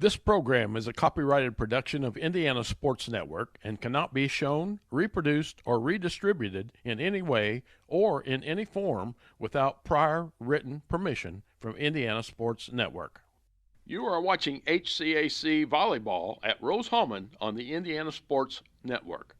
This program is a copyrighted production of Indiana Sports Network and cannot be shown, reproduced, or redistributed in any way or in any form without prior written permission from Indiana Sports Network. You are watching HCAC volleyball at Rose-Hulman on the Indiana Sports Network.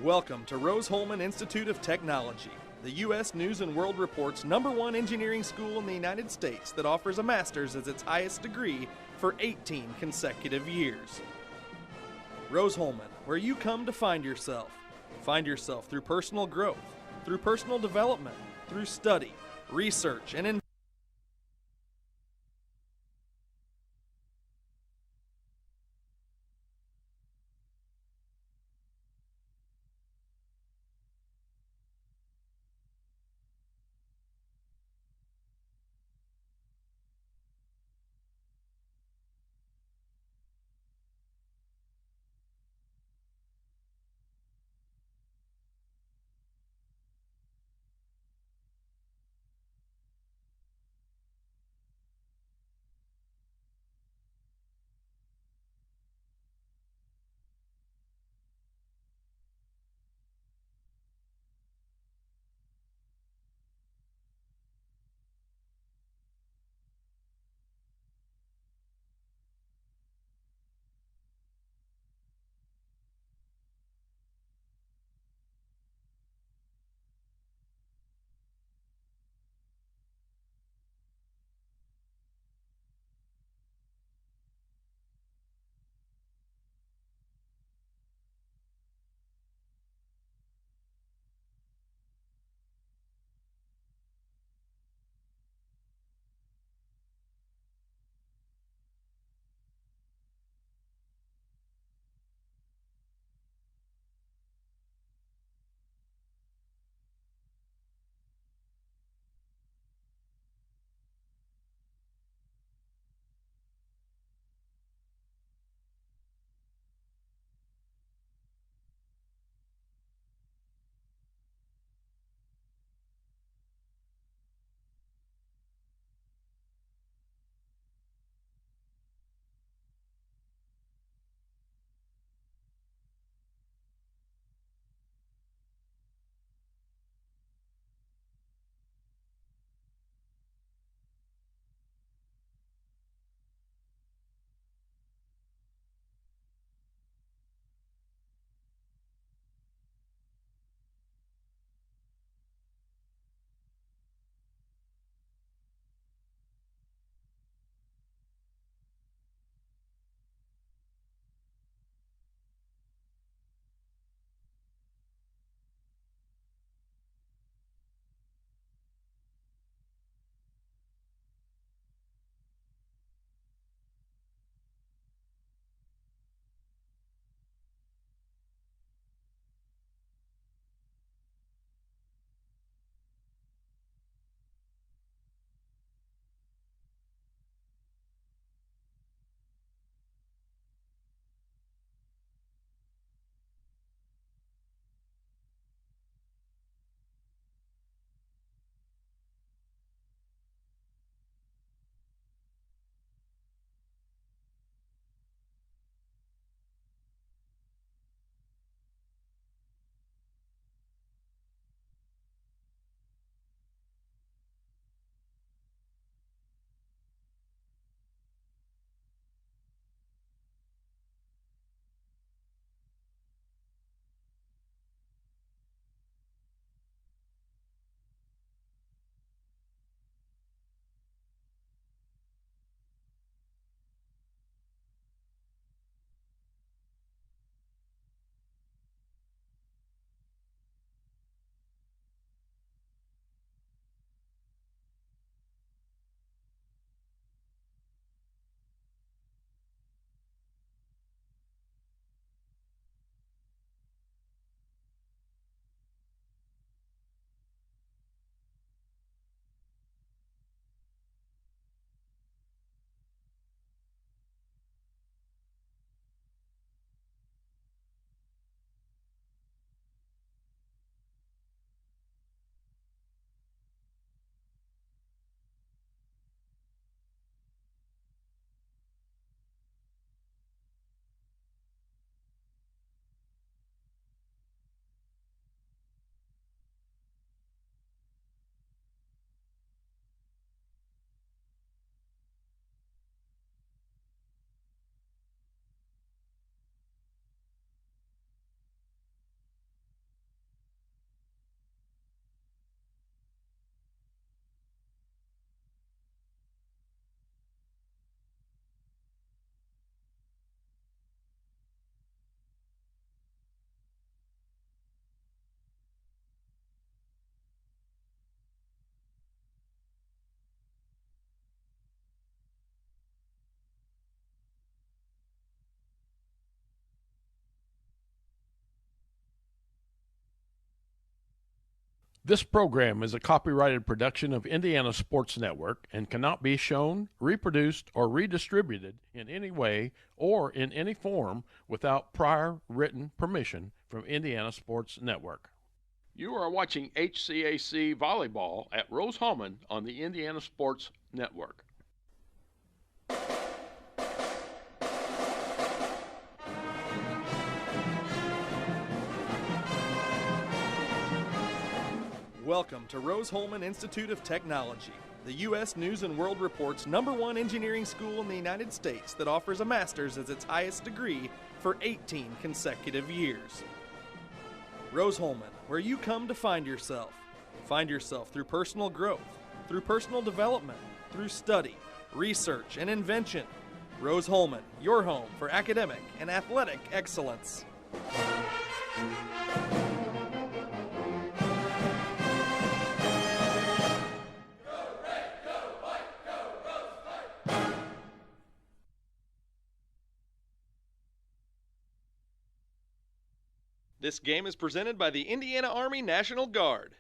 Welcome to Rose-Hulman Institute of Technology, the U.S. News & World Report's #1 engineering school in the United States that offers a master's as its highest degree for 18 consecutive years. Rose-Hulman, where you come to find yourself. Find yourself through personal growth, through personal development, through study, research, and This program is a copyrighted production of Indiana Sports Network and cannot be shown, reproduced, or redistributed in any way or in any form without prior written permission from Indiana Sports Network. You are watching HCAC volleyball at Rose-Hulman on the Indiana Sports Network. Welcome to Rose-Hulman Institute of Technology, the U.S. News & World Report's #1 engineering school in the United States that offers a master's as its highest degree for 18 consecutive years. Rose-Hulman, where you come to find yourself. Find yourself through personal growth, through personal development, through study, research, and invention. Rose-Hulman, your home for academic and athletic excellence. This game is presented by the Indiana Army National Guard.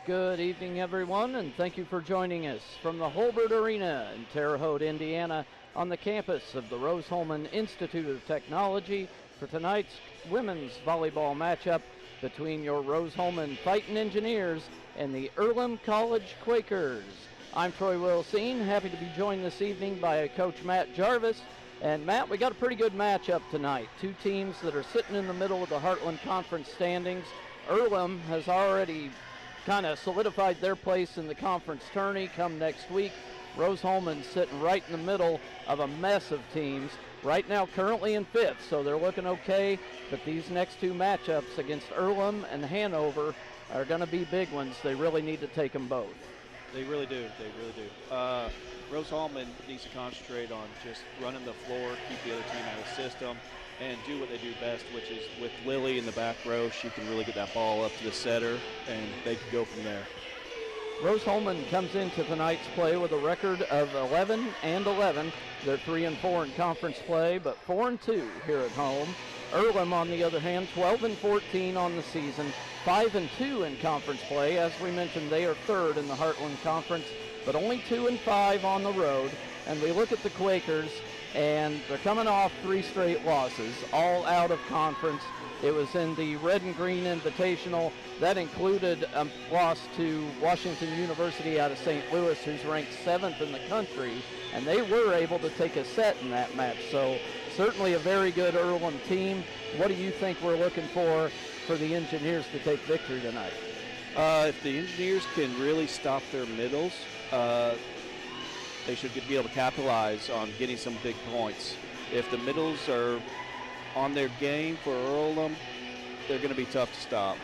Good evening, everyone, and thank you for joining us from the Holbert Arena in Terre Haute, Indiana, on the campus of the Rose-Hulman Institute of Technology for tonight's women's volleyball matchup between your Rose-Hulman Fightin' Engineers and the Earlham College Quakers. I'm Troy Wilsine, happy to be joined this evening by Coach Matt Jarvis. And Matt, we got a pretty good matchup tonight. Two teams that are sitting in the middle of the Heartland Conference standings. Earlham has already kind of solidified their place in the conference tourney come next week. Rose-Hulman sitting right in the middle of a mess of teams. Right now currently in 5th, so they're looking okay. But these next two matchups against Earlham and Hanover are going to be big ones. They really need to take them both. They really do. Rose-Hulman needs to concentrate on just running the floor, keep the other team out of the system, and do what they do best, which is with Lily in the back row. She can really get that ball up to the setter, and they can go from there. Rose-Hulman comes into tonight's play with a record of 11-11. They're 3-4 in conference play, but 4-2 here at home. Earlham, on the other hand, 12-14 on the season, 5-2 in conference play. As we mentioned, they are 3rd in the Heartland Conference, but only 2-5 on the road. And we look at the Quakers, and they're coming off 3 straight losses, all out of conference. It was in the Red and Green Invitational. That included a loss to Washington University out of St. Louis, who's ranked 7th in the country, and they were able to take a set in that match. So certainly a very good Earlham team. What do you think we're looking for the Engineers to take victory tonight? If the Engineers can really stop their middles, they should be able to capitalize on getting some big points. If the middles are on their game for Earlham, they're going to be tough to stop.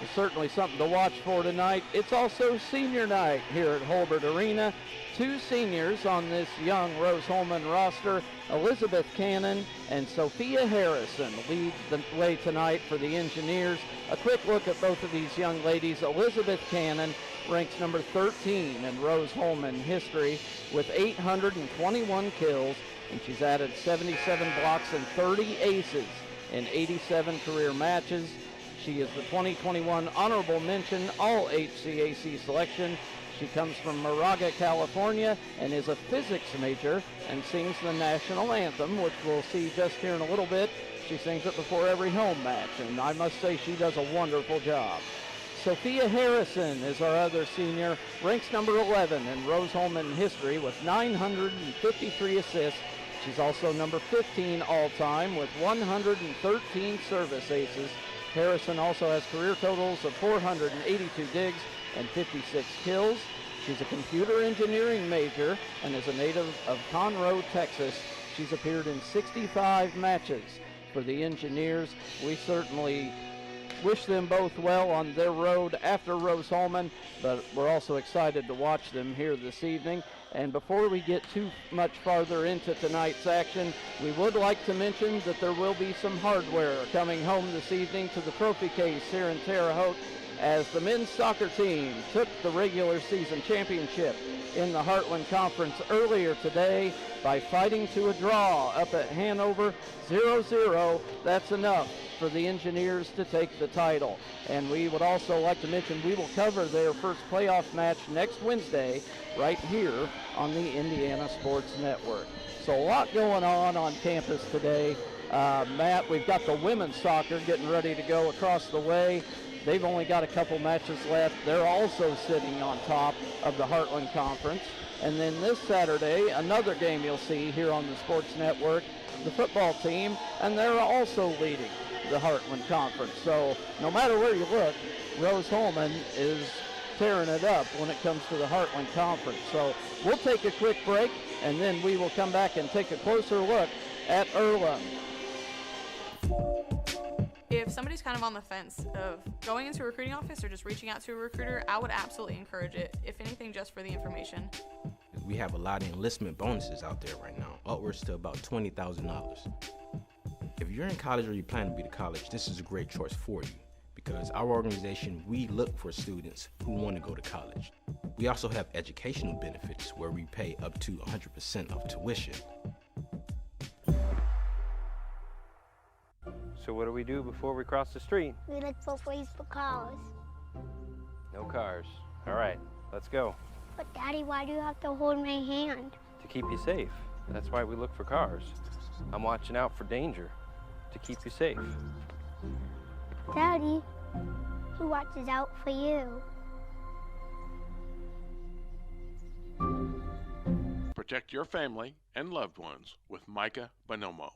It's certainly something to watch for tonight. It's also senior night here at Holbert Arena. 2 seniors on this young Rose-Hulman roster, Elizabeth Cannon and Sophia Harrison, lead the way tonight for the Engineers. A quick look at both of these young ladies. Elizabeth Cannon ranks number 13 in Rose-Hulman history with 821 kills, and she's added 77 blocks and 30 aces in 87 career matches. She is the 2021 Honorable Mention All-HCAC selection. She comes from Moraga, California, and is a physics major and sings the national anthem, which we'll see just here in a little bit. She sings it before every home match, and I must say she does a wonderful job. Sophia Harrison is our other senior, ranks number 11 in Rose-Hulman history with 953 assists. She's also number 15 all-time with 113 service aces. Harrison also has career totals of 482 digs and 56 kills. She's a computer engineering major and is a native of Conroe, Texas. She's appeared in 65 matches for the Engineers. We certainly wish them both well on their road after Rose-Hulman, but we're also excited to watch them here this evening. And before we get too much farther into tonight's action, we would like to mention that there will be some hardware coming home this evening to the trophy case here in Terre Haute, as the men's soccer team took the regular season championship in the Heartland Conference earlier today by fighting to a draw up at Hanover, 0-0. That's enough for the Engineers to take the title. And we would also like to mention we will cover their first playoff match next Wednesday right here on the Indiana Sports Network. So a lot going on campus today. Matt, we've got the women's soccer getting ready to go across the way. They've only got a couple matches left. They're also sitting on top of the Heartland Conference. And then this Saturday, another game you'll see here on the Sports Network, the football team, and they're also leading the Heartland Conference. So no matter where you look, Rose-Hulman is tearing it up when it comes to the Heartland Conference. So we'll take a quick break, and then we will come back and take a closer look at Earlham. If somebody's kind of on the fence of going into a recruiting office or just reaching out to a recruiter, I would absolutely encourage it, if anything, just for the information. We have a lot of enlistment bonuses out there right now, upwards to about $20,000. If you're in college or you plan to be to college, this is a great choice for you because our organization, we look for students who want to go to college. We also have educational benefits where we pay up to 100% of tuition. So what do we do before we cross the street? We look both ways for cars. No cars. All right, let's go. But Daddy, why do you have to hold my hand? To keep you safe. That's why we look for cars. I'm watching out for danger to keep you safe. Daddy, who watches out for you? Protect your family and loved ones with Micah Bonomo.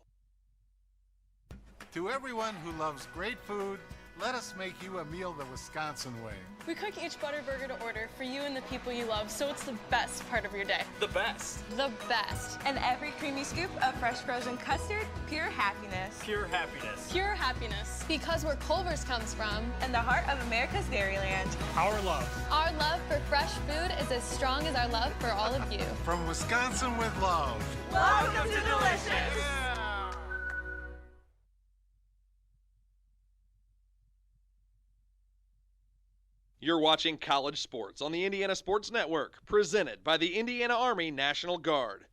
To everyone who loves great food, let us make you a meal the Wisconsin way. We cook each butter burger to order for you and the people you love, so it's the best part of your day. The best. The best. And every creamy scoop of fresh frozen custard, pure happiness. Pure happiness. Pure happiness. Because where Culver's comes from. And the heart of America's Dairyland. Our love. Our love for fresh food is as strong as our love for all of you. From Wisconsin with love. Welcome to Delicious. Yeah. You're watching College Sports on the Indiana Sports Network, presented by the Indiana Army National Guard.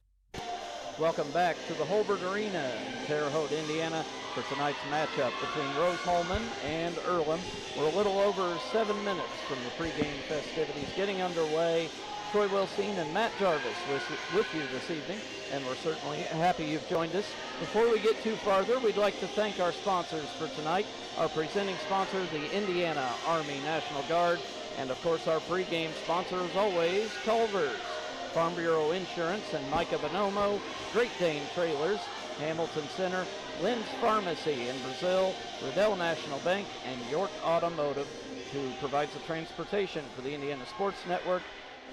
Welcome back to the Holbert Arena in Terre Haute, Indiana, for tonight's matchup between Rose-Hulman and Earlham. We're a little over 7 minutes from the pregame festivities getting underway. Troy Wilson and Matt Jarvis with you this evening, and we're certainly happy you've joined us. Before we get too farther, we'd like to thank our sponsors for tonight. Our presenting sponsor, the Indiana Army National Guard, and of course our pregame sponsor, as always, Culver's, Farm Bureau Insurance and Micah Bonomo, Great Dane Trailers, Hamilton Center, Lynn's Pharmacy in Brazil, Riddell National Bank, and York Automotive, who provides the transportation for the Indiana Sports Network.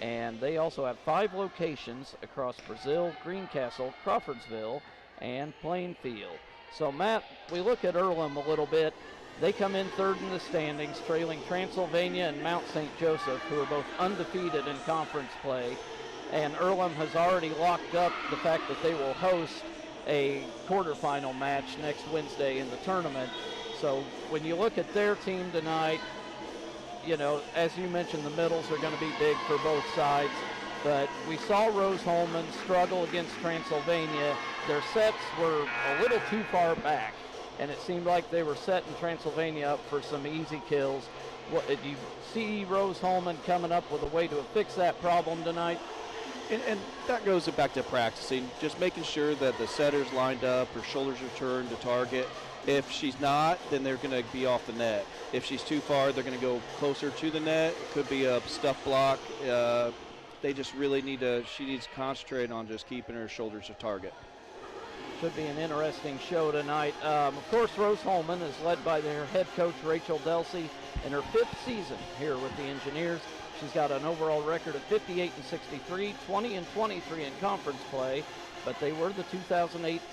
And they also have 5 locations across Brazil, Greencastle, Crawfordsville, and Plainfield. So, Matt, we look at Earlham a little bit. They come in third in the standings, trailing Transylvania and Mount St. Joseph, who are both undefeated in conference play. And Earlham has already locked up the fact that they will host a quarterfinal match next Wednesday in the tournament. So when you look at their team tonight, you know, as you mentioned, the middles are going to be big for both sides. But we saw Rose-Hulman struggle against Transylvania. Their sets were a little too far back, and it seemed like they were setting Transylvania up for some easy kills. What, did you see Rose-Hulman coming up with a way to fix that problem tonight? And that goes back to practicing, just making sure that the setter's lined up, her shoulders are turned to target. If she's not, then they're going to be off the net. If she's too far, they're going to go closer to the net. It could be a stuff block. They just really she needs to concentrate on just keeping her shoulders to target. Should be an interesting show tonight. Of course, Rose-Hulman is led by their head coach, Rachel Delsey, in her 5th season here with the Engineers. She's got an overall record of 58-63, 20-23 in conference play, but they were the 2018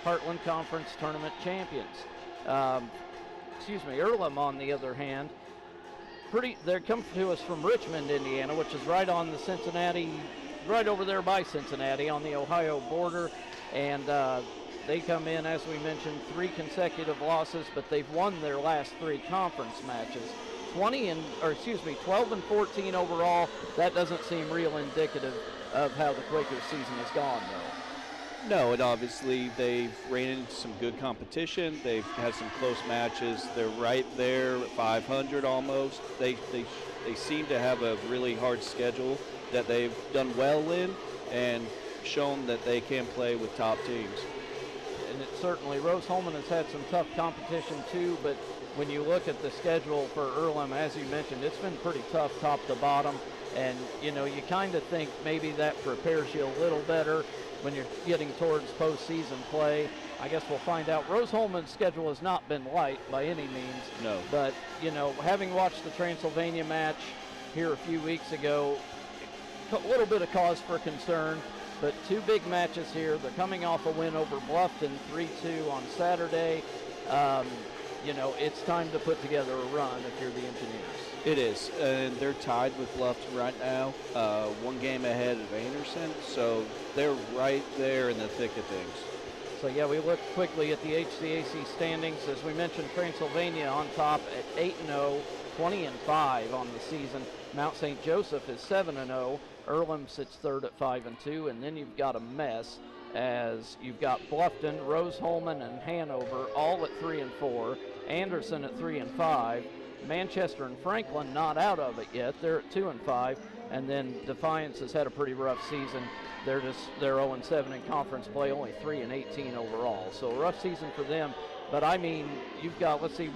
Heartland Conference Tournament champions. Earlham, on the other hand, they're coming to us from Richmond, Indiana, which is right on the Cincinnati, right over there by Cincinnati on the Ohio border. And they come in, as we mentioned, 3 consecutive losses, but they've won their last 3 conference matches. 12 and 14 overall. That doesn't seem real indicative of how the Quakers season has gone, though. No, and obviously they've ran into some good competition. They've had some close matches. They're right there at 500 almost. They seem to have a really hard schedule that they've done well in and shown that they can play with top teams. And it certainly, Rose-Hulman has had some tough competition too, but when you look at the schedule for Earlham, as you mentioned, it's been pretty tough top to bottom. And, you kind of think maybe that prepares you a little better when you're getting towards postseason play. I guess we'll find out. Rose-Hulman's schedule has not been light by any means. No. But, having watched the Transylvania match here a few weeks ago, a little bit of cause for concern. But two big matches here. They're coming off a win over Bluffton, 3-2 on Saturday. It's time to put together a run if you're the Engineers. It is, and they're tied with Bluffton right now, one game ahead of Anderson, so they're right there in the thick of things. So yeah, we look quickly at the HCAC standings. As we mentioned, Transylvania on top at 8-0, 20-5 on the season. Mount St. Joseph is 7-0. Earlham sits third at 5-2, and then you've got a mess as you've got Bluffton, Rose-Hulman, and Hanover all at 3-4. Anderson at 3-5. Manchester and Franklin not out of it yet. They're at 2-5, and then Defiance has had a pretty rough season. They're 0-7 in conference play, only 3-18 overall. So a rough season for them. But I mean, you've got 6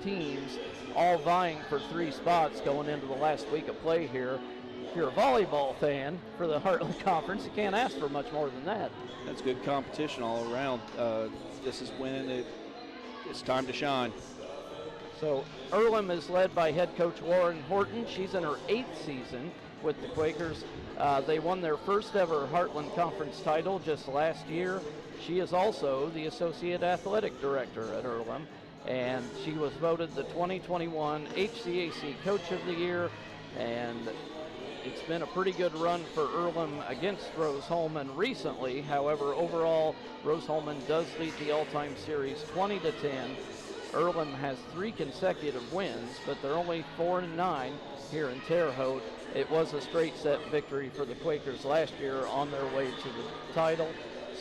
teams all vying for 3 spots going into the last week of play here. If you're a volleyball fan for the Heartland Conference, you can't ask for much more than that. That's good competition all around. This is when it's time to shine. So Earlham is led by head coach Lauren Horton. She's in her 8th season with the Quakers. They won their first ever Heartland Conference title just last year. She is also the Associate Athletic Director at Earlham, and she was voted the 2021 HCAC Coach of the Year, and it's been a pretty good run for Earlham against Rose-Hulman recently. However, overall, Rose-Hulman does lead the all-time series 20-10. Earlham has 3 consecutive wins, but they're only 4-9 here in Terre Haute. It was a straight set victory for the Quakers last year on their way to the title.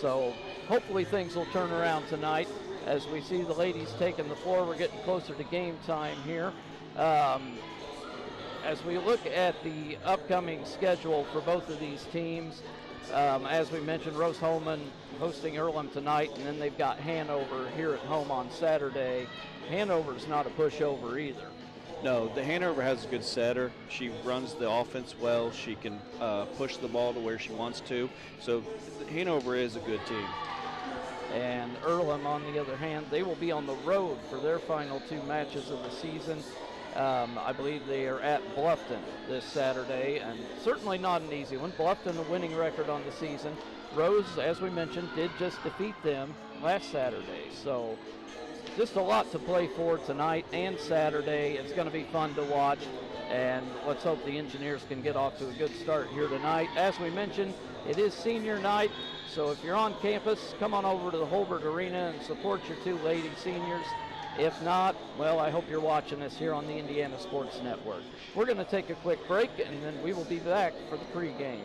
So hopefully things will turn around tonight as we see the ladies taking the floor. We're getting closer to game time here. As we look at the upcoming schedule for both of these teams, as we mentioned, Rose-Hulman hosting Earlham tonight, and then they've got Hanover here at home on Saturday. Hanover's not a pushover either. No, the Hanover has a good setter. She runs the offense well. She can push the ball to where she wants to. So Hanover is a good team. And Earlham, on the other hand, they will be on the road for their final 2 matches of the season. I believe they are at Bluffton this Saturday, and certainly not an easy one. Bluffton, a winning record on the season. Rose, as we mentioned, did just defeat them last Saturday. So just a lot to play for tonight and Saturday. It's going to be fun to watch, and let's hope the Engineers can get off to a good start here tonight. As we mentioned, it is senior night, so if you're on campus, come on over to the Holbert Arena and support your 2 lady seniors. If not, well, I hope you're watching us here on the Indiana Sports Network. We're going to take a quick break, and then we will be back for the pregame.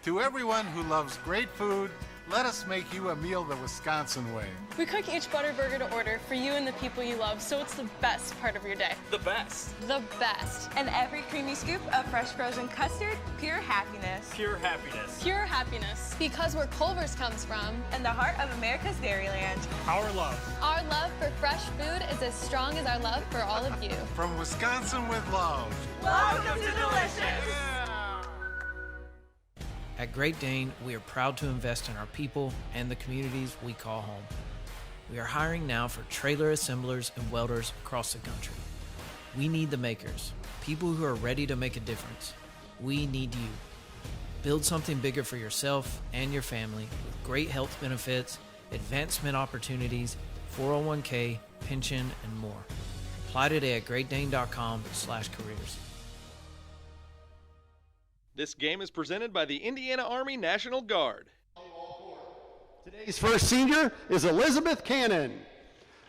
To everyone who loves great food, let us make you a meal the Wisconsin way. We cook each butter burger to order for you and the people you love, so it's the best part of your day. The best. The best. And every creamy scoop of fresh frozen custard, pure happiness. Pure happiness. Pure happiness. Because where Culver's comes from. And the heart of America's Dairyland. Our love. Our love for fresh food is as strong as our love for all of you. From Wisconsin with love. Welcome to Delicious. At Great Dane, we are proud to invest in our people and the communities we call home. We are hiring now for trailer assemblers and welders across the country. We need the makers, people who are ready to make a difference. We need you. Build something bigger for yourself and your family with great health benefits, advancement opportunities, 401k, pension, and more. Apply today at greatdane.com/careers. This game is presented by the Indiana Army National Guard. Today's first senior is Elizabeth Cannon.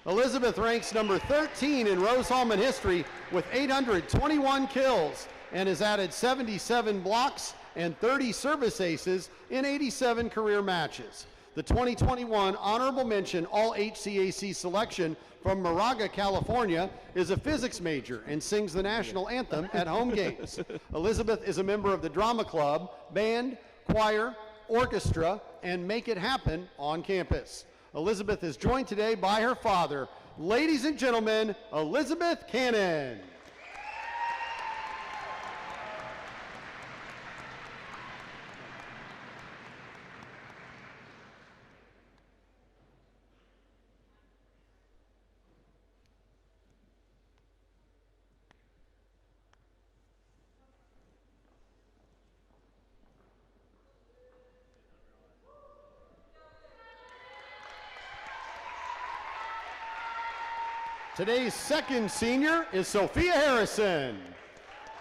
Elizabeth ranks number 13 in Rose-Hulman history with 821 kills and has added 77 blocks and 30 service aces in 87 career matches. The 2021 Honorable Mention All-HCAC selection from Moraga, California is a physics major and sings the national anthem at home games. Elizabeth is a member of the drama club, band, choir, orchestra, and Make It Happen on campus. Elizabeth is joined today by her father. Ladies and gentlemen, Elizabeth Cannon. Today's second senior is Sophia Harrison.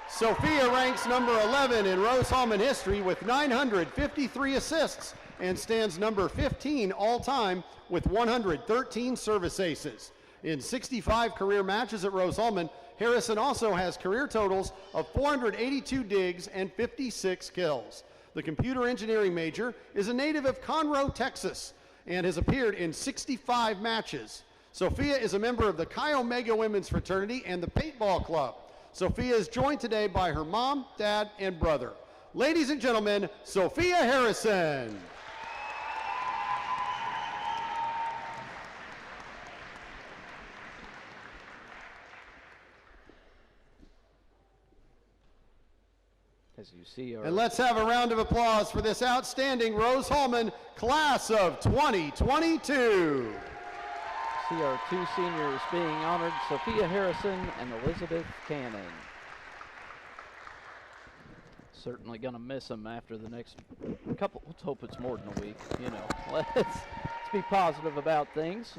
Sophia ranks number 11 in Rose-Hulman history with 953 assists and stands number 15 all-time with 113 service aces. In 65 career matches at Rose-Hulman, Harrison also has career totals of 482 digs and 56 kills. The computer engineering major is a native of Conroe, Texas, and has appeared in 65 matches. Sophia is a member of the Chi Omega Women's Fraternity and the Paintball Club. Sophia is joined today by her mom, dad, and brother. Ladies and gentlemen, Sophia Harrison. As you see, and let's have a round of applause for this outstanding Rose-Hulman class of 2022. See our two seniors being honored, Sophia Harrison and Elizabeth Cannon. Certainly going to miss them after the next couple. Let's hope it's more than a week, you know. Let's be positive about things.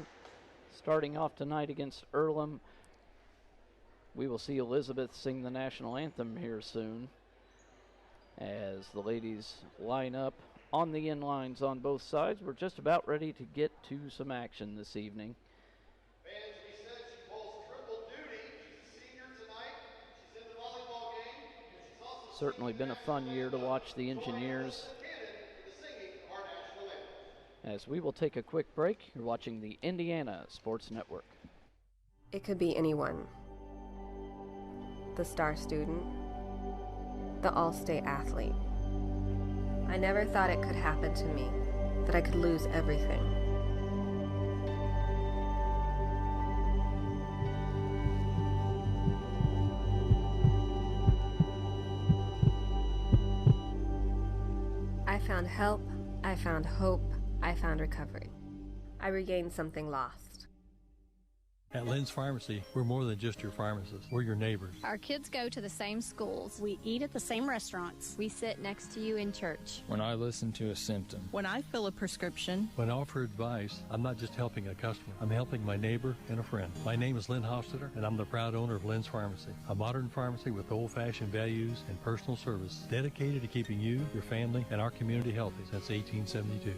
Starting off tonight against Earlham, we will see Elizabeth sing the national anthem here soon as the ladies line up on the end lines on both sides. We're just about ready to get to some action this evening. Certainly been a fun year to watch the Engineers. As we will take a quick break, you're watching the Indiana Sports Network. It could be anyone. The star student, the all-state athlete. I never thought it could happen to me, that I could lose everything. I found help, I found hope, I found recovery. I regained something lost. At Lynn's Pharmacy, we're more than just your pharmacist. We're your neighbors. Our kids go to the same schools. We eat at the same restaurants. We sit next to you in church. When I listen to a symptom. When I fill a prescription. When I offer advice, I'm not just helping a customer. I'm helping my neighbor and a friend. My name is Lynn Hofstadter, and I'm the proud owner of Lynn's Pharmacy, a modern pharmacy with old-fashioned values and personal service dedicated to keeping you, your family, and our community healthy since 1872.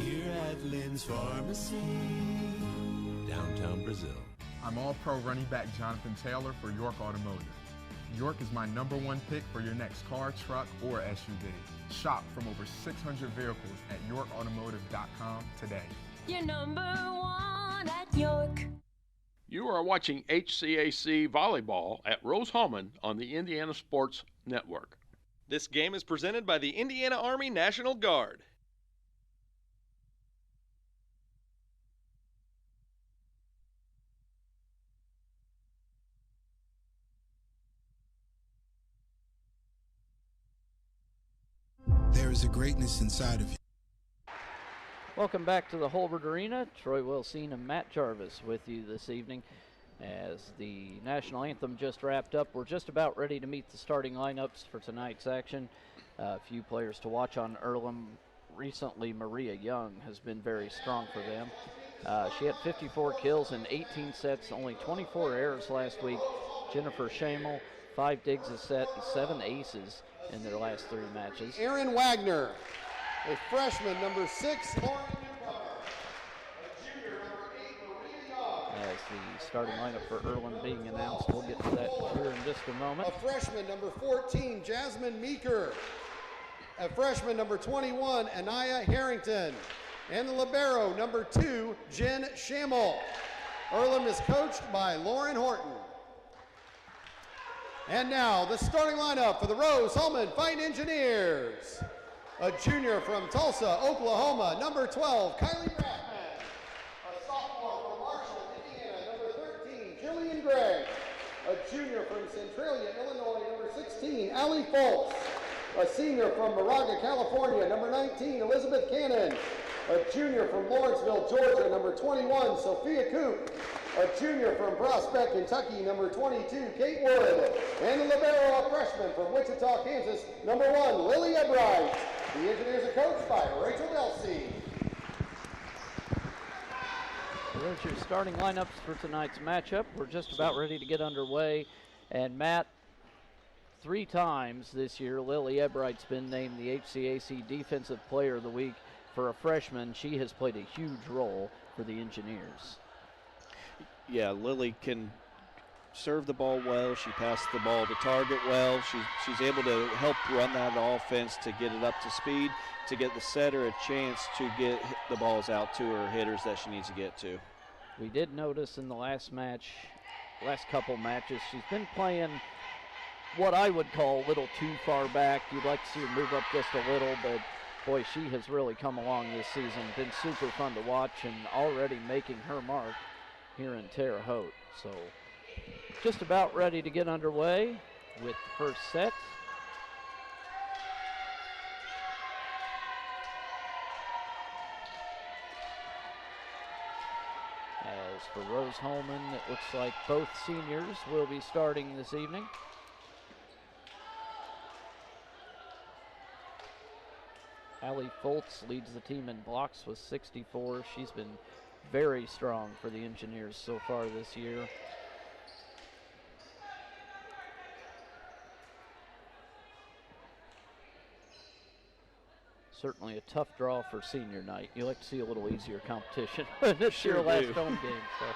Here at Lynn's Pharmacy, downtown Brazil. I'm All-Pro running back Jonathan Taylor for York Automotive. York is my #1 pick for your next car, truck, or SUV. Shop from over 600 vehicles at yorkautomotive.com today. You're #1 at York. You are watching HCAC volleyball at Rose-Hulman on the Indiana Sports Network. This game is presented by the Indiana Army National Guard. There is a greatness inside of you. Welcome back to the Holbert Arena. Troy Wilsine and Matt Jarvis with you this evening. As the national anthem just wrapped up, we're just about ready to meet the starting lineups for tonight's action. A few players to watch on Earlham. Recently, Maria Young has been very strong for them. She had 54 kills in 18 sets, only 24 errors last week. Jennifer Schamel, 5 digs a set, and 7 aces in their last 3 matches. Aaron Wagner, a freshman, number 6, Lauren Newcomer, a junior, number 8, Maria Young. As the starting lineup for Earlham being announced. We'll get to that here in just a moment. A freshman, number 14, Jasmine Meeker. A freshman, number 21, Anaya Harrington. And the libero, number 2, Jen Schammel. Earlham is coached by Lauren Horton. And now, the starting lineup for the Rose-Hulman Fighting Engineers. A junior from Tulsa, Oklahoma, number 12, Kylie Rathman. A sophomore from Marshall, Indiana, number 13, Jillian Gregg. A junior from Centralia, Illinois, number 16, Allie Foltz. A senior from Moraga, California, number 19, Elizabeth Cannon. A junior from Lawrenceville, Georgia, number 21, Sophia Coop. A junior from Prospect, Kentucky, number 22, Kate Wood. And the libero, a freshman from Wichita, Kansas, number 1, Lily Ebright. The Engineers are coached by Rachel Delsey. There's your starting lineups for tonight's matchup. We're just about ready to get underway. And Matt, 3 times this year, Lily Ebright's been named the HCAC Defensive Player of the Week. For a freshman, she has played a huge role for the Engineers. Yeah, Lily can serve the ball well. She passes the ball to target well. She's able to help run that offense to get it up to speed, to get the setter a chance to get the balls out to her hitters that she needs to get to. We did notice in the last couple matches, she's been playing what I would call a little too far back. You'd like to see her move up just a little, but boy, she has really come along this season. Been super fun to watch and already making her mark here in Terre Haute. So just about ready to get underway with the first set. As for Rose-Hulman, it looks like both seniors will be starting this evening. Allie Foltz leads the team in blocks with 64. She's been very strong for the Engineers so far this year. Certainly a tough draw for senior night. You like to see a little easier competition. This Sure your last do. home game. So.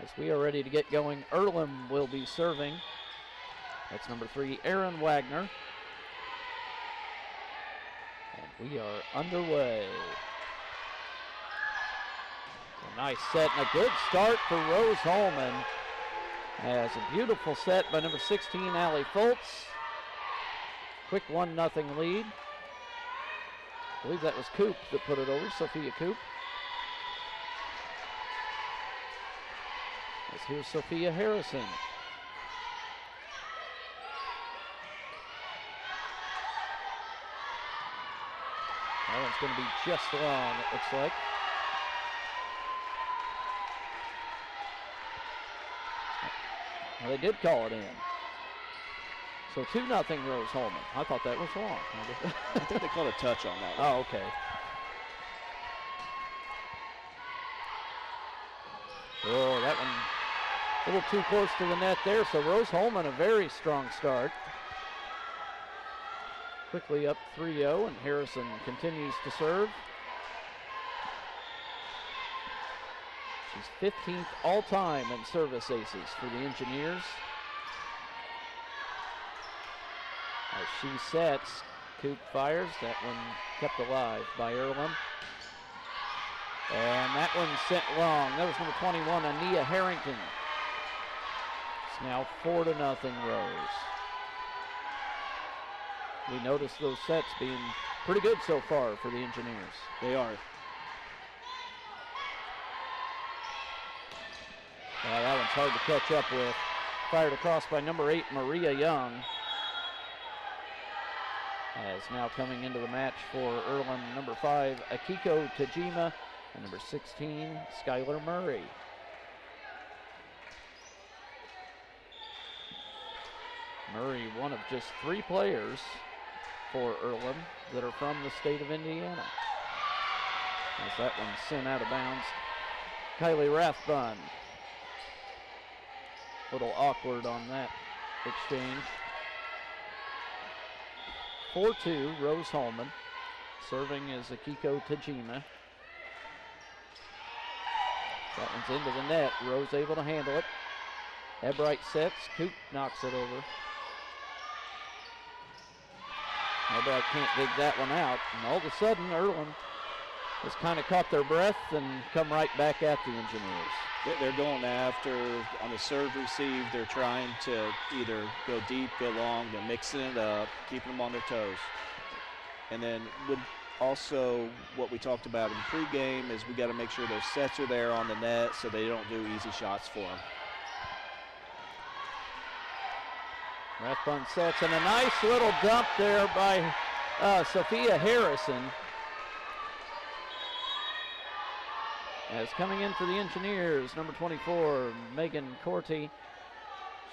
As we are ready to get going, Earlham will be serving. That's number 3, Erin Wagner. And we are underway. A nice set and a good start for Rose-Hulman. As a beautiful set by number 16, Allie Foltz. Quick 1-0 lead. I believe that was Coop that put it over, Sophia Coop. As here's Sophia Harrison. That one's going to be just long, it looks like. Well, they did call it in. So 2-0 Rose-Hulman. I thought that was long. I think they called a touch on that one. Oh, okay. Oh, that one a little too close to the net there. So Rose-Hulman, a very strong start. Quickly up 3-0, and Harrison continues to serve. She's 15th all-time in service aces for the Engineers. As she sets, Coop fires. That one kept alive by Earlham. And that one sent long. That was number 21, Ania Harrington. It's now 4-0 Rose. We noticed those sets being pretty good so far for the Engineers. They are. That one's hard to catch up with. Fired across by number 8, Maria Young. As now coming into the match for Earlham, number 5, Akiko Tajima, and number 16, Skylar Murray. Murray, one of just 3 players for Earlham that are from the state of Indiana. As that one sent out of bounds. Kylie Rathbun. A little awkward on that exchange. 4-2, Rose-Hulman. Serving is Akiko Tajima. That one's into the net. Rose able to handle it. Ebright sets. Coop knocks it over. Ebright can't dig that one out. And all of a sudden, Earlham has kind of caught their breath and come right back at the Engineers. They're going after, on the serve receive, they're trying to either go deep, go long, they're mixing it up, keeping them on their toes. And then also what we talked about in pregame is we got to make sure those sets are there on the net so they don't do easy shots for them. Rathbun sets, and a nice little dump there by Sophia Harrison. As coming in for the Engineers, number 24, Megan Corty.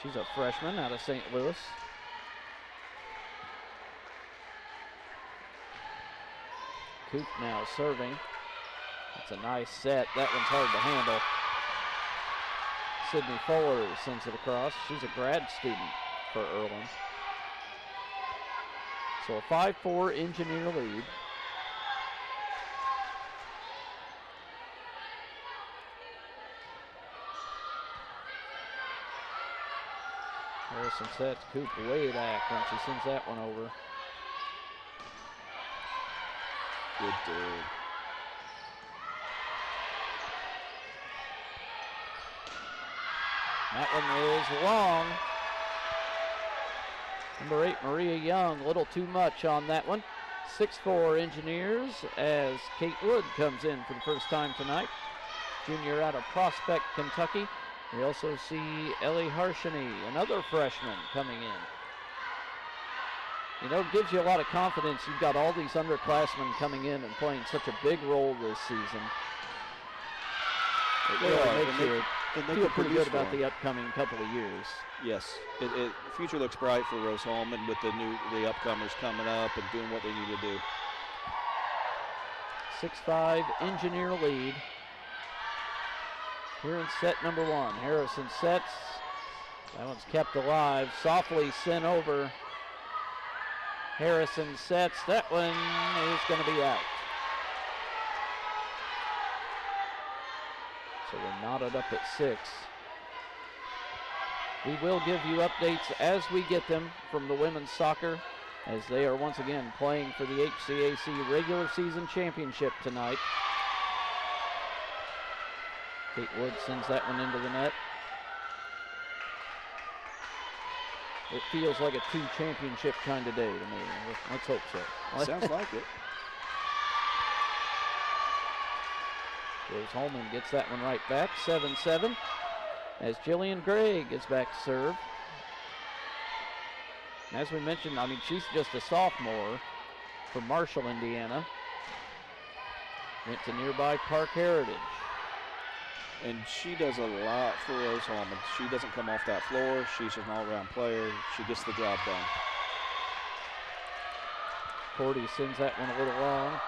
She's a freshman out of St. Louis. Coop now serving. That's a nice set. That one's hard to handle. Sydney Fuller sends it across. She's a grad student for Earlham. So a 5-4 Engineer lead. Harrison sets Coop way back when she sends that one over. Good dig. That one is long. Number 8, Maria Young, a little too much on that one. 6-4 Engineers as Kate Wood comes in for the first time tonight. Junior out of Prospect, Kentucky. We also see Ellie Harshany, another freshman, coming in. You know, it gives you a lot of confidence. You've got all these underclassmen coming in and playing such a big role this season. It really makes you feel pretty good about the upcoming couple of years. Yes, the future looks bright for Rose-Hulman with the upcomers coming up and doing what they need to do. 6-5 Engineer lead. Here in set number 1, Harrison sets. That one's kept alive. Softly sent over. Harrison sets. That one is going to be out. So we're knotted up at 6. We will give you updates as we get them from the women's soccer, as they are once again playing for the HCAC regular season championship tonight. Kate Wood sends that one into the net. It feels like a 2 championship kind of day to me. Let's hope so. Sounds like it. Rose-Hulman gets that one right back, 7-7. As Jillian Gray gets back to serve. And as we mentioned, I mean, she's just a sophomore from Marshall, Indiana. Went to nearby Park Heritage. And she does a lot for Rose-Hulman. She doesn't come off that floor. She's an all-around player. She gets the job done. Cordy sends that one a little long.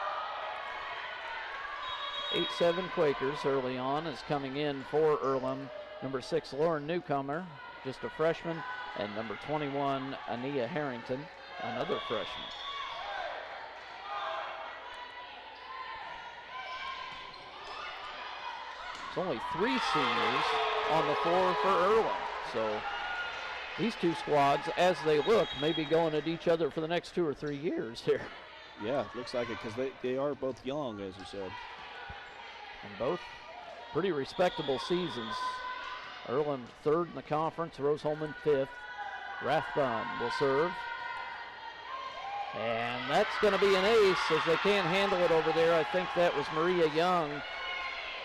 8-7 Quakers early on is coming in for Earlham. Number 6, Lauren Newcomer, just a freshman. And number 21, Ania Harrington, another freshman. It's only 3 seniors on the floor for Earlham. So these two squads, as they look, may be going at each other for the next 2 or 3 years here. Yeah, looks like it, because they are both young, as you said. And both pretty respectable seasons. Earlham 3rd in the conference, Rose-Hulman 5th. Rathbun will serve. And that's going to be an ace as they can't handle it over there. I think that was Maria Young.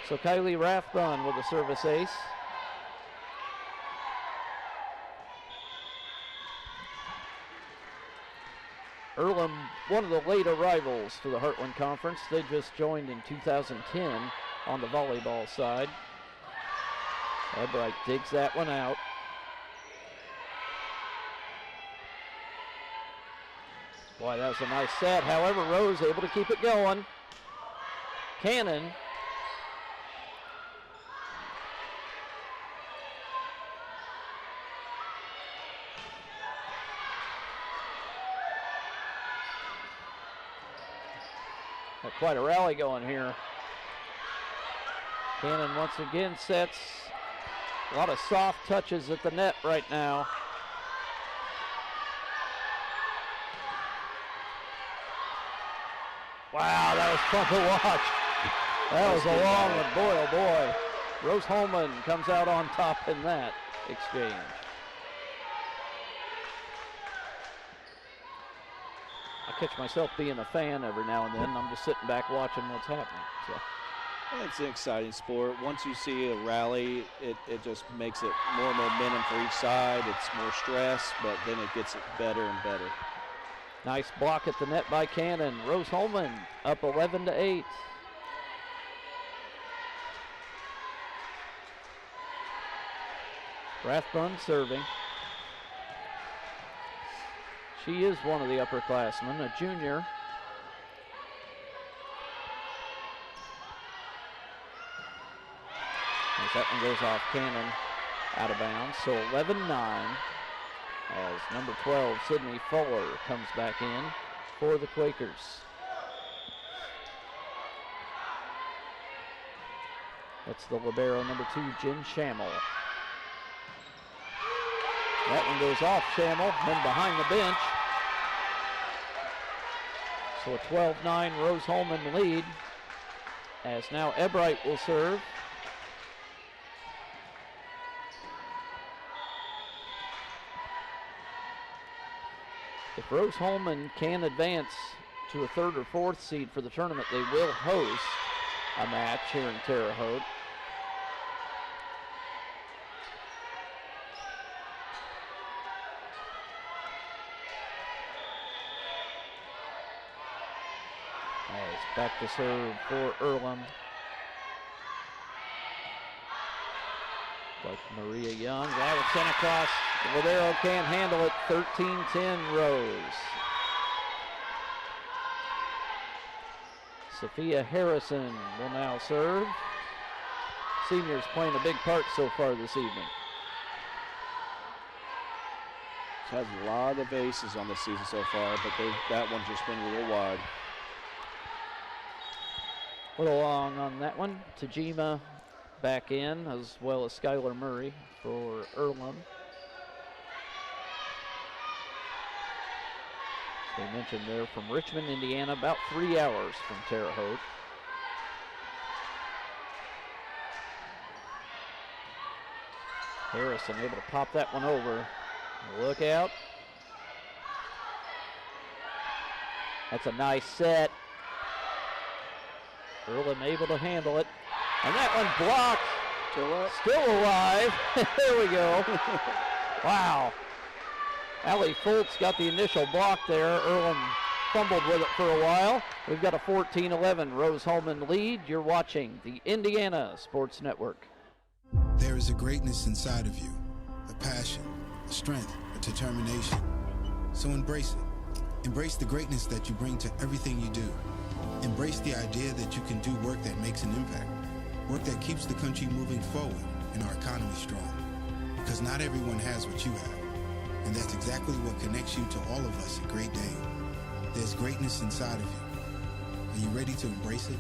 So Kylie Rathbun with a service ace. Earlham, one of the late arrivals to the Heartland Conference. They just joined in 2010 on the volleyball side. Ebright digs that one out. Boy, that was a nice set. However, Rose able to keep it going. Cannon. Got quite a rally going here. Cannon once again sets. A lot of soft touches at the net right now. Wow, that was fun to watch. That was a long one. Boy, oh boy. Rose-Hulman comes out on top in that exchange. I catch myself being a fan every now and then. I'm just sitting back watching what's happening. So. It's an exciting sport. Once you see a rally, it just makes it more momentum for each side. It's more stress, but then it gets it better and better. Nice block at the net by Cannon. Rose-Hulman up 11-8. Rathbun serving. She is one of the upperclassmen, a junior. As that one goes off, Cannon out of bounds. So 11-9 as number 12, Sydney Fuller, comes back in for the Quakers. That's the libero, number 2, Jen Schammel. That one goes off Schammel, then behind the bench. So a 12-9 Rose-Hulman lead, as now Ebright will serve. If Rose-Hulman can advance to a 3rd or 4th seed for the tournament, they will host a match here in Terre Haute. As back to serve for Earlham. Like Maria Young, that was sent across. Libero can't handle it. 13-10 Rose. Sophia Harrison will now serve. Seniors playing a big part so far this evening. She has a lot of aces on the season so far, but that one just went a little wide. A little long on that one. Tajima back in, as well as Skylar Murray for Earlham. As we mentioned, they're from Richmond, Indiana, about 3 hours from Terre Haute. Harrison able to pop that one over. Look out. That's a nice set. Earlham able to handle it. And that one blocked. Still alive. There we go. Wow. Allie Fultz got the initial block there. Earlham fumbled with it for a while. We've got a 14-11 Rose-Hulman lead. You're watching the Indiana Sports Network. There is a greatness inside of you, a passion, a strength, a determination. So embrace it. Embrace the greatness that you bring to everything you do. Embrace the idea that you can do work that makes an impact, work that keeps the country moving forward and our economy strong. Because not everyone has what you have, and that's exactly what connects you to all of us at Great Dane. There's greatness inside of you. Are you ready to embrace it?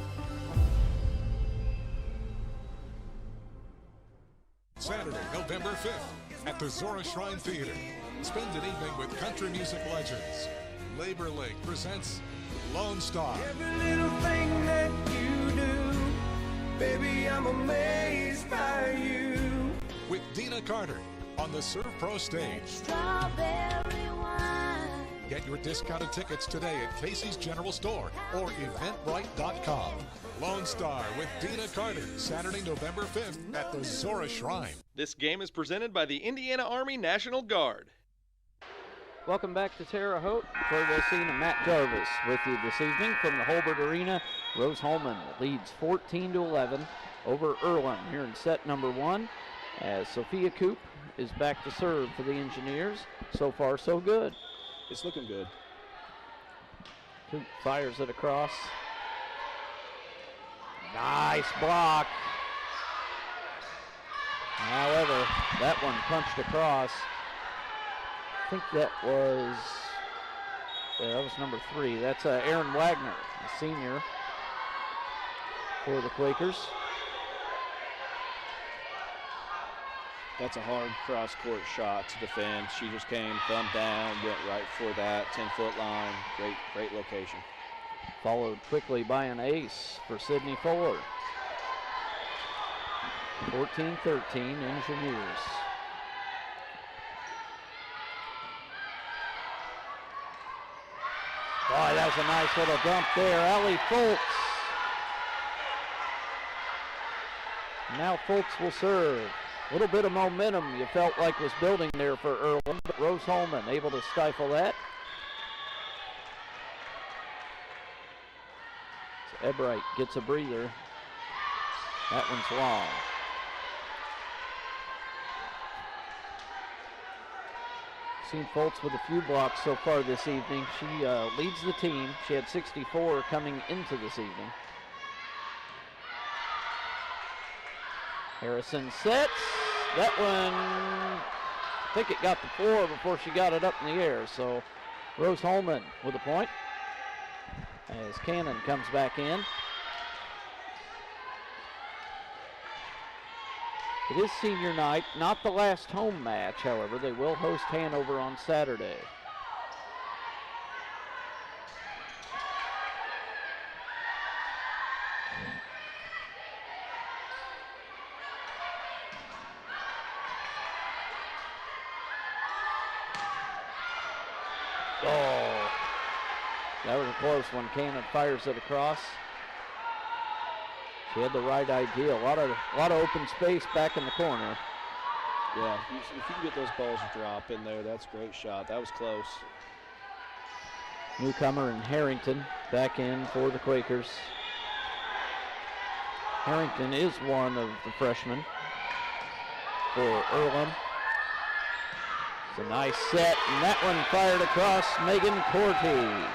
Saturday, November 5th at the Zora Shrine Theater. Spend an evening with country music legends. Labor League presents Lone Star. Every little thing that you do, baby, I'm amazed by you. With Dina Carter on the Serve Pro stage. Strawberry wine. Get your discounted tickets today at Casey's General Store or Eventbrite.com. Lone Star with Dina Carter, Saturday, November 5th at the Zora Shrine. This game is presented by the Indiana Army National Guard. Welcome back to Terre Haute. Troy Wilson and Matt Jarvis with you this evening from the Holbert Arena. Rose-Hulman leads 14-11 over Earlham here in set number 1, as Sophia Coop is back to serve for the Engineers. So far, so good. It's looking good. Coop fires it across. Nice block. However, that one punched across. I think that was number 3. That's Aaron Wagner, a senior for the Quakers. That's a hard cross-court shot to defend. She just came, thumb down, went right for that 10-foot line. Great location. Followed quickly by an ace for Sydney Fuller. 14-13 Engineers. Boy, that's a nice little dump there. Allie Foltz. Now Foltz will serve. A little bit of momentum you felt like was building there for Earlham, but Rose-Hulman able to stifle that. So Ebright gets a breather. That one's long. Seen Foltz with a few blocks so far this evening. She leads the team. She had 64 coming into this evening. Harrison sets. That one, I think it got the floor before she got it up in the air. So Rose-Hulman with a point as Cannon comes back in. It is senior night, not the last home match, however. They will host Hanover on Saturday. Oh, that was a close one. Cannon fires it across. She had the right idea. A lot of open space back in the corner. Yeah, if you can get those balls drop in there, that's a great shot. That was close. Newcomer and Harrington back in for the Quakers. Harrington is one of the freshmen for Earlham. It's a nice set, and that one fired across Megan Corty.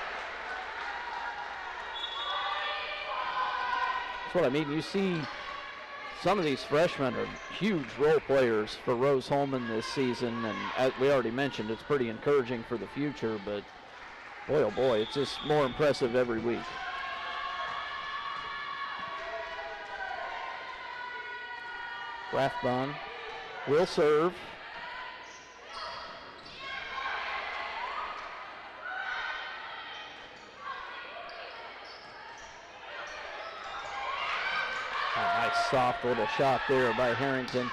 That's what I mean. You see some of these freshmen are huge role players for Rose-Hulman this season, and as we already mentioned, it's pretty encouraging for the future, but boy, oh boy, it's just more impressive every week. Rathbun will serve. A nice soft little shot there by Harrington.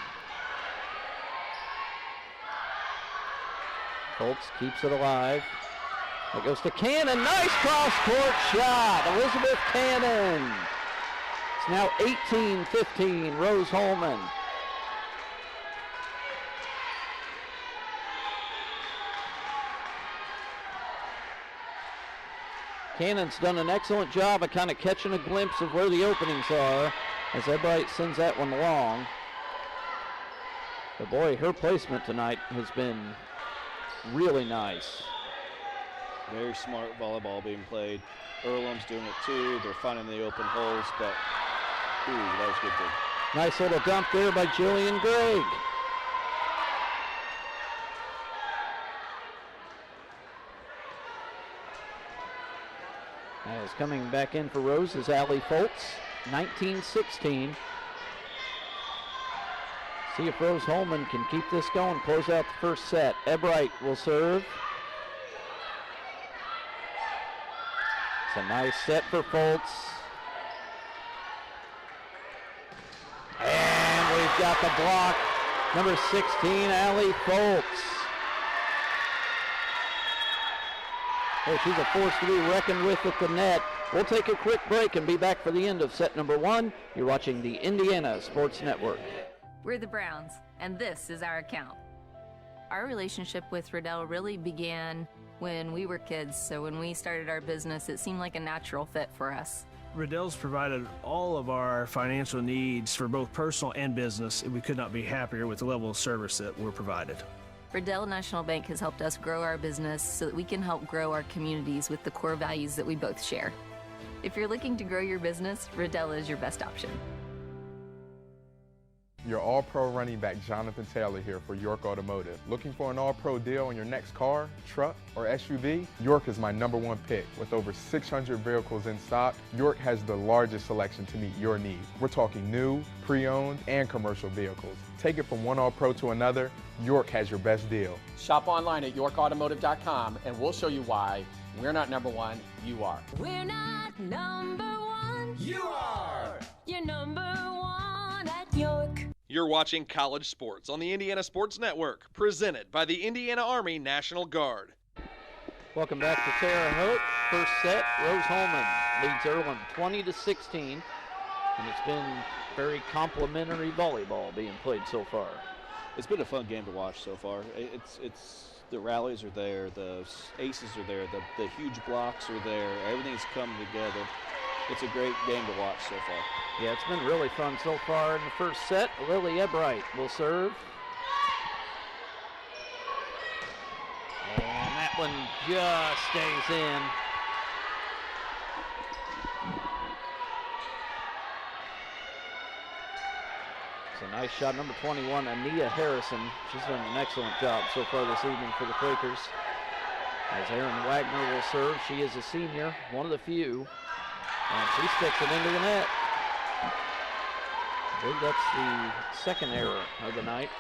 Foltz keeps it alive. That goes to Cannon. Nice cross-court shot. Elizabeth Cannon. It's now 18-15, Rose-Hulman. Cannon's done an excellent job of kind of catching a glimpse of where the openings are as Ebright sends that one long. But boy, her placement tonight has been really nice. Very smart volleyball being played. Earlham's doing it too. They're finding the open holes, but ooh, that was good too. Nice little dump there by Jillian Gregg. As coming back in for Rose is Allie Foltz, 19-16. See if Rose-Hulman can keep this going, close out the first set. Ebright will serve. It's a nice set for Foltz. And we've got the block. Number 16, Allie Foltz. Oh, she's a force to be reckoned with at the net. We'll take a quick break and be back for the end of set number one. You're watching the Indiana Sports Network. We're the Browns, and this is our account. Our relationship with Riddell really began when we were kids, so when we started our business, it seemed like a natural fit for us. Riddell's provided all of our financial needs for both personal and business, and we could not be happier with the level of service that we're provided. Riddell National Bank has helped us grow our business so that we can help grow our communities with the core values that we both share. If you're looking to grow your business, Riddell is your best option. Your All-Pro running back Jonathan Taylor here for York Automotive. Looking for an All-Pro deal on your next car, truck, or SUV? York is my #1 pick. With over 600 vehicles in stock, York has the largest selection to meet your needs. We're talking new, pre-owned, and commercial vehicles. Take it from one All-Pro to another, York has your best deal. Shop online at yorkautomotive.com and we'll show you why we're not #1, you are. We're not #1. You are! You're #1 at York. You're watching College Sports on the Indiana Sports Network, presented by the Indiana Army National Guard. Welcome back to Terre Haute. First set, Rose-Hulman leads Earlham 20-16, and it's been very complimentary volleyball being played so far. It's been a fun game to watch so far. It's the rallies are there, the aces are there, the huge blocks are there. Everything's coming together. It's a great game to watch so far. Yeah, it's been really fun so far in the first set. Lily Ebright will serve. And that one just stays in. It's a nice shot, number 21, Ania Harrison. She's done an excellent job so far this evening for the Quakers. As Erin Wagner will serve, she is a senior, one of the few, and she sticks it into the net. I believe that's the second error of the night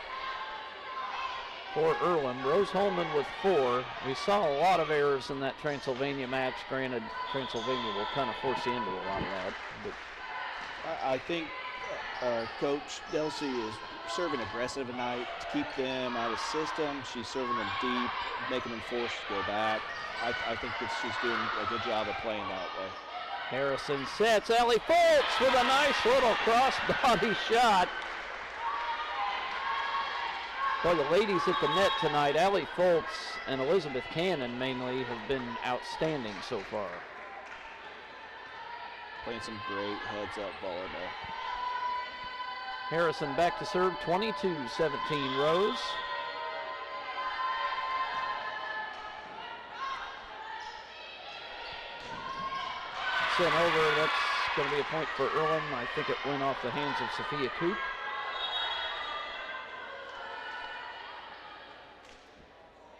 for Earlham. Rose-Hulman with 4. We saw a lot of errors in that Transylvania match. Granted, Transylvania will kind of force you into a lot of that. But I think Coach Delsey is serving aggressive tonight to keep them out of the system. She's serving them deep, making them forced to go back. I think that she's doing a good job of playing that way. Harrison sets. Allie Foltz with a nice little cross-body shot. Boy, the ladies at the net tonight, Allie Foltz and Elizabeth Cannon mainly, have been outstanding so far. Playing some great heads-up volleyball. Harrison back to serve, 22-17 Rose. Sent over, that's going to be a point for Earlham. I think it went off the hands of Sophia Coop.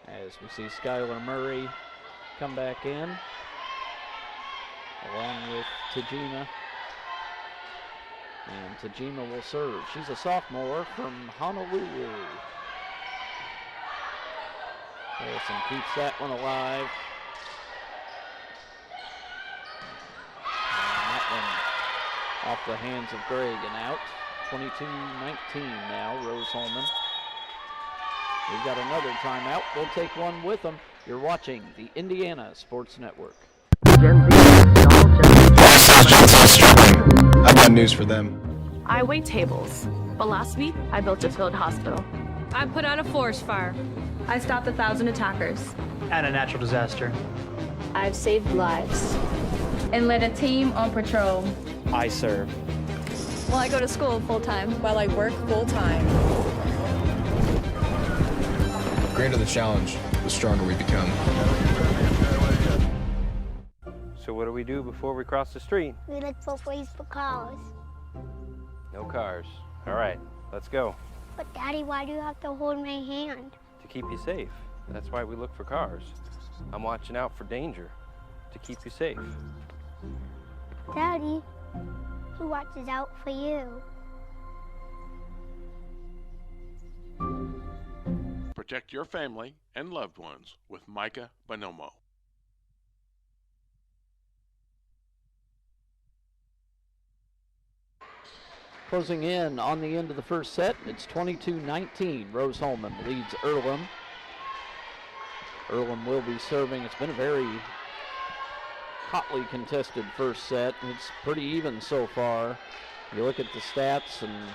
As we see Skylar Murray come back in, along with Tajima. And Tajima will serve. She's a sophomore from Honolulu. Harrison keeps that one alive. Off the hands of Greg and out. 22-19 now, Rose-Hulman. We've got another timeout. We'll take one with them. You're watching the Indiana Sports Network. I've got news for them. I wait tables, but last week I built a field hospital. I put out a forest fire. I stopped 1,000 attackers. And a natural disaster. I've saved lives. And led a team on patrol. I serve. Well, I go to school full-time. While I work full-time. The greater the challenge, the stronger we become. So what do we do before we cross the street? We look both ways for cars. No cars. All right, let's go. But Daddy, why do you have to hold my hand? To keep you safe. That's why we look for cars. I'm watching out for danger to keep you safe. Daddy, who watches out for you? Protect your family and loved ones with Micah Bonomo. Closing in on the end of the first set, it's 22-19. Rose-Hulman leads Earlham. Earlham will be serving. It's been a very hotly contested first set. It's pretty even so far. You look at the stats and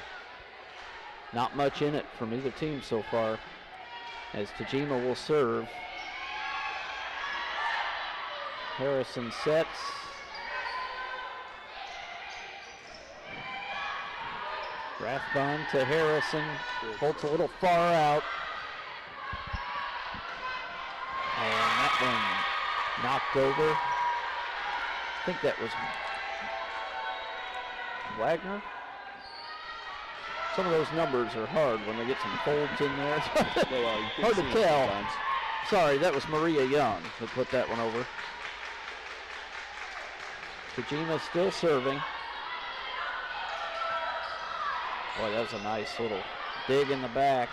not much in it from either team so far. As Tajima will serve. Harrison sets. Rathbun to Harrison. Holt's a little far out. And that one knocked over. I think that was Wagner. Some of those numbers are hard when they get some folds in there. They are. Hard to tell. Sorry, that was Maria Young who put that one over. Kojima still serving. Boy, that was a nice little dig in the back.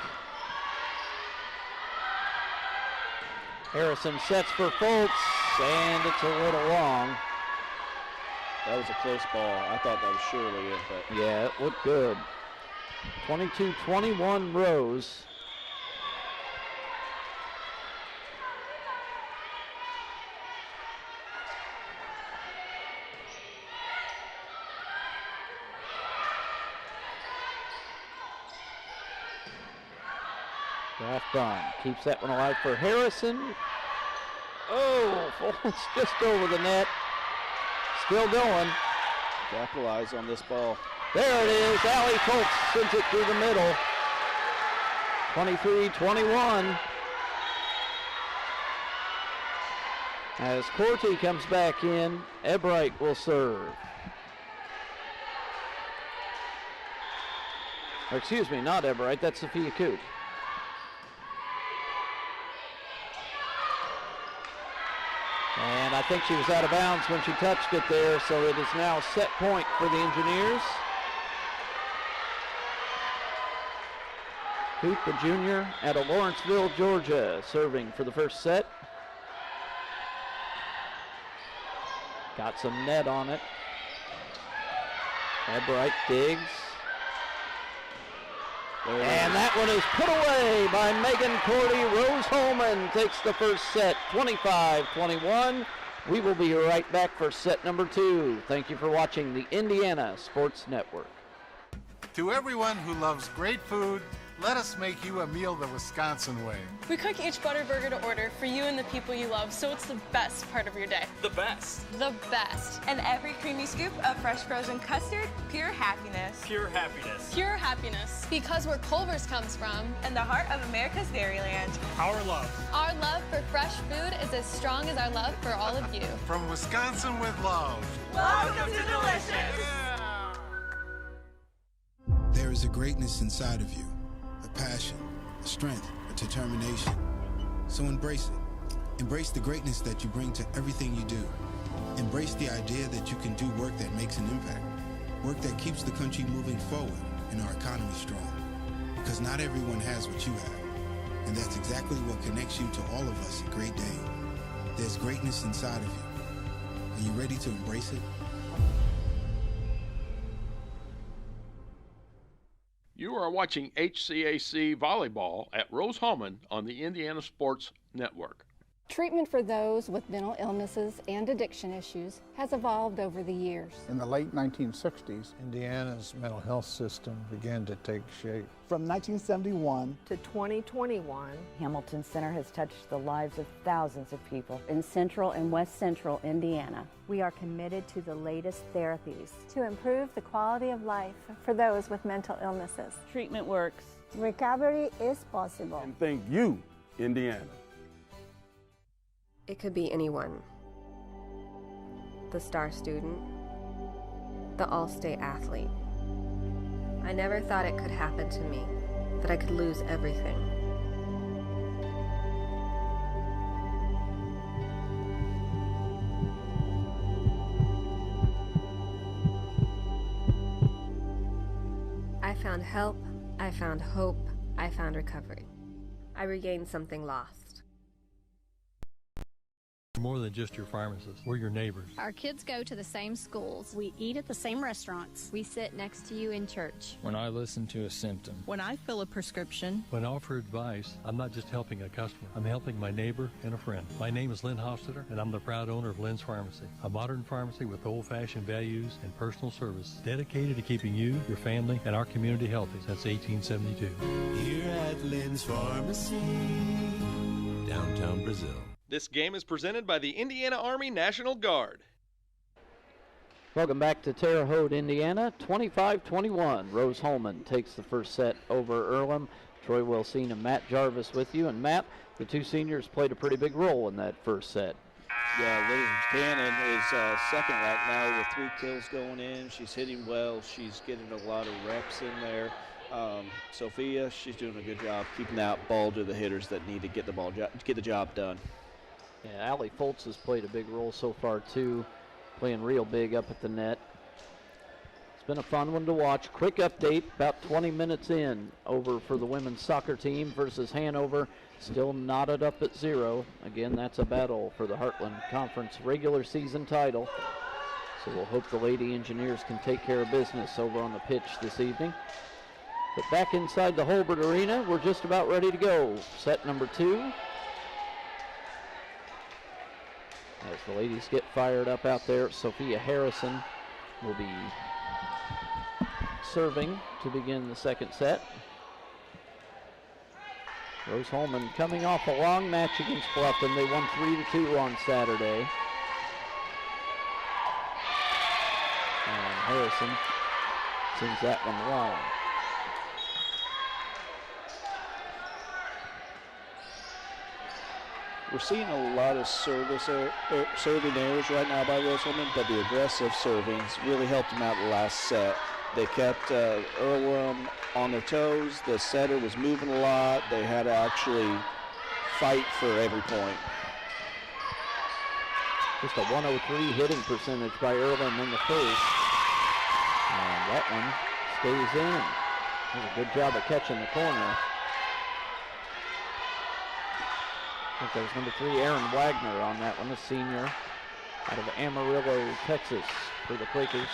Harrison sets for Foltz, and it's a little long. That was a close ball. I thought that was surely it, but yeah, it looked good. 22-21 Rose. Rathbun keeps that one alive for Harrison. Oh, Foltz just over the net. Still going. Capitalize on this ball. There it is. Allie Foltz sends it through the middle. 23-21. As Corti comes back in, Ebright will serve. Or excuse me, not Ebright, that's Sophia Coote. And I think she was out of bounds when she touched it there, so it is now set point for the Engineers. Coote, the junior, out of Lawrenceville, Georgia, serving for the first set. Got some net on it. Ebright digs. And that one is put away by Megan Cordy. Rose-Hulman takes the first set, 25-21. We will be right back for set number 2. Thank you for watching the Indiana Sports Network. To everyone who loves great food, let us make you a meal the Wisconsin way. We cook each butter burger to order for you and the people you love, so it's the best part of your day. The best. The best. And every creamy scoop of fresh frozen custard, pure happiness. Pure happiness. Pure happiness. Because where Culver's comes from. And the heart of America's Dairyland. Our love. Our love for fresh food is as strong as our love for all of you. From Wisconsin with love. Welcome to Delicious. Yeah. There is a greatness inside of you. A passion, a strength, a determination. So embrace it. Embrace the greatness that you bring to everything you do. Embrace the idea that you can do work that makes an impact. Work that keeps the country moving forward and our economy strong. Because not everyone has what you have. And that's exactly what connects you to all of us at Great Dane. There's greatness inside of you. Are you ready to embrace it? You are watching HCAC volleyball at Rose-Hulman on the Indiana Sports Network. Treatment for those with mental illnesses and addiction issues has evolved over the years. In the late 1960s, Indiana's mental health system began to take shape. From 1971 to 2021, Hamilton Center has touched the lives of thousands of people in central and west central Indiana. We are committed to the latest therapies to improve the quality of life for those with mental illnesses. Treatment works. Recovery is possible. And thank you, Indiana. It could be anyone. The star student, the all-state athlete. I never thought it could happen to me, that I could lose everything. I found help, I found hope, I found recovery. I regained something lost. We're more than just your pharmacist. We're your neighbors. Our kids go to the same schools. We eat at the same restaurants. We sit next to you in church. When I listen to a symptom. When I fill a prescription. When I offer advice, I'm not just helping a customer. I'm helping my neighbor and a friend. My name is Lynn Hofstadter, and I'm the proud owner of Lynn's Pharmacy, a modern pharmacy with old-fashioned values and personal service, dedicated to keeping you, your family, and our community healthy since 1872. Here at Lynn's Pharmacy, downtown Brazil. This game is presented by the Indiana Army National Guard. Welcome back to Terre Haute, Indiana. 25-21. Rose-Hulman takes the first set over Earlham. Troy Wilsine and Matt Jarvis with you. And Matt, the two seniors played a pretty big role in that first set. Yeah, Liz Cannon is second right now with 3 kills going in. She's hitting well. She's getting a lot of reps in there. Sophia, she's doing a good job keeping that ball to the hitters that need to get the job done. Yeah, Allie Foltz has played a big role so far too, playing real big up at the net. It's been a fun one to watch. Quick update, about 20 minutes in, over for the women's soccer team versus Hanover. Still knotted up at 0. Again, that's a battle for the Heartland Conference regular season title. So we'll hope the Lady Engineers can take care of business over on the pitch this evening. But back inside the Holbert Arena, we're just about ready to go. Set number 2. As the ladies get fired up out there, Sophia Harrison will be serving to begin the second set. Rose-Hulman coming off a long match against Bluffton. They won 3-2 on Saturday. And Harrison sends that one long. We're seeing a lot of serving errors right now by Rose-Hulman, but the aggressive servings really helped them out the last set. They kept Earlham on their toes. The setter was moving a lot. They had to actually fight for every point. Just a 103 hitting percentage by Earlham in the first. And that one stays in. Does a good job of catching the corner. I think that was number 3, Aaron Wagner on that one, a senior out of Amarillo, Texas for the Quakers.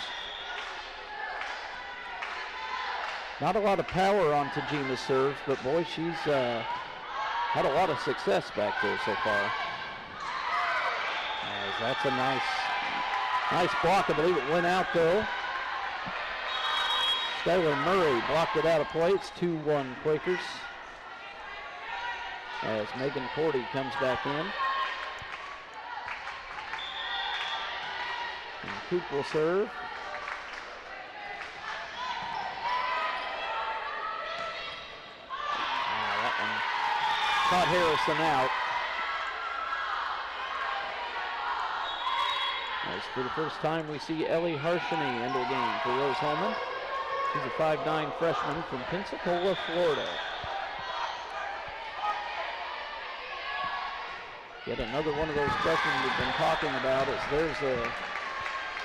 Not a lot of power on Tajima's serves, but boy, she's had a lot of success back there so far. As that's a nice block. I believe it went out though. Skylar Murray blocked it out of play. It's 2-1 Quakers. As Megan Cordy comes back in. And Coop will serve. That one caught Harrison out. As for the first time we see Ellie Harshany into the game for Rose-Hulman. She's a 5'9" freshman from Pensacola, Florida. Yet another one of those questions we've been talking about is there's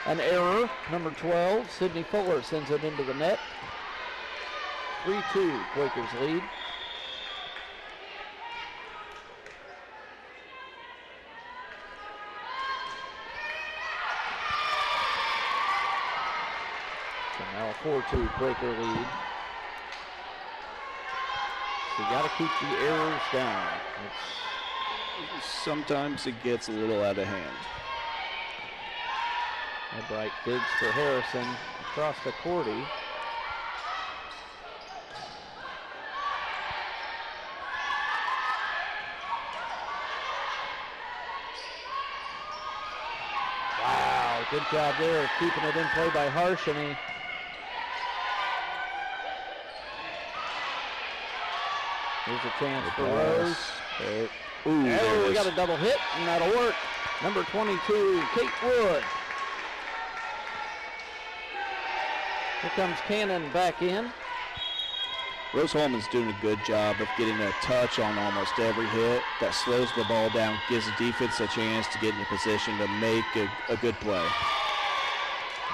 an error. Number 12, Sydney Fuller sends it into the net. 3-2, Quakers lead. So now a 4-2 Quaker lead. So you got to keep the errors down. Sometimes it gets a little out of hand. Albright digs for Harrison across to Cordy. Wow, good job there, keeping it in play by Harshany. Here's a chance for Rose. Oh, we got a double hit, and that'll work. Number 22, Kate Wood. Here comes Cannon back in. Rose-Hulman's doing a good job of getting a touch on almost every hit. That slows the ball down, gives the defense a chance to get in a position to make a good play.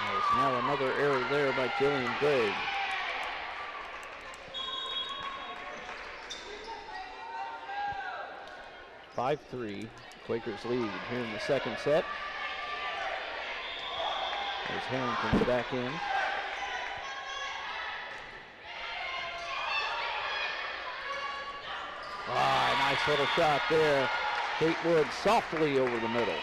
There's now another error there by Jillian Gregg. (5-3), Quakers lead here in the second set. There's Harrington back in. Nice little shot there. Kate Wood softly over the middle.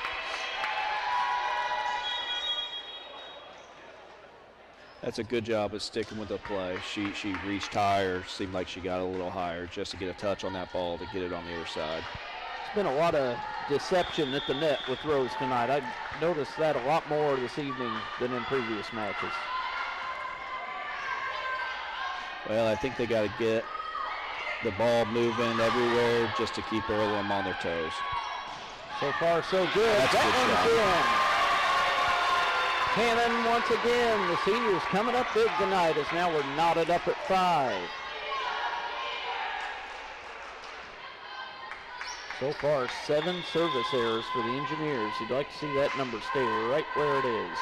That's a good job of sticking with the play. She reached higher, seemed like she got a little higher just to get a touch on that ball to get it on the other side. There's been a lot of deception at the net with Rose tonight. I've noticed that a lot more this evening than in previous matches. Well, I think they got to get the ball moving everywhere just to keep Earlham on their toes. So far, so good. That's a good shot. Cannon once again. The seniors coming up big tonight as now we're knotted up at 5. So far, 7 service errors for the Engineers. You'd like to see that number stay right where it is.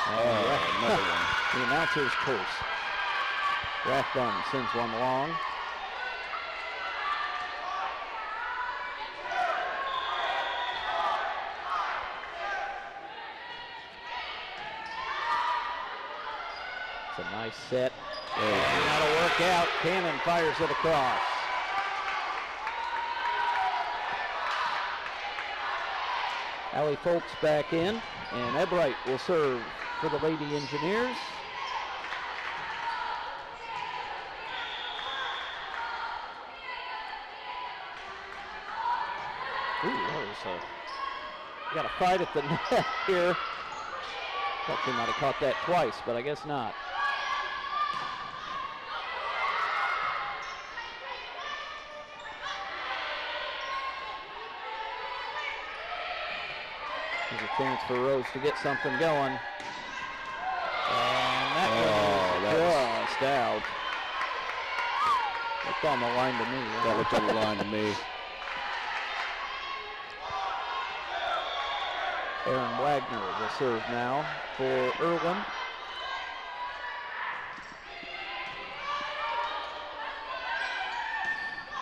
Another one. The announcer's curse. Rathbun sends one long. It's a nice set. That'll work out. Cannon fires it across. Allie Foltz back in, and Ebright will serve for the Lady Engineers. Ooh, that was got a fight at the net here. Thought they might have caught that twice, but I guess not. There's a chance for Rose to get something going. And that was just out. Looked on the line to me. That looked on the line to me. Aaron Wagner will serve now for Earlham.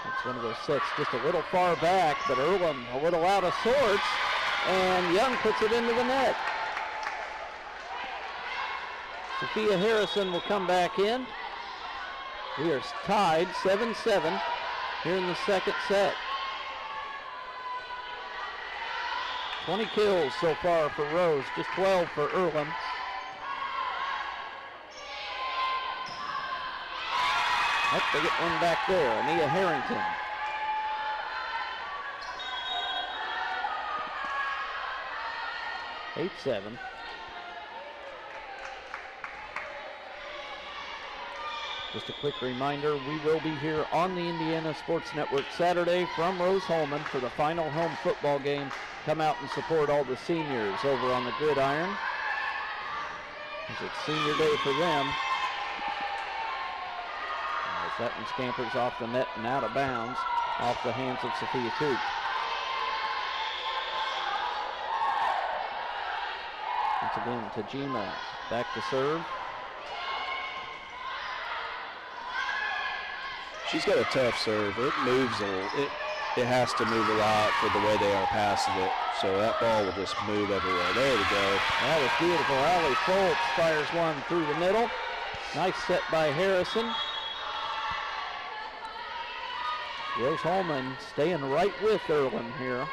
It's one of those sets just a little far back, but Earlham a little out of sorts. And Young puts it into the net. Sophia Harrison will come back in. We are tied 7-7 here in the second set. 20 kills so far for Rose, just 12 for Earlham. Oh, they get one back there, Ania Harrington. Eight, 7. Just a quick reminder, we will be here on the Indiana Sports Network Saturday from Rose-Hulman for the final home football game. Come out and support all the seniors over on the gridiron, as it's senior day for them. As that one scampers off the net and out of bounds, off the hands of Sophia Koop. Once again, Tajima back to serve. She's got a tough serve. It moves a little. It has to move a lot for the way they are passing it. So that ball will just move everywhere. There we go. That was beautiful. Allie Foltz fires one through the middle. Nice set by Harrison. Rose-Hulman staying right with Earlham here.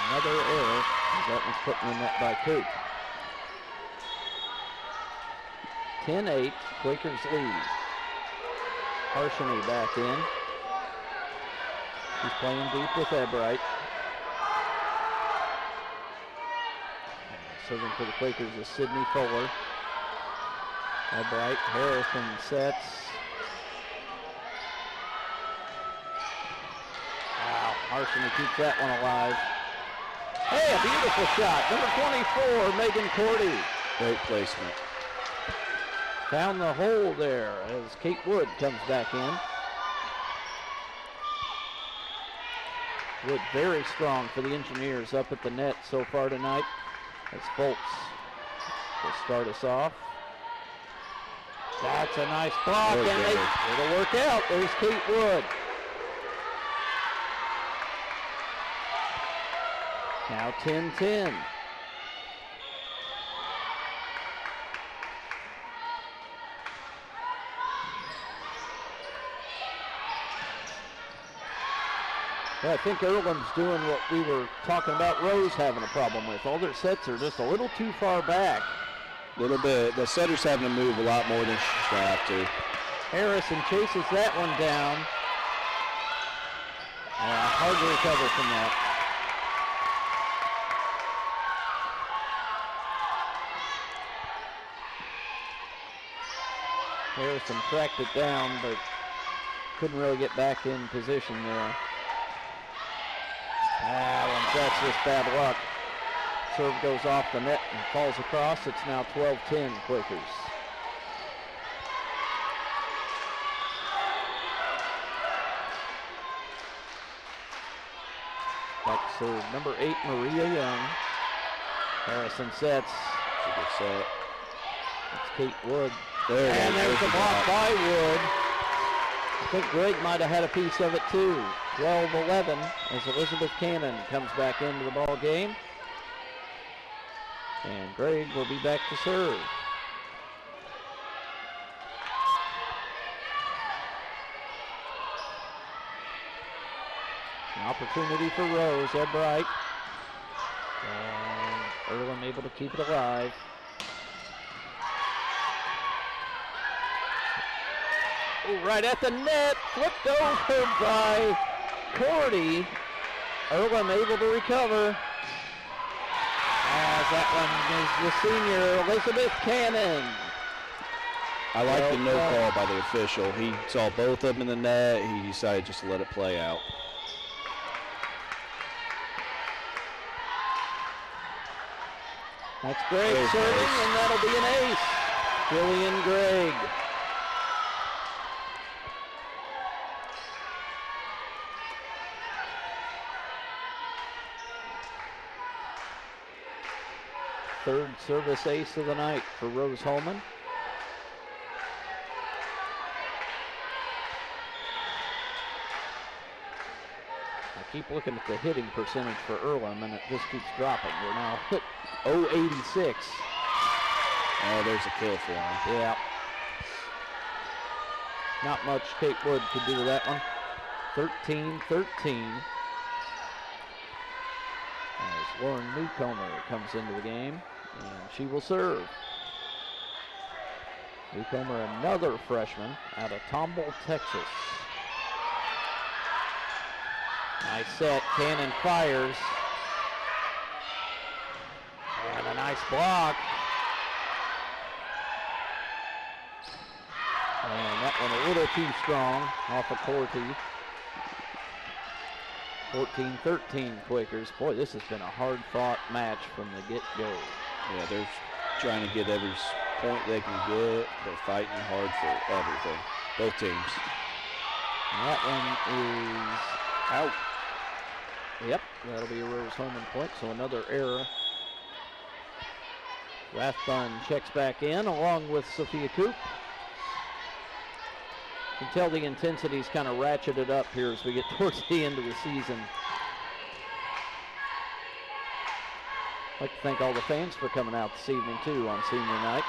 Another error. That one's put in the net by Koop. 10-8, Quakers lead. Harshini back in. She's playing deep with Ebright. Serving for the Quakers is Sydney Fuller. Ebright, Harrison sets. Wow, Harshini keeps that one alive. Hey, a beautiful shot. Number 24, Megan Cordy. Great placement. Found the hole there as Kate Wood comes back in. Wood very strong for the Engineers up at the net so far tonight, as Foltz will start us off. That's a nice block, and it'll work out. There's Kate Wood. Now 10-10. Well, I think Earlham's doing what we were talking about Rose having a problem with. All their sets are just a little too far back. A little bit. The setter's having to move a lot more than she should have to. Harrison chases that one down. Hard to recover from that. Harrison tracked it down, but couldn't really get back in position there. And that's just bad luck. Serve goes off the net and falls across. It's now 12-10 Quakers. Back to serve number 8, Maria Young. Harrison sets. It's a good set. It's Kate Wood. There and there's the block by Wood. I think Greg might have had a piece of it too. 12-11 as Elizabeth Cannon comes back into the ball game. And Greg will be back to serve. An opportunity for Rose. Ed Bright. And Earlham able to keep it alive. Right at the net, flipped over by Cordy. Earlham able to recover. As that one is the senior, Elizabeth Cannon. I like the no call by the official. He saw both of them in the net. He decided just to let it play out. That's Greg serving, and that'll be an ace. Jillian Gregg. Third service ace of the night for Rose-Hulman. I keep looking at the hitting percentage for Earlham, and it just keeps dropping. We're now at 0.86. Oh, there's a kill for him. Yeah. Not much Kate Wood could do with that one. 13-13. As Lauren Newcomer comes into the game, and she will serve. Newcomer, another freshman out of Tomball, Texas. Nice set, Cannon fires. And a nice block. And that one a little too strong off of Corty. 14-13 Quakers. Boy, this has been a hard-fought match from the get-go. Yeah, they're trying to get every point they can get. They're fighting hard for everything, both teams. And that one is out. Yep, that'll be a Rose-Hulman point, so another error. Rathbun checks back in along with Sophia Coop. You can tell the intensity's kind of ratcheted up here as we get towards the end of the season. I'd like to thank all the fans for coming out this evening, too, on senior night.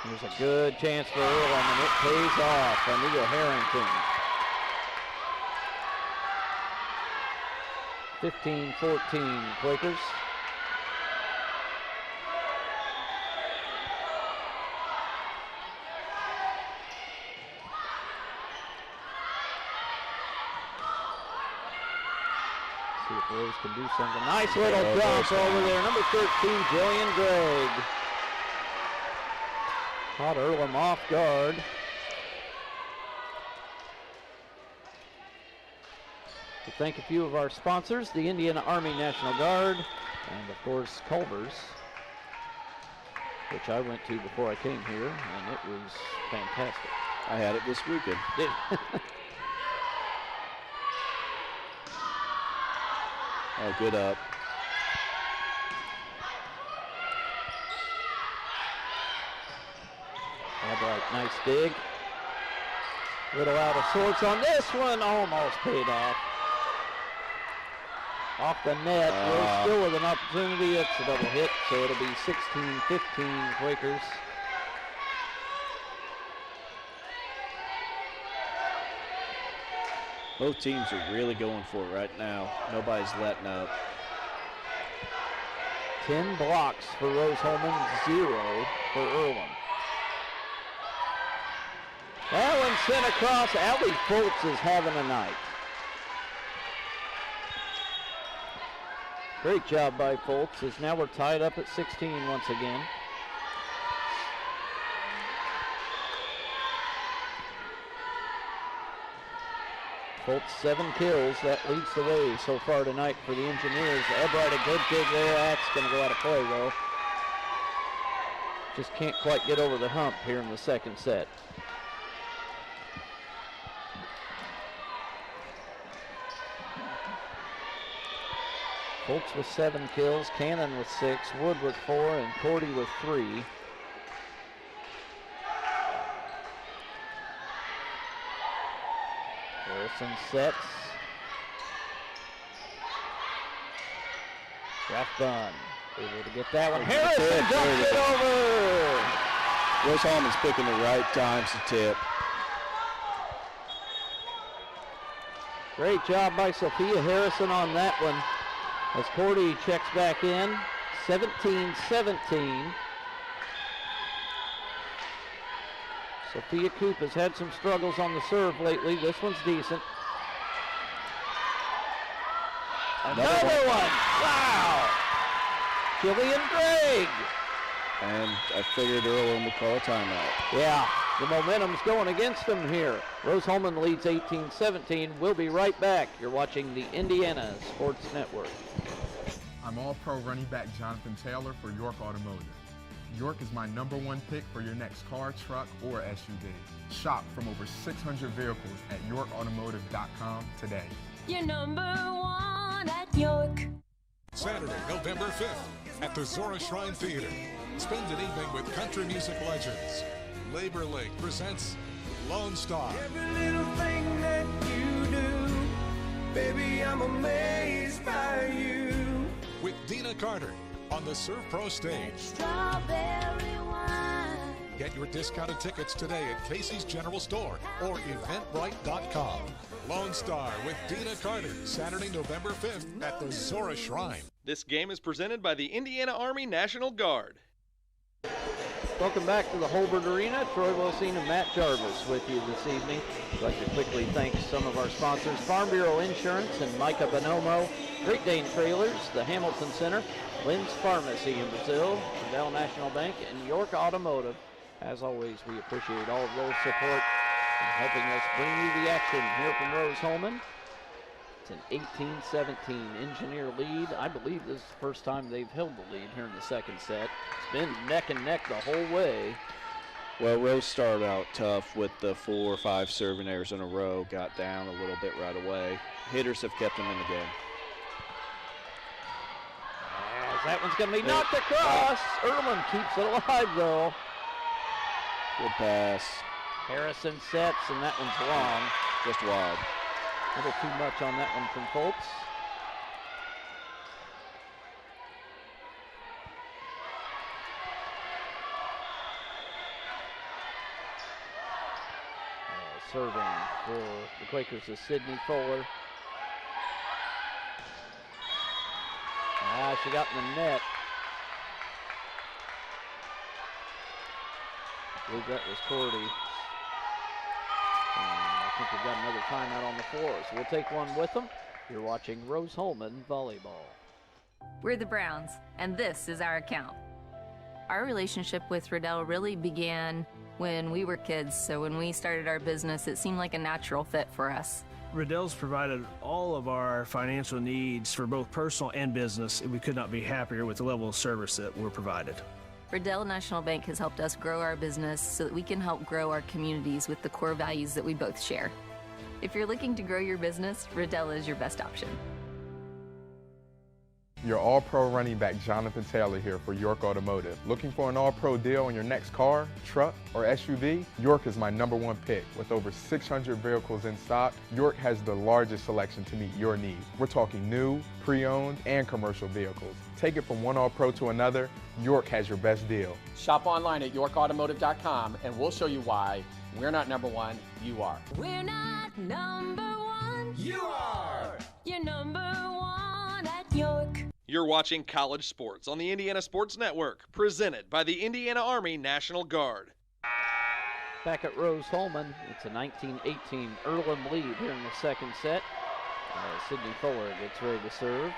There's a good chance for Earlham, and it pays off. Anita Harrington. 15-14 Quakers. See if Rose can do something. Nice little jump over there. Number 13, Jillian Gregg. Caught Earlham off guard. To thank a few of our sponsors, the Indiana Army National Guard, and of course Culver's, which I went to before I came here, and it was fantastic. I had it this weekend. Did Oh, good up. Albright, nice dig. Little out of sorts on this one, almost paid off. Off the net, Rose still with an opportunity. It's a double hit, so it'll be 16-15 Quakers. Both teams are really going for it right now. Nobody's letting up. 10 blocks for Rose-Hulman, 0 for Earlham. That one sent across. Allie Foltz is having a night. Great job by Foltz, as now we're tied up at 16 once again. Colts 7 kills. That leads the way so far tonight for the Engineers. Ebright, a good dig there. That's going to go out of play, though. Just can't quite get over the hump here in the second set. Colts with 7 kills, Cannon with 6, Wood with 4, and Cordy with 3. Harrison sets. Rathbun able to get that one. Harrison dumps it over. Rose-Hulman's picking the right times to tip. Great job by Sophia Harrison on that one. As Cordy checks back in, 17-17. Sophia Coop has had some struggles on the serve lately. This one's decent. Another one. Wow. Jillian Gregg. And I figured Earlham would call a timeout. Yeah, the momentum's going against them here. Rose-Hulman leads 18-17. We'll be right back. You're watching the Indiana Sports Network. I'm All-Pro running back Jonathan Taylor for York Automotive. York is my #1 pick for your next car, truck, or SUV. Shop from over 600 vehicles at yorkautomotive.com today. You're #1 at York. Saturday, November 5th at the Zora Shrine Theater. Spend an evening with country music legends. Labor League presents Lone Star. Every little thing that you do, baby, I'm amazed by you. With Dina Carter on the Surf Pro stage. Strawberry wine. Get your discounted tickets today at Casey's General Store or eventbrite.com. Lone Star with Dina Carter, Saturday, November 5th at the Zora Shrine. This game is presented by the Indiana Army National Guard. Welcome back to the Holbert Arena. Troy Wilson and Matt Jarvis with you this evening. I'd like to quickly thank some of our sponsors, Farm Bureau Insurance and Micah Bonomo, Great Dane Trailers, the Hamilton Center, Lynn's Pharmacy in Brazil, Riddell National Bank, and York Automotive. As always, we appreciate all of their support in helping us bring you the action here from Rose-Hulman. It's an 18-17 Engineer lead. I believe this is the first time they've held the lead here in the second set. It's been neck and neck the whole way. Well, Rose started out tough with the 4 or 5 serving errors in a row, got down a little bit right away. Hitters have kept them in the game. As that one's going to be knocked across. Earlham keeps it alive, though. Good pass. Harrison sets, and that one's long. Just wide. A little too much on that one from Foltz. Serving for the Quakers is Sydney Fuller. She got in the net. I believe that was Cordy. I think we've got another timeout on the floor, so we'll take one with them. You're watching Rose-Hulman Volleyball. We're the Browns, and this is our account. Our relationship with Riddell really began when we were kids, so when we started our business, it seemed like a natural fit for us. Riddell's provided all of our financial needs for both personal and business, and we could not be happier with the level of service that we're provided. Riddell National Bank has helped us grow our business so that we can help grow our communities with the core values that we both share. If you're looking to grow your business, Riddell is your best option. Your All-Pro running back Jonathan Taylor here for York Automotive. Looking for an All-Pro deal on your next car, truck, or SUV? York is my #1 pick. With over 600 vehicles in stock, York has the largest selection to meet your needs. We're talking new, pre-owned, and commercial vehicles. Take it from one All-Pro to another, York has your best deal. Shop online at yorkautomotive.com and we'll show you why we're not #1, you are. We're not #1. You are. You're #1 at York. You're watching College Sports on the Indiana Sports Network, presented by the Indiana Army National Guard. Back at Rose-Hulman, it's a 19-18 Earlham lead here in the second set. Sydney Fuller gets ready to serve.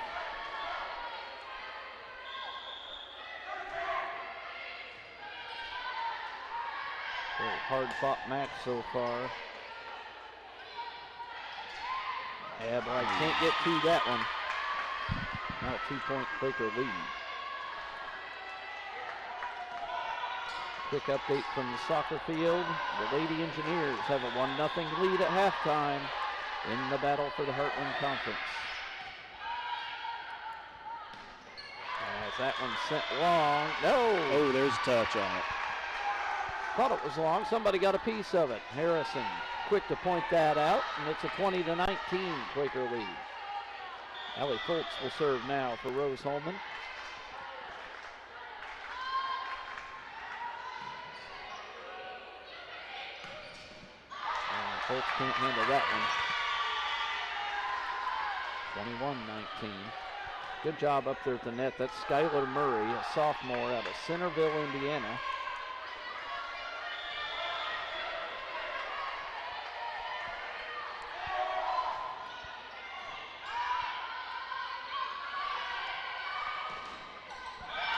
Very hard-fought match so far. Yeah, but I can't get to that one. Now a 2-point Quaker lead. Quick update from the soccer field. The Lady Engineers have a 1-0 lead at halftime in the battle for the Heartland Conference. As that one sent long. No! Oh, there's a touch on it. Thought it was long. Somebody got a piece of it. Harrison quick to point that out, and it's a 20-19 Quaker lead. Allie Foltz will serve now for Rose-Hulman. Foltz can't handle that one. 21-19. Good job up there at the net. That's Skylar Murray, a sophomore out of Centerville, Indiana.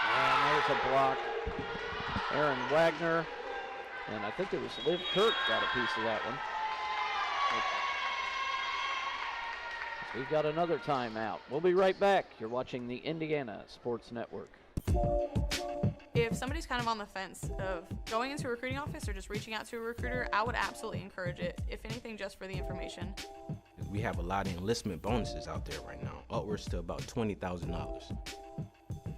And there's a block. Aaron Wagner, and I think it was Liv Kirk got a piece of that one. We've got another timeout. We'll be right back. You're watching the Indiana Sports Network. If somebody's kind of on the fence of going into a recruiting office or just reaching out to a recruiter, I would absolutely encourage it, if anything, just for the information. We have a lot of enlistment bonuses out there right now, upwards to about $20,000.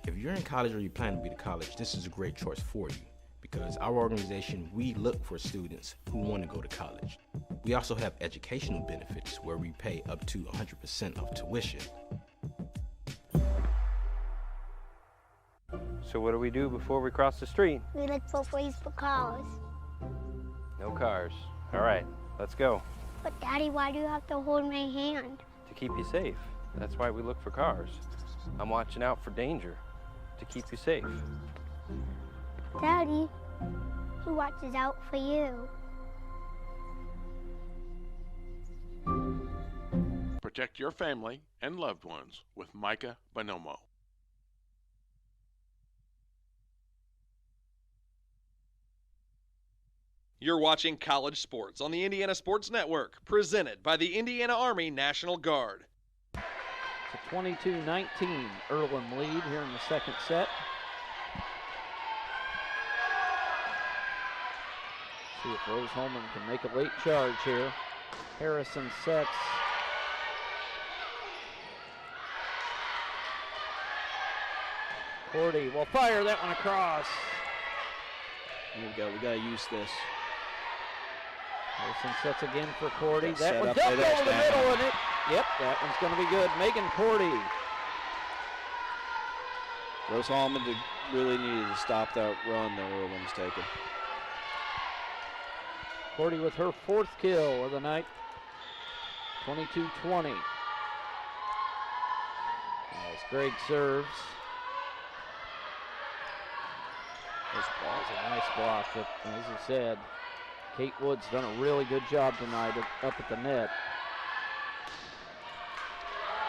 If you're in college or you plan to be to college, this is a great choice for you, because our organization, we look for students who want to go to college. We also have educational benefits where we pay up to 100% of tuition. So what do we do before we cross the street? We look for ways for cars. No cars. All right, let's go. But Daddy, why do you have to hold my hand? To keep you safe. That's why we look for cars. I'm watching out for danger to keep you safe. Daddy, who watches out for you? Protect your family and loved ones with Micah Bonomo. You're watching College Sports on the Indiana Sports Network, presented by the Indiana Army National Guard. It's a 22-19 Earlham lead here in the second set. See if Rose-Hulman can make a late charge here. Harrison sets. Cordy will fire that one across. Here we go. We got to use this. Harrison sets again for Cordy. That's that one's up over the middle, and it. Yep, that one's going to be good. Megan Cordy. Rose-Hulman really needed to stop that run that Earlham's taken. Cordy with her fourth kill of the night. 22-20. As Greg serves. This ball's a nice block. But as I said, Kate Wood's done a really good job tonight up at the net.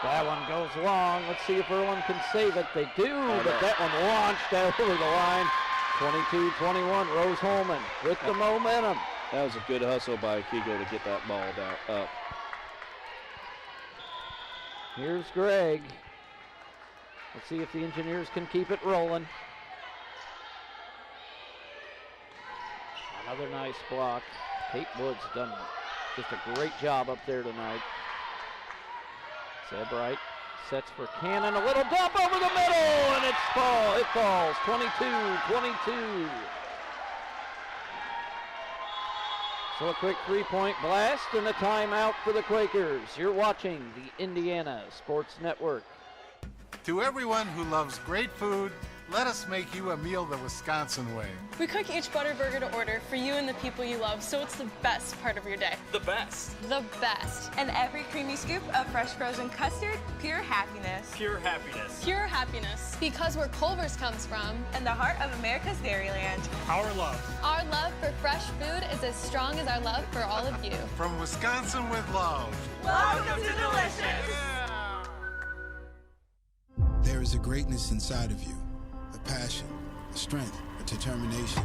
That one goes long. Let's see if Earlham can save it. They do, but that one launched over the line. 22-21, Rose-Hulman with the momentum. That was a good hustle by Akigo to get that ball up. Here's Greg. Let's see if the Engineers can keep it rolling. Another nice block. Kate Wood's done just a great job up there tonight. Sebright sets for Cannon. A little dump over the middle, and it falls. 22-22. So a quick three-point blast and a timeout for the Quakers. You're watching the Indiana Sports Network. To everyone who loves great food, let us make you a meal the Wisconsin way. We cook each butter burger to order for you and the people you love, so it's the best part of your day. The best. The best. And every creamy scoop of fresh frozen custard, pure happiness. Pure happiness. Pure happiness. Because where Culver's comes from. And the heart of America's Dairyland. Our love. Our love for fresh food is as strong as our love for all of you. From Wisconsin with love. Welcome to Delicious. Yeah. There is a greatness inside of you. A passion, a strength, a determination.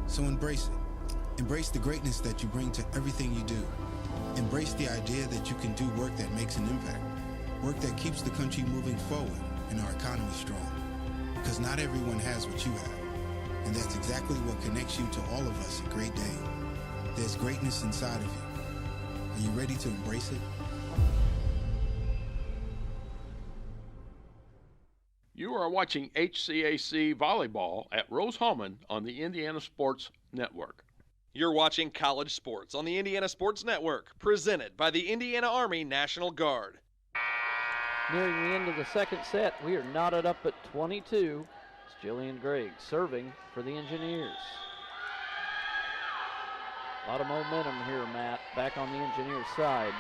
So embrace it. Embrace the greatness that you bring to everything you do. Embrace the idea that you can do work that makes an impact, work that keeps the country moving forward and our economy strong. Because not everyone has what you have, and that's exactly what connects you to all of us at Great Dane. There's greatness inside of you. Are you ready to embrace it? You are watching HCAC volleyball at Rose-Hulman on the Indiana Sports Network. You're watching College Sports on the Indiana Sports Network, presented by the Indiana Army National Guard. Nearing the end of the second set, we are knotted up at 22. It's Jillian Gregg serving for the Engineers. A lot of momentum here, Matt, back on the Engineers side.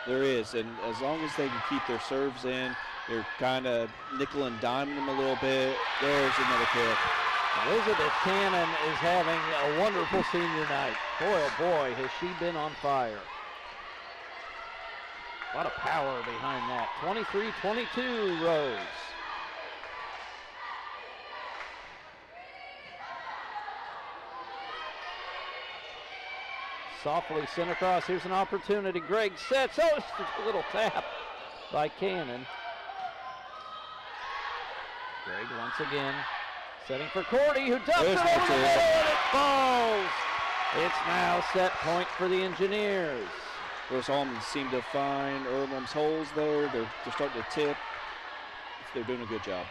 There is, and as long as they can keep their serves in, they're kind of nickel and diming them a little bit. There's another kick. Elizabeth Cannon is having a wonderful senior night. Boy, oh boy, has she been on fire. A lot of power behind that. 23-22, Rose. Softly sent across. Here's an opportunity. Gregg sets. Oh, it's a little tap by Cannon. Gregg once again setting for Cordy, who dumps it over the middle, and it falls. It's now set point for the Engineers. Rose-Hulman seem to find Earlham's holes there. They're starting to tip. They're doing a good job.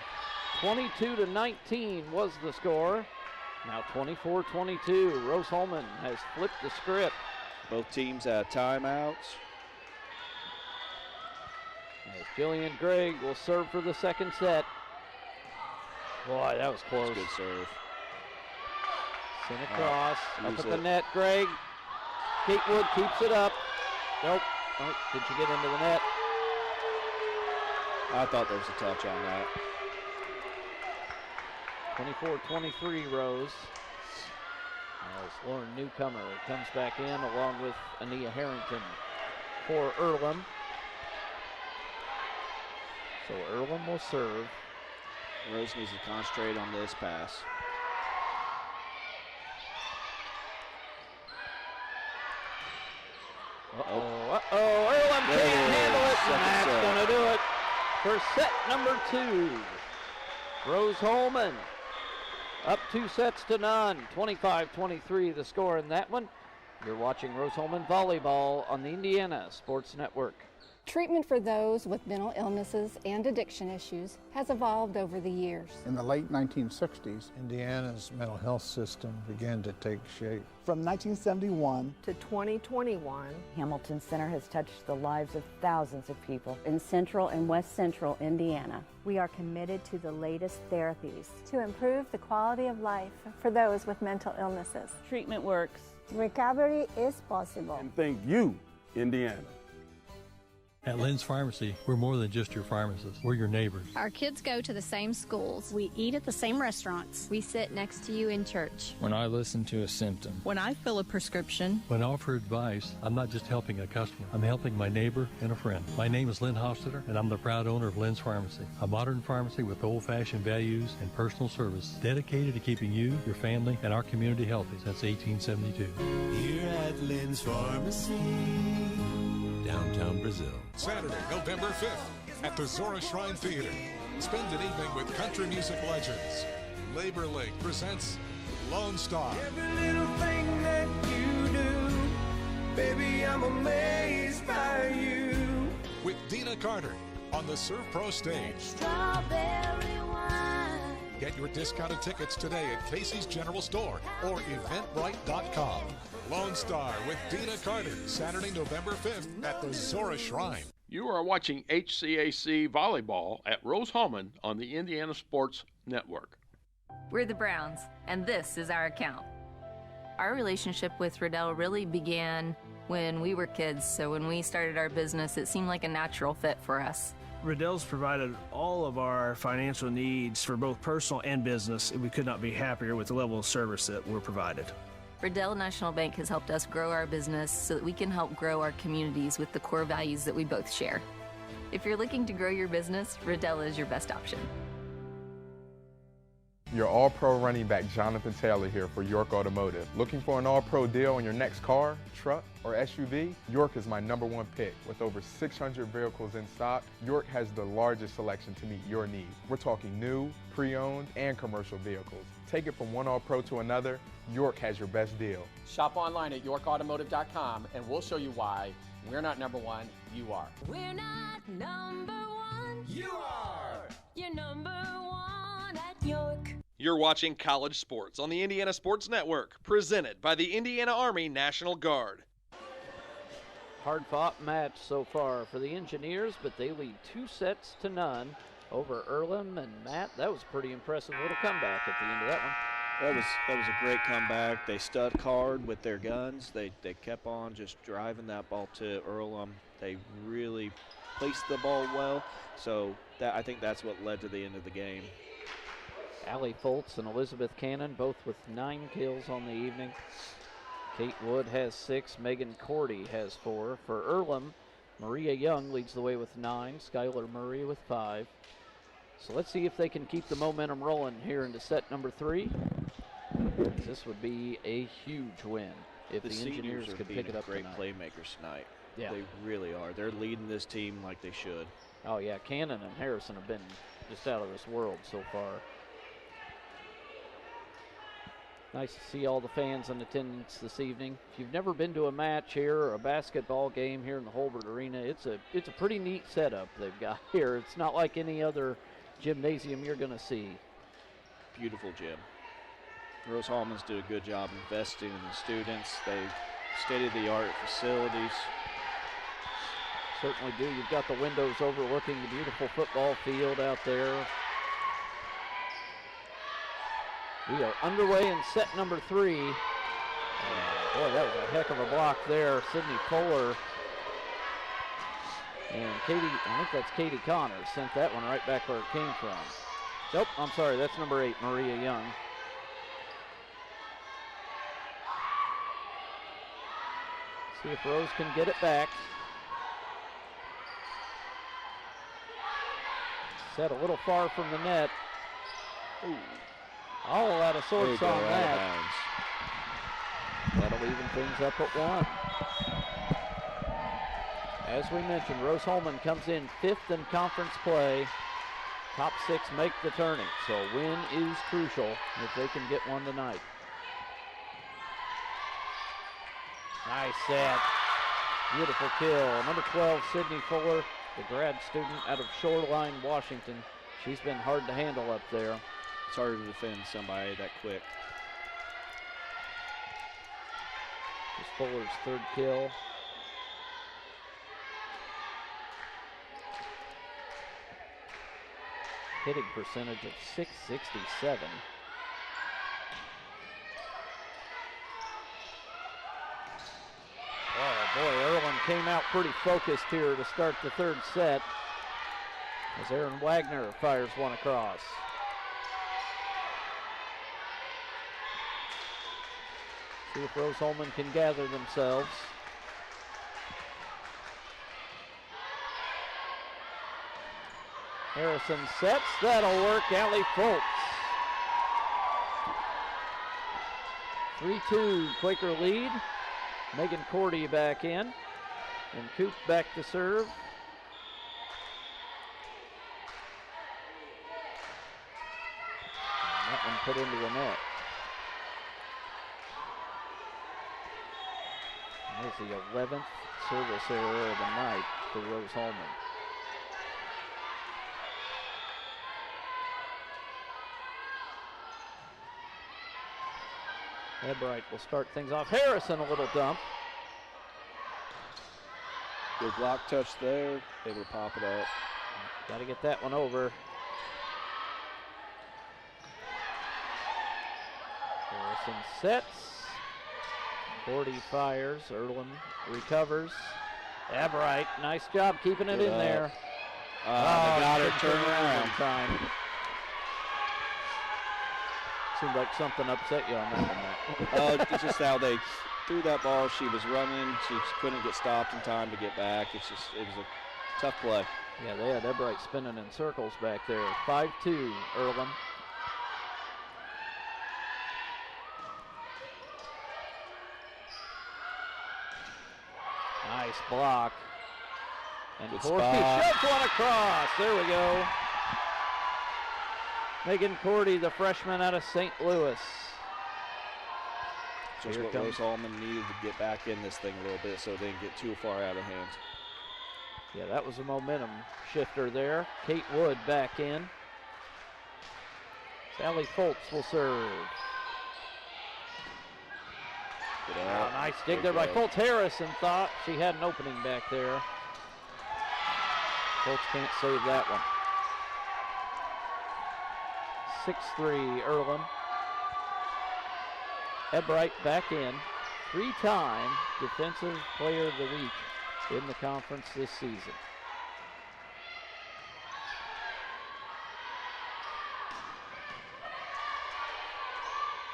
22-19 was the score. Now 24-22. Rose-Hulman has flipped the script. Both teams have timeouts. As Jillian Gregg will serve for the second set. Boy, that was close. That's a good serve. Sent across, up at the net, Gregg. Gatewood keeps it up. Nope. Oh, did she get into the net? I thought there was a touch on that. 24-23, Rose. As Lauren Newcomer comes back in along with Ania Harrington for Earlham. So Earlham will serve. Rose needs to concentrate on this pass. Earlham can't handle it, and that's going to do it for set number 2. Rose-Hulman up 2-0, 25-23 the score in that one. You're watching Rose-Hulman volleyball on the Indiana Sports Network. Treatment for those with mental illnesses and addiction issues has evolved over the years. In the late 1960s, Indiana's mental health system began to take shape. From 1971 to 2021, Hamilton Center has touched the lives of thousands of people in central and west central Indiana. We are committed to the latest therapies to improve the quality of life for those with mental illnesses. Treatment works. Recovery is possible. And thank you, Indiana. At Lynn's Pharmacy, we're more than just your pharmacist. We're your neighbors. Our kids go to the same schools. We eat at the same restaurants. We sit next to you in church. When I listen to a symptom. When I fill a prescription. When I offer advice, I'm not just helping a customer. I'm helping my neighbor and a friend. My name is Lynn Hofstadter, and I'm the proud owner of Lynn's Pharmacy, a modern pharmacy with old-fashioned values and personal service, dedicated to keeping you, your family, and our community healthy since 1872. Here at Lynn's Pharmacy, downtown Brazil. Saturday, November 5th at the Zora Shrine Theater. Spend an evening with country music legends. Labor League presents Lone Star. Every little thing that you do, baby, I'm amazed by you. With Dina Carter on the Surf Pro stage. Strawberry wine. Get your discounted tickets today at Casey's General Store or eventbrite.com. Lone Star with Dina Carter, Saturday, November 5th at the Zora Shrine. You are watching HCAC volleyball at Rose-Hulman on the Indiana Sports Network. We're the Browns, and this is our account. Our relationship with Riddell really began when we were kids, so when we started our business, it seemed like a natural fit for us. Riddell's provided all of our financial needs for both personal and business, and we could not be happier with the level of service that we're provided. Riddell National Bank has helped us grow our business so that we can help grow our communities with the core values that we both share. If you're looking to grow your business, Riddell is your best option. Your All-Pro running back Jonathan Taylor here for York Automotive. Looking for an All-Pro deal on your next car, truck, or SUV? York is my #1 pick. With over 600 vehicles in stock, York has the largest selection to meet your needs. We're talking new, pre-owned, and commercial vehicles. Take it from one All-Pro to another, York has your best deal. Shop online at yorkautomotive.com and we'll show you why we're not #1, you are. We're not #1. You are. You're #1 at York. You're watching College Sports on the Indiana Sports Network, presented by the Indiana Army National Guard. Hard-fought match so far for the Engineers, but they lead 2-0 over Earlham. And Matt, that was a pretty impressive little comeback at the end of that one. That was a great comeback. They stuck hard with their guns. They kept on just driving that ball to Earlham. They really placed the ball well. So I think that's what led to the end of the game. Allie Foltz and Elizabeth Cannon both with 9 kills on the evening. Kate Wood has 6. Megan Cordy has 4. For Earlham, Maria Young leads the way with 9. Skylar Murray with 5. So let's see if they can keep the momentum rolling here into set number 3. This would be a huge win if the Engineers could pick it up great tonight. Playmakers tonight. Yeah. They really are. They're leading this team like they should. Oh yeah, Cannon and Harrison have been just out of this world so far. Nice to see all the fans in attendance this evening. If you've never been to a match here or a basketball game here in the Holbert Arena, it's a pretty neat setup they've got here. It's not like any other gymnasium you're going to see. Beautiful gym. Rose-Hulman's did a good job investing in the students. They state-of-the-art facilities. Certainly do. You've got the windows overlooking the beautiful football field out there. We are underway in set number 3. Boy, that was a heck of a block there. Sydney Fuller and Katie, I think that's Katie Connors, sent that one right back where it came from. Nope, I'm sorry, that's number 8, Maria Young. See if Rose can get it back. Set a little far from the net. Ooh. All out of sorts on that. That'll even things up at 1. As we mentioned, Rose-Hulman comes in 5th in conference play. Top 6 make the tourney, so a win is crucial if they can get one tonight. Nice set. Beautiful kill. Number 12, Sydney Fuller, the grad student out of Shoreline, Washington. She's been hard to handle up there. It's hard to defend somebody that quick. This is Fuller's 3rd kill. Hitting percentage of .667. Oh boy, Earlham came out pretty focused here to start the 3rd set as Aaron Wagner fires one across. See if Rose-Hulman can gather themselves. Harrison sets, that'll work. Allie Foltz. 3-2 Quaker lead. Megan Cordy back in. And Coop back to serve. And that one put into the net. There's the 11th service error of the night for Rose-Hulman. Ebright will start things off. Harrison, a little dump. Good block touch there. Able to pop it up. Got to get that one over. Harrison sets. 40 fires. Earlham recovers. Ebright, nice job keeping it in there. They got it. Turn around. Time. Seemed like something upset you on that one. It's just how they threw that ball. She was running. She couldn't get stopped in time to get back. It was a tough play. Yeah, they had Ebright spinning in circles back there. 5-2 Earlham. Nice block. And Good Cordy spot. shoves one across. There we go. Megan Cordy, the freshman out of St. Louis. Just Here what comes- Rose-Hulman needed to get back in this thing a little bit so it didn't get too far out of hand. Yeah, that was a momentum shifter there. Kate Wood back in. Sally Foltz will serve. Good Wow, out. nice dig Good there by go. Foltz. Harrison thought she had an opening back there. Foltz can't save that one. 6-3 Earlham. Ebright back in. 3-time Defensive Player of the Week in the conference this season.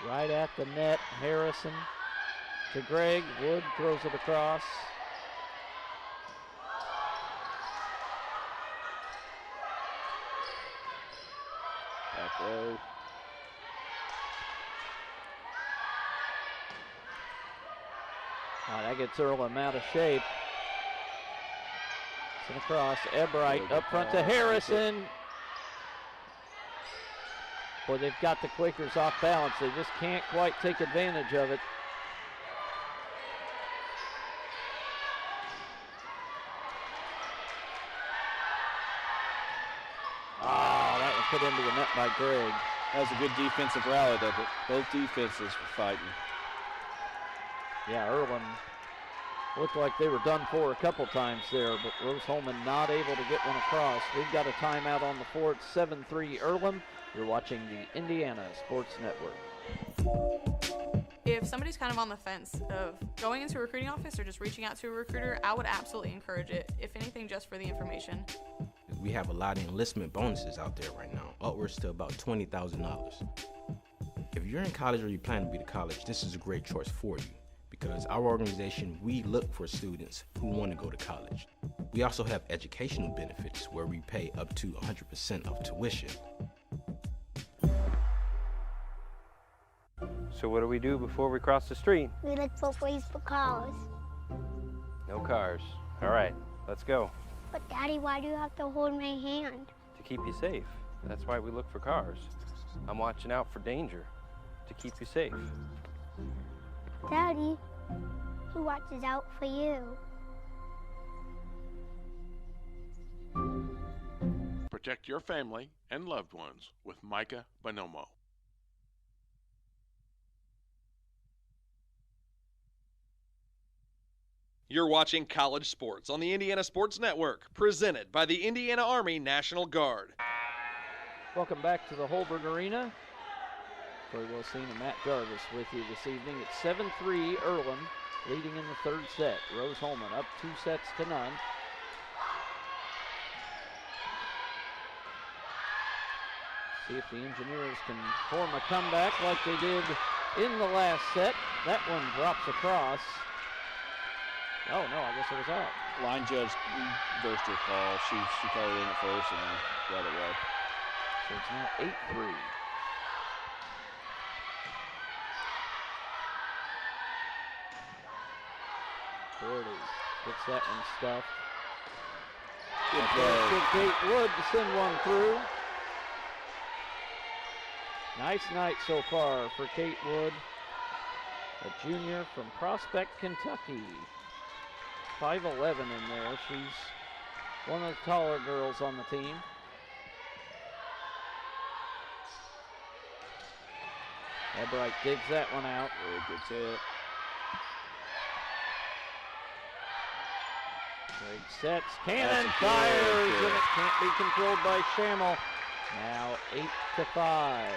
Right at the net, Harrison to Greg. Wood throws it across. Back row. That gets Earlham out of shape. Sent across, Ebright up front to Harrison. Boy, they've got the Quakers off balance. They just can't quite take advantage of it. That was put into the net by Greg. That was a good defensive rally that both defenses were fighting. Yeah, Earlham looked like they were done for a couple times there, but Rose-Hulman not able to get one across. We've got a timeout on the floor. It's 7-3 Earlham. You're watching the Indiana Sports Network. If somebody's kind of on the fence of going into a recruiting office or just reaching out to a recruiter, I would absolutely encourage it, if anything, just for the information. We have a lot of enlistment bonuses out there right now, upwards to about $20,000. If you're in college or you plan to be to college, this is a great choice for you because our organization, we look for students who want to go to college. We also have educational benefits where we pay up to 100% of tuition. So what do we do before we cross the street? We look both ways for cars. No cars. All right, let's go. But Daddy, why do you have to hold my hand? To keep you safe. That's why we look for cars. I'm watching out for danger to keep you safe. Daddy, who watches out for you? Protect your family and loved ones with Micah Bonomo. You're watching College Sports on the Indiana Sports Network, presented by the Indiana Army National Guard. Welcome back to the Holbert Arena. Troy Wilson and Matt Jarvis with you this evening. It's 7-3 Earlham, leading in the third set. Rose-Hulman up 2-0. See if the Engineers can form a comeback like they did in the last set. That one drops across. Oh, no, I guess it was out. Line judge reversed her call. She called it in at first and then got it right. So it's now 8-3. Gordy gets that one stuffed. Good Good Kate Wood to send one through. Nice night so far for Kate Wood, a junior from Prospect, Kentucky. 5'11" in there. She's one of the taller girls on the team. Ebright digs that one out. Very good tip. Greg sets, cannon fires, and it can't be controlled by Schammel. Now 8-5.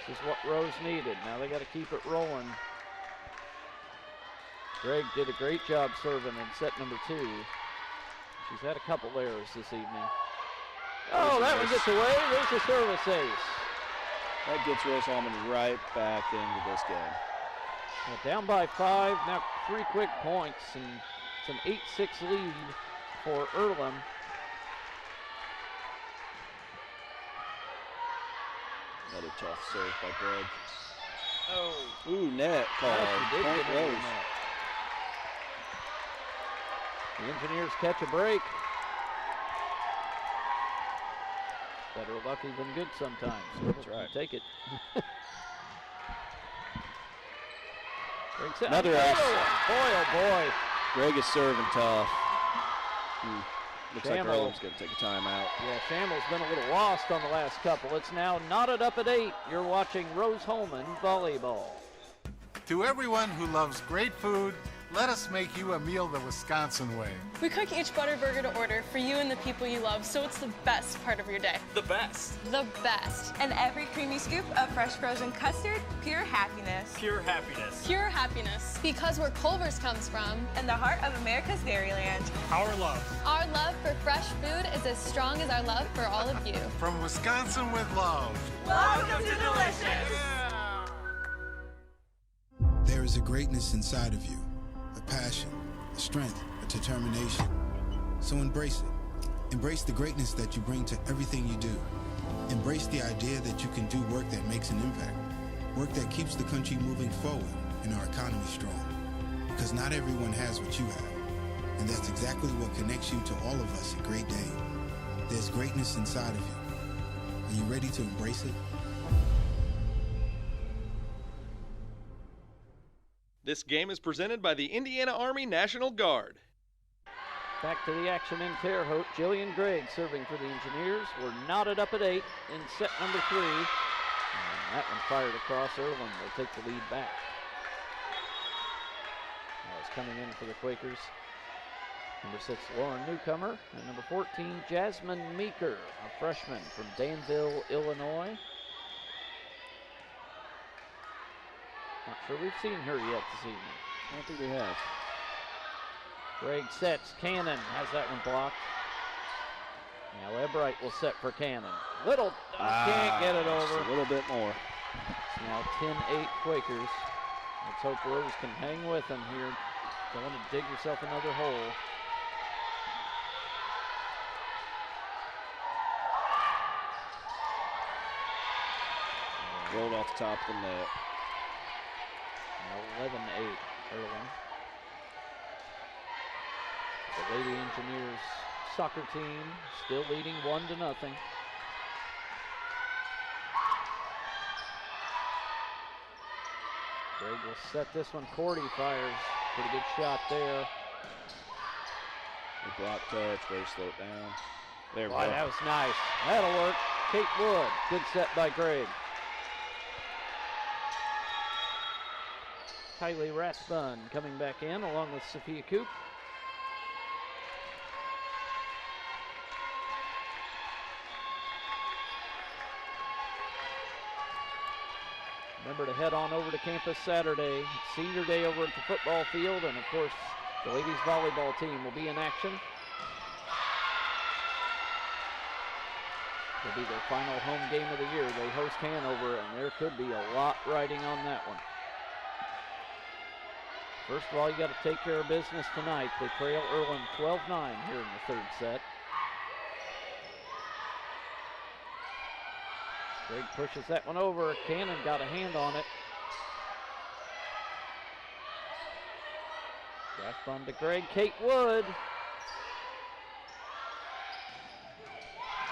This is what Rose needed. Now they got to keep it rolling. Greg did a great job serving in set number 2. She's had a couple errors this evening. Oh, that one gets away. There's a service ace. That gets Rose-Hulman right back into this game. Well, down by 5. Now 3 quick points, and it's an 8-6 lead for Earlham. Another tough serve by Greg. Oh. Ooh, net call. Yes, she did Point get into the Rose. net. The Engineers catch a break. Better lucky than good sometimes. That's right. Take it. Another ace. Boy, oh boy. Greg is serving tough. Looks like Shamel. Earlham's going to take a timeout. Yeah, Shamel's been a little lost on the last couple. It's now knotted up at 8. You're watching Rose-Hulman volleyball. To everyone who loves great food, let us make you a meal the Wisconsin way. We cook each butter burger to order for you and the people you love, so it's the best part of your day. The best. The best. And every creamy scoop of fresh frozen custard, pure happiness. Pure happiness. Pure happiness. Because where Culver's comes from. And the heart of America's Dairyland. Our love. Our love for fresh food is as strong as our love for all of you. From Wisconsin with love. Welcome to Delicious. There is a greatness inside of you. A passion, a strength, a determination. So embrace it. Embrace the greatness that you bring to everything you do. Embrace the idea that you can do work that makes an impact. Work that keeps the country moving forward and our economy strong. Because not everyone has what you have. And that's exactly what connects you to all of us at Great Dane. There's greatness inside of you. Are you ready to embrace it? This game is presented by the Indiana Army National Guard. Back to the action in Terre Haute. Jillian Gregg serving for the Engineers. We're knotted up at 8 in set number 3. And that one fired across. Earlham will take the lead back. Now it's coming in for the Quakers. Number 6, Lauren Newcomer. And number 14, Jasmine Meeker, a freshman from Danville, Illinois. Not sure we've seen her yet this evening. I don't think we have. Gregg sets. Cannon has that one blocked. Now Ebright will set for Cannon. Little, can't get it over. A little bit more. It's now 10-8 Quakers. Let's hope Rose can hang with them here. Don't want to dig yourself another hole. Rolled off the top of the net. 11-8 Earlham. The Lady Engineers soccer team still leading 1-0. Gregg will set this one. Cordy fires. Pretty good shot there. The block touch, very slow it down. There we go. That was nice. That'll work. Kate Wood. Good set by Gregg. Kylie Rathbun coming back in along with Sophia Coop. Remember to head on over to campus Saturday. Senior day over at the football field, and of course the ladies volleyball team will be in action. It'll be their final home game of the year. They host Hanover, and there could be a lot riding on that one. First of all, you got to take care of business tonight. They trail Earlham 12-9 here in the third set. Gregg pushes that one over. Cannon got a hand on it. Rathbun to Gregg. Kate Wood.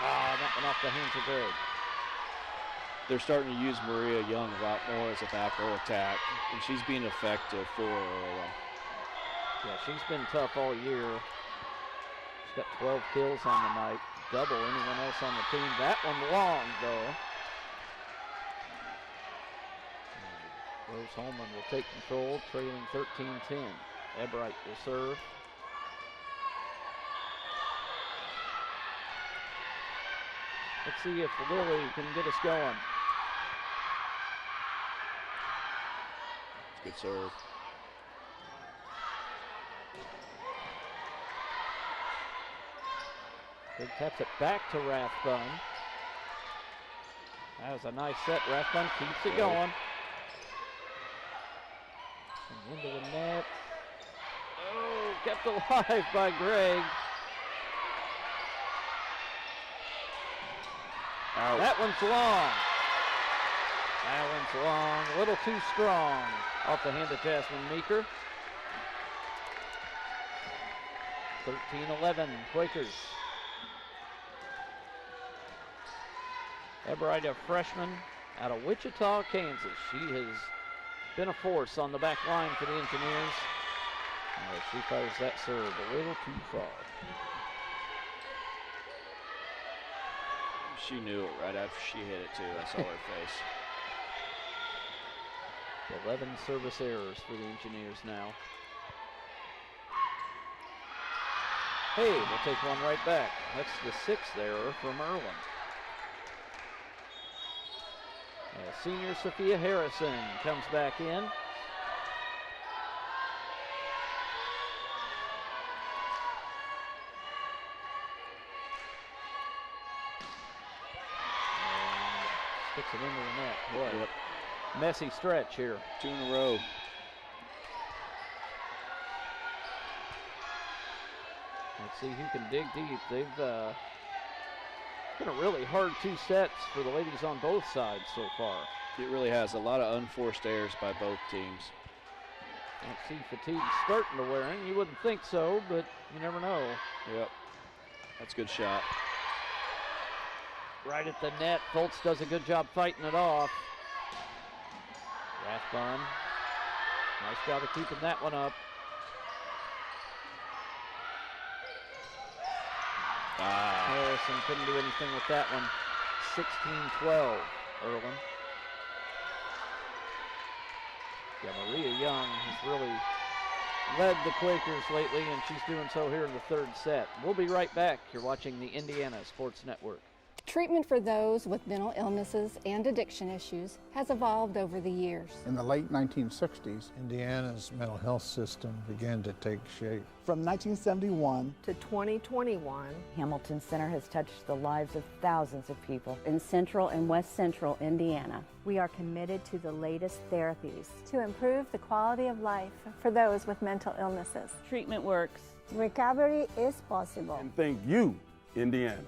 That one off the hands of Gregg. They're starting to use Maria Young a lot more as a back row attack, and she's being effective for Earlham. Yeah, she's been tough all year. She's got 12 kills on the night, double anyone else on the team. That one long, though. Rose-Hulman will take control, trailing 13-10. Ebright will serve. Let's see if Lily can get us going. Good serve. Gregg taps it back to Rathbun. That was a nice set. Rathbun keeps it going. And into the net. Oh, kept alive by Gregg. Out. That one's long. That one's long. A little too strong. Off the hand of Jasmine Meeker. 13-11, Quakers. Eberite, a freshman out of Wichita, Kansas. She has been a force on the back line for the Engineers. She fires that serve a little too far. She knew it right after she hit it, too. I saw her face. 11 service errors for the Engineers now. Hey, we'll take one right back. That's the 6th error from Earlham. Senior Sophia Harrison comes back in. And sticks it into the net. What? Yep. Messy stretch here. 2 in a row. Let's see who can dig deep. They've been a really hard 2 sets for the ladies on both sides so far. It really has. A lot of unforced errors by both teams. Let's see fatigue starting to wear in. You wouldn't think so, but you never know. Yep. That's a good shot. Right at the net. Foltz does a good job fighting it off. Rathbun. Nice job of keeping that one up. Harrison couldn't do anything with that one. 16-12, Earlham. Yeah, Maria Young has really led the Quakers lately, and she's doing so here in the 3rd set. We'll be right back. You're watching the Indiana Sports Network. Treatment for those with mental illnesses and addiction issues has evolved over the years. In the late 1960s, Indiana's mental health system began to take shape. From 1971 to 2021, Hamilton Center has touched the lives of thousands of people in central and west central Indiana. We are committed to the latest therapies to improve the quality of life for those with mental illnesses. Treatment works. Recovery is possible. And thank you, Indiana.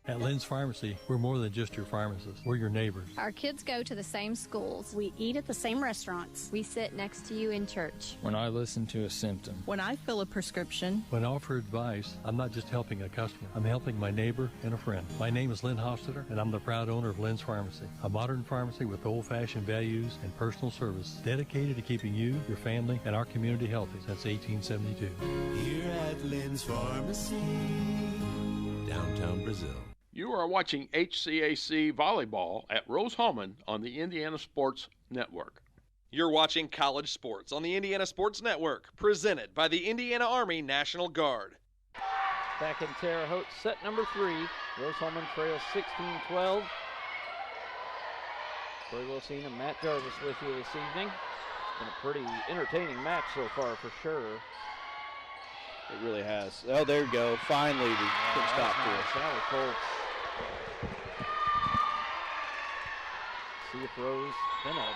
At Lynn's Pharmacy, we're more than just your pharmacist. We're your neighbors. Our kids go to the same schools. We eat at the same restaurants. We sit next to you in church. When I listen to a symptom. When I fill a prescription. When I offer advice, I'm not just helping a customer. I'm helping my neighbor and a friend. My name is Lynn Hofstadter, and I'm the proud owner of Lynn's Pharmacy, a modern pharmacy with old-fashioned values and personal service dedicated to keeping you, your family, and our community healthy since 1872. Here at Lynn's Pharmacy, downtown Brazil. You are watching HCAC Volleyball at Rose-Hulman on the Indiana Sports Network. You're watching College Sports on the Indiana Sports Network, presented by the Indiana Army National Guard. Back in Terre Haute, set number 3. Rose-Hulman trails 16-12. Corey Wilson and Matt Jarvis with you this evening. It's been a pretty entertaining match so far for sure. It really has. Oh, there you go. Finally, the quick stop to it. Sally Foltz. See if Rose, been a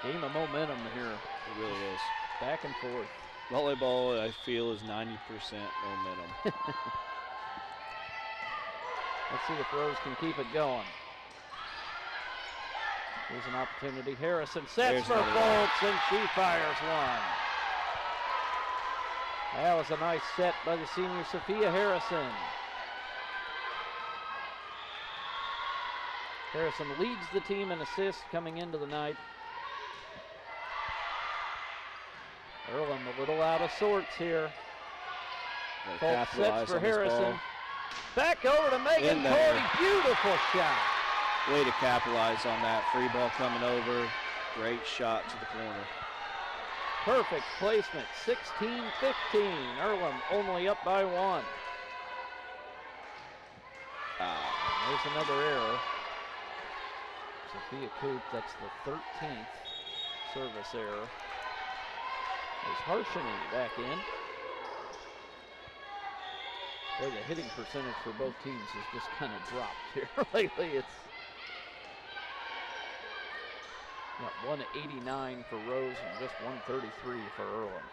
game of momentum here. It really is. Back and forth. Volleyball, I feel, is 90% momentum. Let's see if Rose can keep it going. Here's an opportunity. Harrison sets for Foltz, and she fires one. That was a nice set by the senior Sophia Harrison. Harrison leads the team in assists coming into the night. Earlham a little out of sorts here. Foltz sets for Harrison. Back over to Megan Cordy. Beautiful shot. Way to capitalize on that. Free ball coming over. Great shot to the corner. Perfect placement. 16-15. Earlham only up by 1. There's another error. Sophia Coop, that's the 13th service error. There's Harshini back in. Boy, the hitting percentage for both teams has just kind of dropped here lately. It's got 189 for Rose and just 133 for Earlham.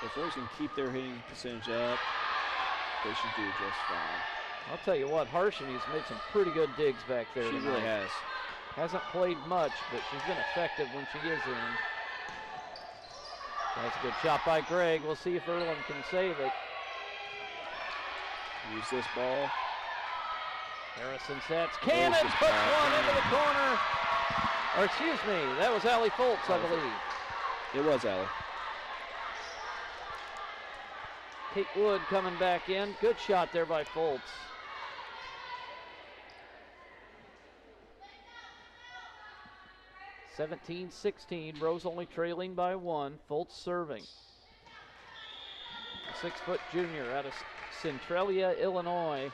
If Rose can keep their hitting percentage up, they should do just fine. I'll tell you what, Harshini's made some pretty good digs back there She tonight. really has. Hasn't played much, but she's been effective when she is in. That's a good shot by Gregg. We'll see if Earlham can save it. Use this ball. Harrison sets. Cannon puts one into the corner. Or excuse me, that was Allie Foltz, I believe. It was Allie. Kate Wood coming back in. Good shot there by Foltz. (17-16). Rose only trailing by 1. Foltz serving. 6-foot junior out of Centralia, Illinois.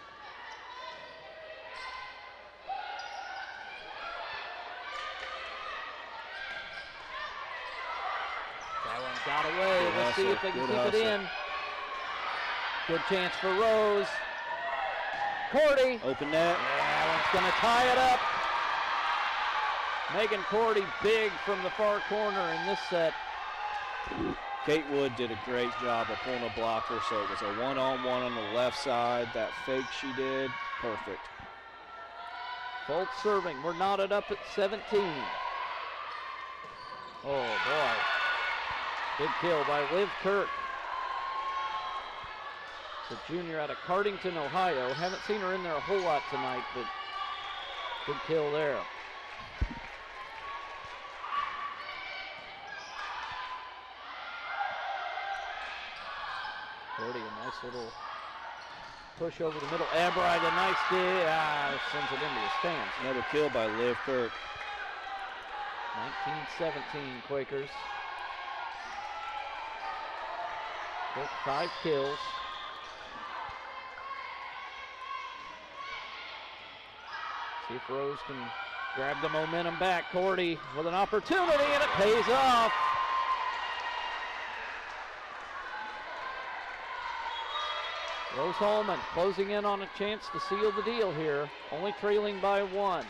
That one got away. Good Let's see hustle. if they can Good keep hustle. it in. Good chance for Rose. Cordy. Open net. That one's going to tie it up. Megan Cordy big from the far corner in this set. Kate Wood did a great job of pulling a blocker, so it was a one-on-one on the left side. That fake she did, perfect. Foltz serving. We're knotted up at 17. Oh, boy. Big kill by Liv Kirk. It's a junior out of Cardington, Ohio. Haven't seen her in there a whole lot tonight, but good kill there. Cordy, a nice little push over the middle. Abride, a nice dig. Sends it into the stands. Another kill by Liv Kirk. 19-17 Quakers. Kirk 5 kills. See if Rose can grab the momentum back. Cordy with an opportunity, and it pays off. Rose-Hulman closing in on a chance to seal the deal here. Only trailing by 1.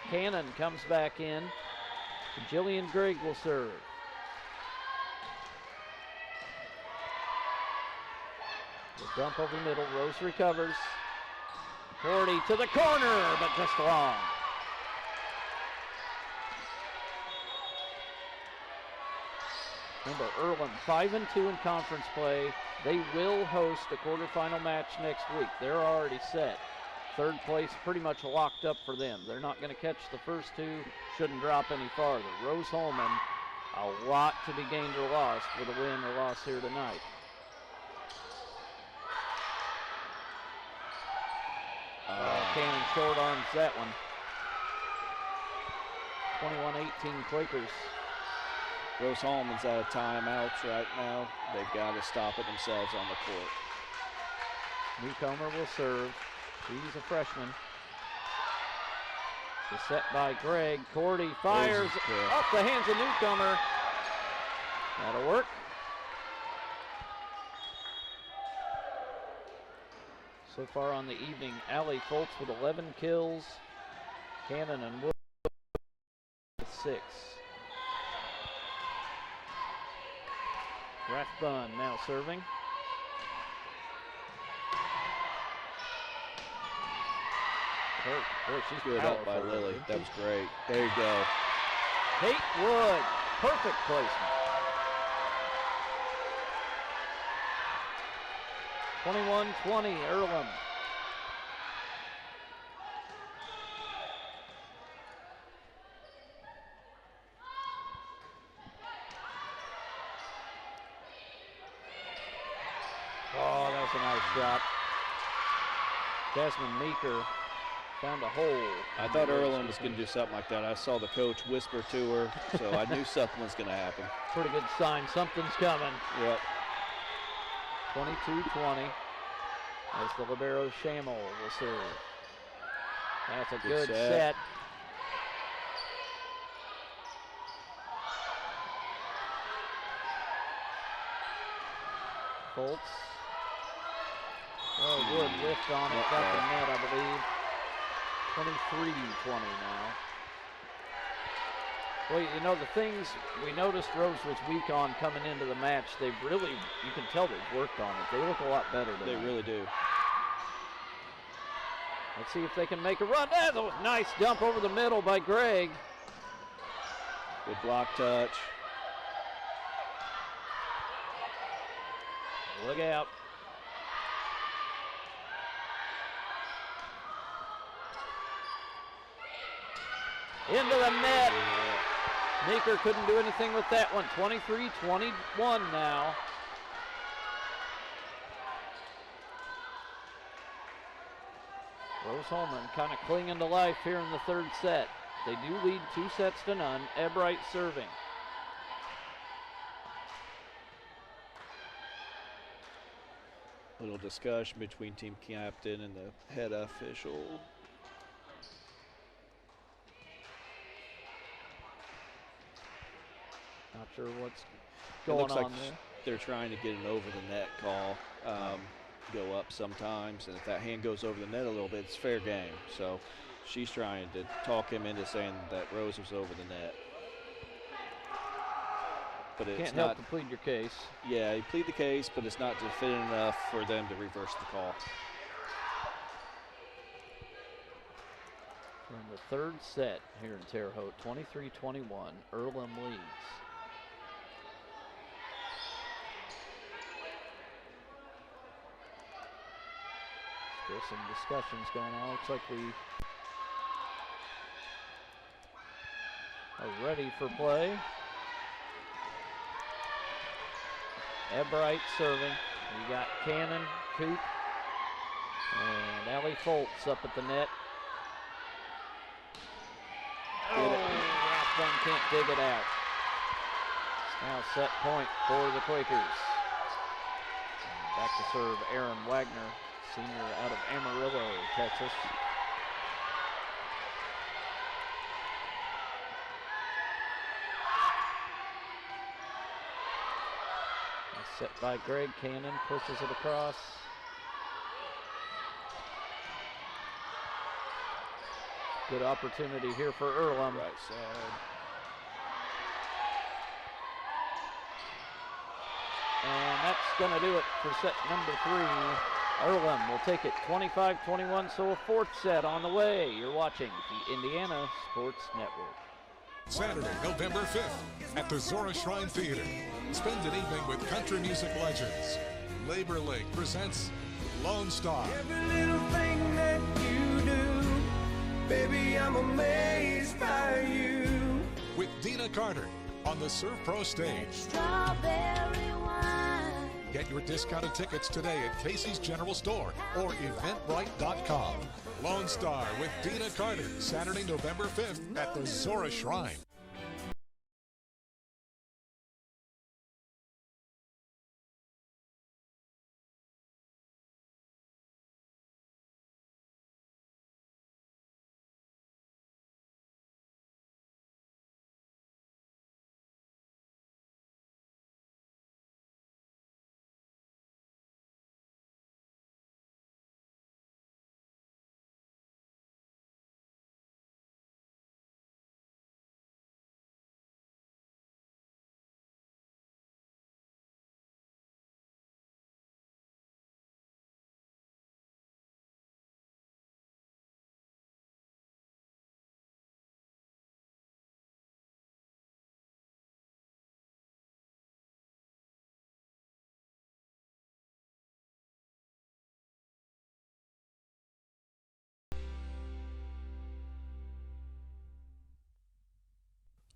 Cannon comes back in. Jillian Gregg will serve. The dump over the middle. Rose recovers. Cordy to the corner, but just long. Remember, Earlham 5-2 in conference play. They will host a quarterfinal match next week. They're already set. Third place pretty much locked up for them. They're not going to catch the first 2. Shouldn't drop any farther. Rose-Hulman, a lot to be gained or lost with a win or loss here tonight. Cannon short arms that one. 21-18 Quakers. Rose-Hulman's out of timeouts right now. They've got to stop it themselves on the court. Newcomer will serve. She's a freshman. The set by Gregg. Cordy fires off the hands of Newcomer. That'll work. So far on the evening, Allie Foltz with 11 kills. Cannon and Wood with 6. Rathbun now serving. Boy, she's good up by Lily. That was great. There you go. Kate Wood, perfect placement. 21-20, Earlham. Oh, that was a nice shot. Jasmine Meeker found a hole. I thought Earlham was going to do something like that. I saw the coach whisper to her, so I knew something was going to happen. Pretty good sign. Something's coming. Yep. 22-20 as the libero Shamel will serve. That's a good set. Foltz. Oh, Wood whiffed on it. Got the net, I believe. 23-20 now. Well, you know, the things we noticed Rose was weak on coming into the match, they've really, you can tell they've worked on it. They look a lot better tonight. They really do. Let's see if they can make a run. That's a nice dump over the middle by Gregg. Good block touch. Look out. Into the net. Meeker couldn't do anything with that one. 23-21 now. Rose-Hulman kind of clinging to life here in the third set. They do lead 2-0. Ebright serving. Little discussion between team captain and the head official. Not sure what's going looks on like there. They're trying to get an over the net call. Go up sometimes, and if that hand goes over the net a little bit, it's fair game. So she's trying to talk him into saying that Rose was over the net. But it's Can't not help to plead your case. Yeah, you plead the case, but it's not definitive enough for them to reverse the call. We're in the third set here in Terre Haute, 23-21. Earlham leads. Still some discussions going on. Looks like we are ready for play. Ebright serving. We got Cannon, Coop, and Allie Foltz up at the net. Rathbone can't dig it out. It's now set point for the Quakers. And back to serve Aaron Wagner, senior out of Amarillo, Texas. Set by Greg. Cannon pushes it across. Good opportunity here for Earlham. Right side. And that's going to do it for set number 3. Earlham will take it 25-21, so a fourth set on the way. You're watching the Indiana Sports Network. Saturday, November 5th at the Zora Shrine Theater. Spend an evening with country music legends. Labor League presents Lone Star. Every little thing that you do, baby, I'm amazed by you. With Dina Carter on the Surf Pro stage. Strawberry wine. Get your discounted tickets today at Casey's General Store or Eventbrite.com. Lone Star with Dina Carter, Saturday, November 5th at the Zora Shrine.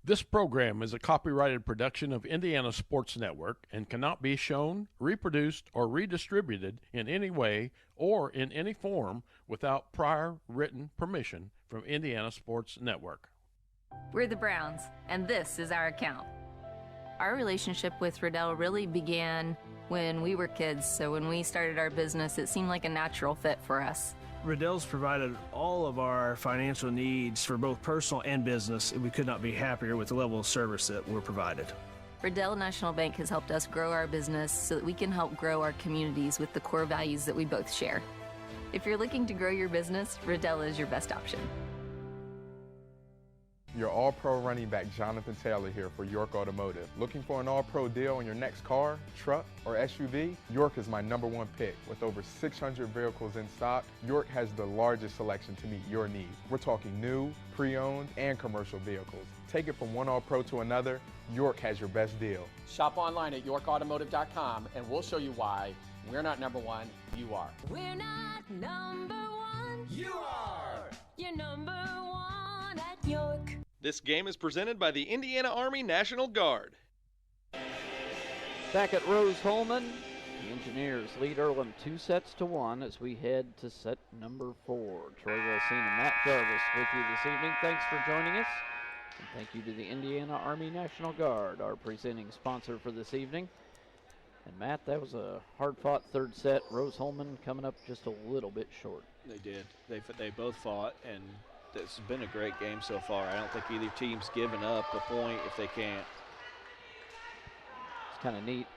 This program is a copyrighted production of Indiana Sports Network and cannot be shown, reproduced, or redistributed in any way or in any form without prior written permission from Indiana Sports Network. We're the Browns, and this is our account. Our relationship with Riddell really began when we were kids, so when we started our business, it seemed like a natural fit for us. Riddell's provided all of our financial needs for both personal and business, and we could not be happier with the level of service that we're provided. Riddell National Bank has helped us grow our business so that we can help grow our communities with the core values that we both share. If you're looking to grow your business, Riddell is your best option. Your All-Pro running back Jonathan Taylor here for York Automotive. Looking for an All-Pro deal on your next car, truck, or SUV? York is my #1 pick. With over 600 vehicles in stock, York has the largest selection to meet your needs. We're talking new, pre-owned, and commercial vehicles. Take it from one All-Pro to another, York has your best deal. Shop online at yorkautomotive.com and we'll show you why we're not #1, you are. We're not #1. You are. You're #1 at York. This game is presented by the Indiana Army National Guard. Back at Rose-Hulman, the Engineers lead Earlham 2-1 as we head to set number 4. Troy Wilson and Matt Jarvis with you this evening. Thanks for joining us. And thank you to the Indiana Army National Guard, our presenting sponsor for this evening. And Matt, that was a hard-fought third set. Rose-Hulman coming up just a little bit short. They did. They both fought, and this has been a great game so far. I don't think either team's given up a point if they can't. It's kind of neat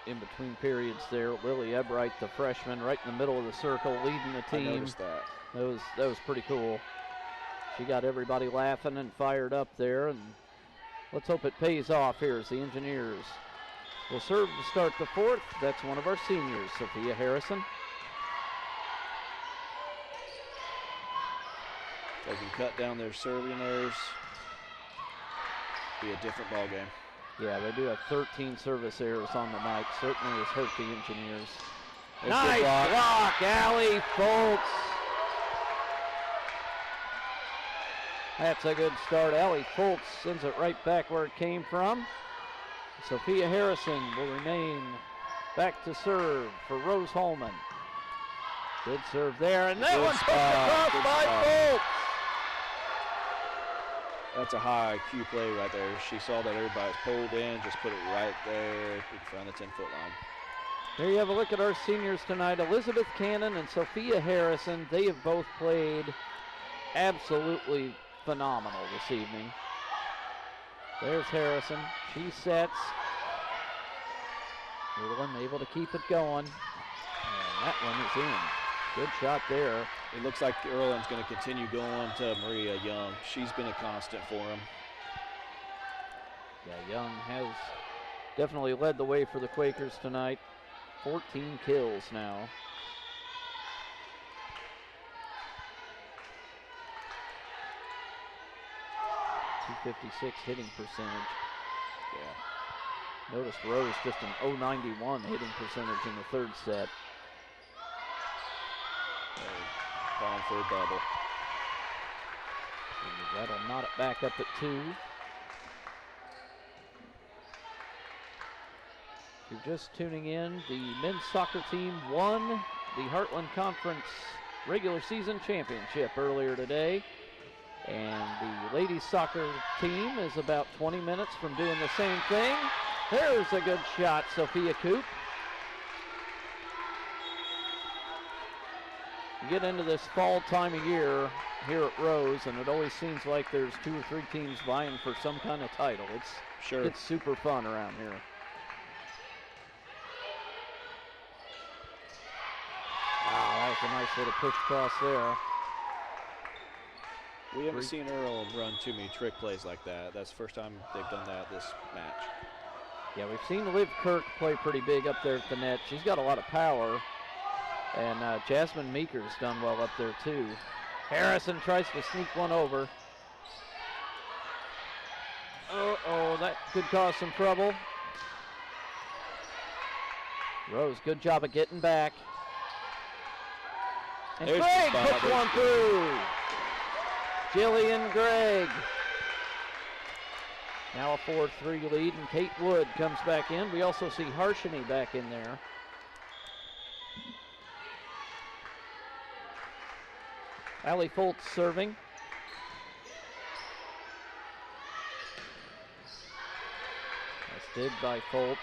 in between periods there. Lily Ebright, the freshman, right in the middle of the circle, leading the team. I noticed that. That was pretty cool. She got everybody laughing and fired up there, and let's hope it pays off here as the Engineers will serve to start the 4th. That's one of our seniors, Sophia Harrison. They can cut down their serving errors. Be a different ball game. Yeah, they do have 13 service errors on the night. Certainly has hurt the Engineers. Nice block, Allie Foltz. That's a good start. Allie Foltz sends it right back where it came from. Sophia Harrison will remain back to serve for Rose-Hulman. Good serve there, and that one pushed across by Foltz. That's a high IQ play right there. She saw that everybody was pulled in, just put it right there in front of the 10-foot line. There you have a look at our seniors tonight. Elizabeth Cannon and Sophia Harrison. They have both played absolutely phenomenal this evening. There's Harrison. She sets. Earlham able to keep it going. And that one is in. Good shot there. It looks like Earlham's going to continue going to Maria Young. She's been a constant for him. Yeah, Young has definitely led the way for the Quakers tonight. 14 kills now. .256 hitting percentage. Yeah. Notice Rose just an .091 hitting percentage in the third set. Calling for a double. And that'll knot it back up at 2. If you're just tuning in, the men's soccer team won the Heartland Conference regular season championship earlier today. And the ladies soccer team is about 20 minutes from doing the same thing. There's a good shot, Sophia Coop. You get into this fall time of year here at Rose, and it always seems like there's 2 or 3 teams vying for some kind of title. It's super fun around here. Wow, that was a nice little push cross there. We haven't seen Earl run too many trick plays like that. That's the first time they've done that this match. Yeah, we've seen Liv Kirk play pretty big up there at the net. She's got a lot of power. And Jasmine Meeker's done well up there too. Harrison tries to sneak one over. Uh-oh, that could cause some trouble. Rose, good job of getting back. And There's Gregg puts one through. Jillian Gregg. Now a 4-3 lead, and Kate Wood comes back in. We also see Harshini back in there. Allie Foltz serving. That's did by Foltz.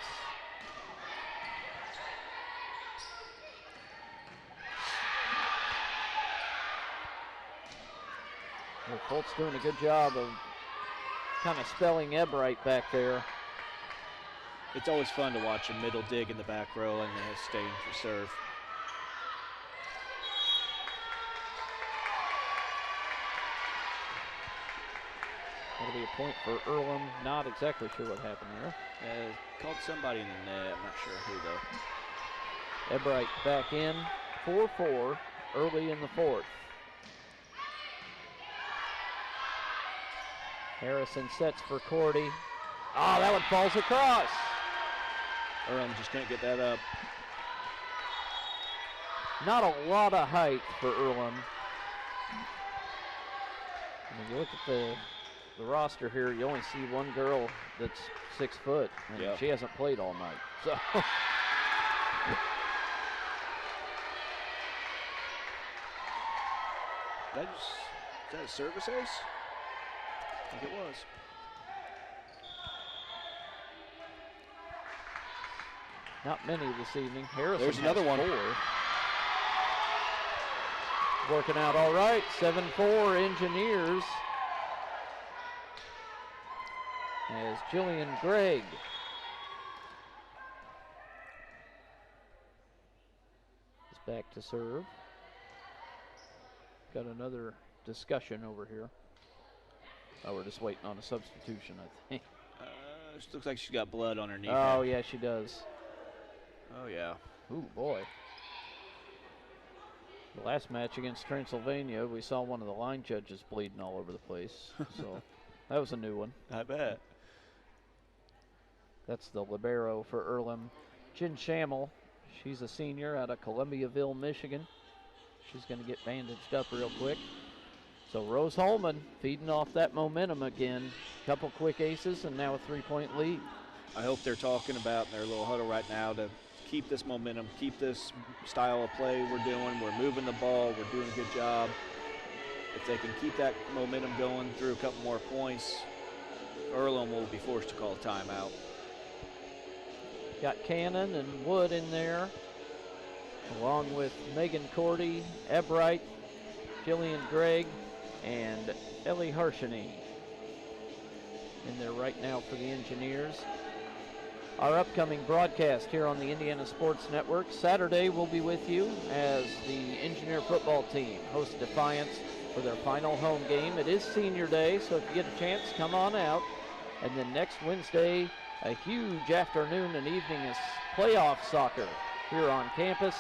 Well, Foltz doing a good job of kind of spelling Ebright back there. It's always fun to watch a middle dig in the back row and then staying for serve. That'll be a point for Earlham. Not exactly sure what happened there. Called somebody in the net. I'm not sure who, though. Ebright back in. 4-4 early in the fourth. Harrison sets for Cordy. Oh, that one falls across. Earlham just can't get that up. Not a lot of height for Earlham. When you look at the roster here, you only see one girl that's 6 foot, and she hasn't played all night. So is that a service ace? I think it was. Not many this evening. Harrison There's another one. 4. Working out all right. 7-4 Engineers. As Jillian Gregg is back to serve. Got another discussion over here. Oh, we're just waiting on a substitution, I think. It looks like she's got blood on her knee. Oh, yeah, she does. Oh, yeah. Ooh, boy. The last match against Transylvania, we saw one of the line judges bleeding all over the place. So that was a new one. I bet. That's the libero for Earlham. Jen Schammel, she's a senior out of Columbiaville, Michigan. She's going to get bandaged up real quick. So Rose-Hulman feeding off that momentum again. Couple quick aces and now a 3-point lead. I hope they're talking about in their little huddle right now to keep this momentum, keep this style of play we're doing. We're moving the ball. We're doing a good job. If they can keep that momentum going through a couple more points, Earlham will be forced to call a timeout. Got Cannon and Wood in there, along with Megan Cordy, Ebright, Jillian Gregg, and Ellie Harshany in there right now for the Engineers. Our upcoming broadcast here on the Indiana Sports Network. Saturday we'll be with you as the Engineer football team hosts Defiance for their final home game. It is senior day, so if you get a chance, come on out. And then next Wednesday, a huge afternoon and evening is playoff soccer here on campus,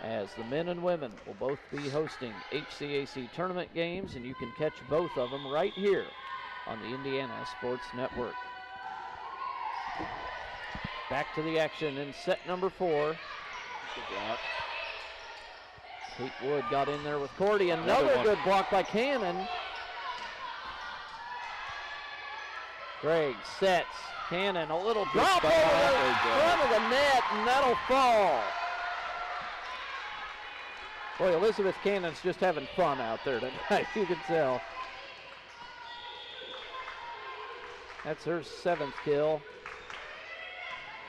as the men and women will both be hosting HCAC tournament games, and you can catch both of them right here on the Indiana Sports Network. Back to the action in set number 4. Good block. Kate Wood got in there with Cordy. Another good block by Cannon. Gregg sets. Cannon, a little drop over the front of the net, and that'll fall. Boy, Elizabeth Cannon's just having fun out there tonight, you can tell. That's her 7th kill.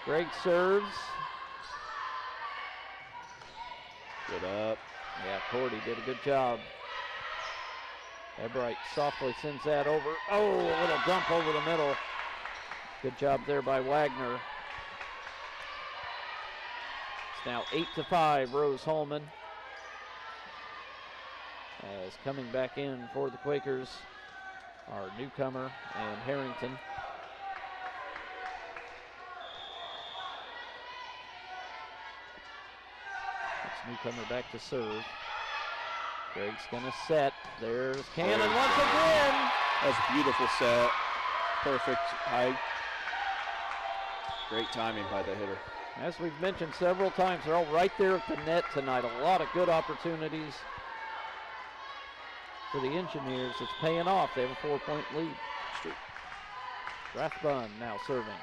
Gregg serves. Good up. Yeah, Cordy did a good job. Ebright softly sends that over. Oh, a little dump over the middle. Good job there by Wagner. It's now 8-5, Rose-Hulman. As coming back in for the Quakers, our newcomer and Harrington. That's newcomer back to serve. Gregg's gonna set. There's Cannon once again. That's a beautiful set. Perfect height. Great timing by the hitter. As we've mentioned several times, they're all right there at the net tonight. A lot of good opportunities for the Engineers. It's paying off. They have a 4-point lead. Rathbun now serving.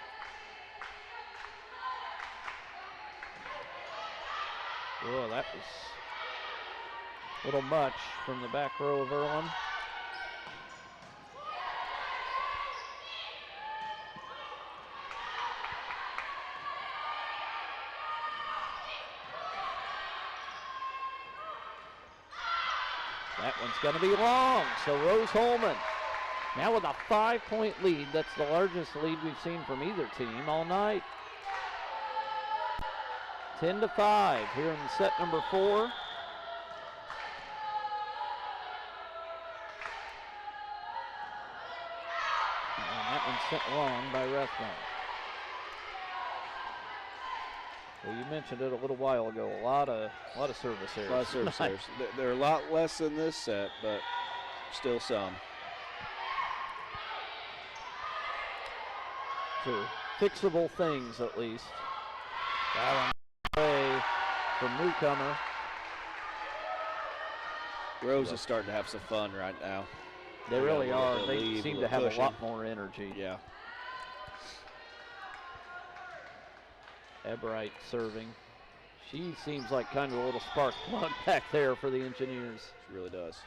Oh, that was a little much from the back row of Earlham. That one's going to be long, so Rose-Hulman now with a 5-point lead. That's the largest lead we've seen from either team all night. 10-5 here in set number 4. And that one's sent long by Rathbone. Well, you mentioned it a little while ago. A lot of service errors. A lot of service errors. They're a lot less in this set, but still some. So fixable things, at least. That one away from Newcomer. Rose is starting to have some fun right now. They really are. They seem to have a lot more energy. Yeah. Ebright serving. She seems like kind of a little spark plug back there for the Engineers. She really does.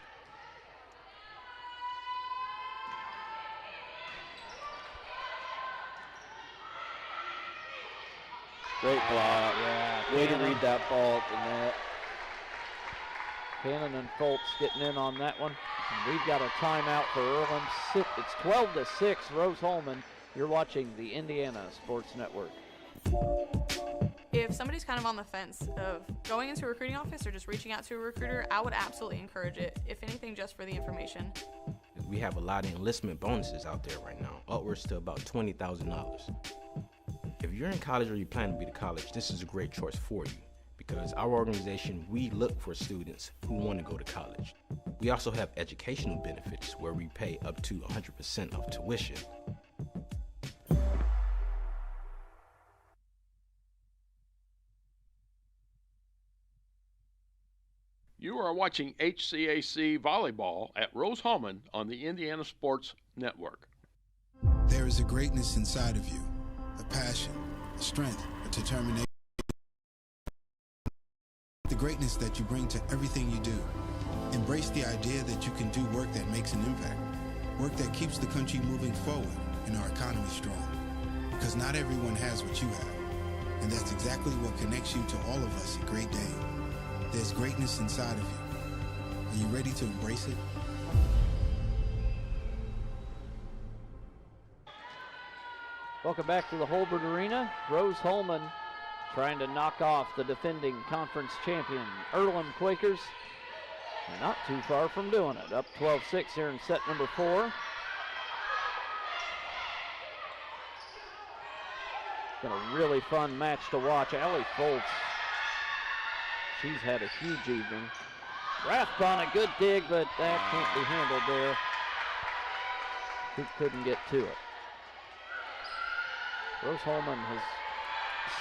Great block. Yeah. Way to read that ball at the net. Cannon and Foltz getting in on that one. And we've got a timeout for Earlham. It's 12-6, Rose-Hulman. You're watching the Indiana Sports Network. If somebody's kind of on the fence of going into a recruiting office or just reaching out to a recruiter, I would absolutely encourage it, if anything, just for the information. We have a lot of enlistment bonuses out there right now, upwards to about $20,000. If you're in college or you plan to be to college, this is a great choice for you, because our organization, we look for students who want to go to college. We also have educational benefits where we pay up to 100% of tuition. You are watching HCAC volleyball at Rose-Hulman on the Indiana Sports Network. There is a greatness inside of you, a passion, a strength, a determination. The greatness that you bring to everything you do. Embrace the idea that you can do work that makes an impact, work that keeps the country moving forward and our economy strong. Because not everyone has what you have, and that's exactly what connects you to all of us at Great Dane. There's greatness inside of you. Are you ready to embrace it? Welcome back to the Holbert Arena. Rose-Hulman trying to knock off the defending conference champion Earlham Quakers. They're not too far from doing it. Up 12-6 here in set number 4. It's been a really fun match to watch. Allie Foltz, she's had a huge evening. Rathbone, a good dig, but that can't be handled there. He couldn't get to it. Rose-Hulman has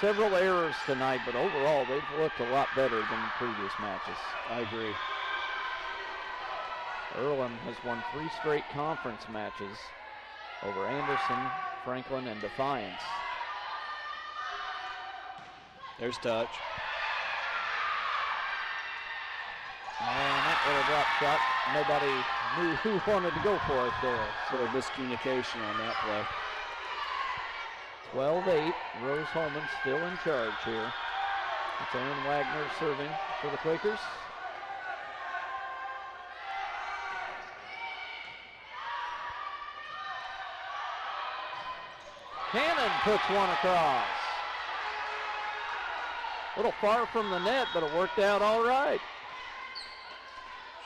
several errors tonight, but overall they've looked a lot better than previous matches. I agree. Earlham has won 3 straight conference matches over Anderson, Franklin, and Defiance. There's touch. And that little drop shot, nobody knew who wanted to go for it there. Sort of miscommunication on that play. 12-8, Rose-Hulman still in charge here. It's Aaron Wagner serving for the Quakers. Cannon puts one across. A little far from the net, but it worked out all right.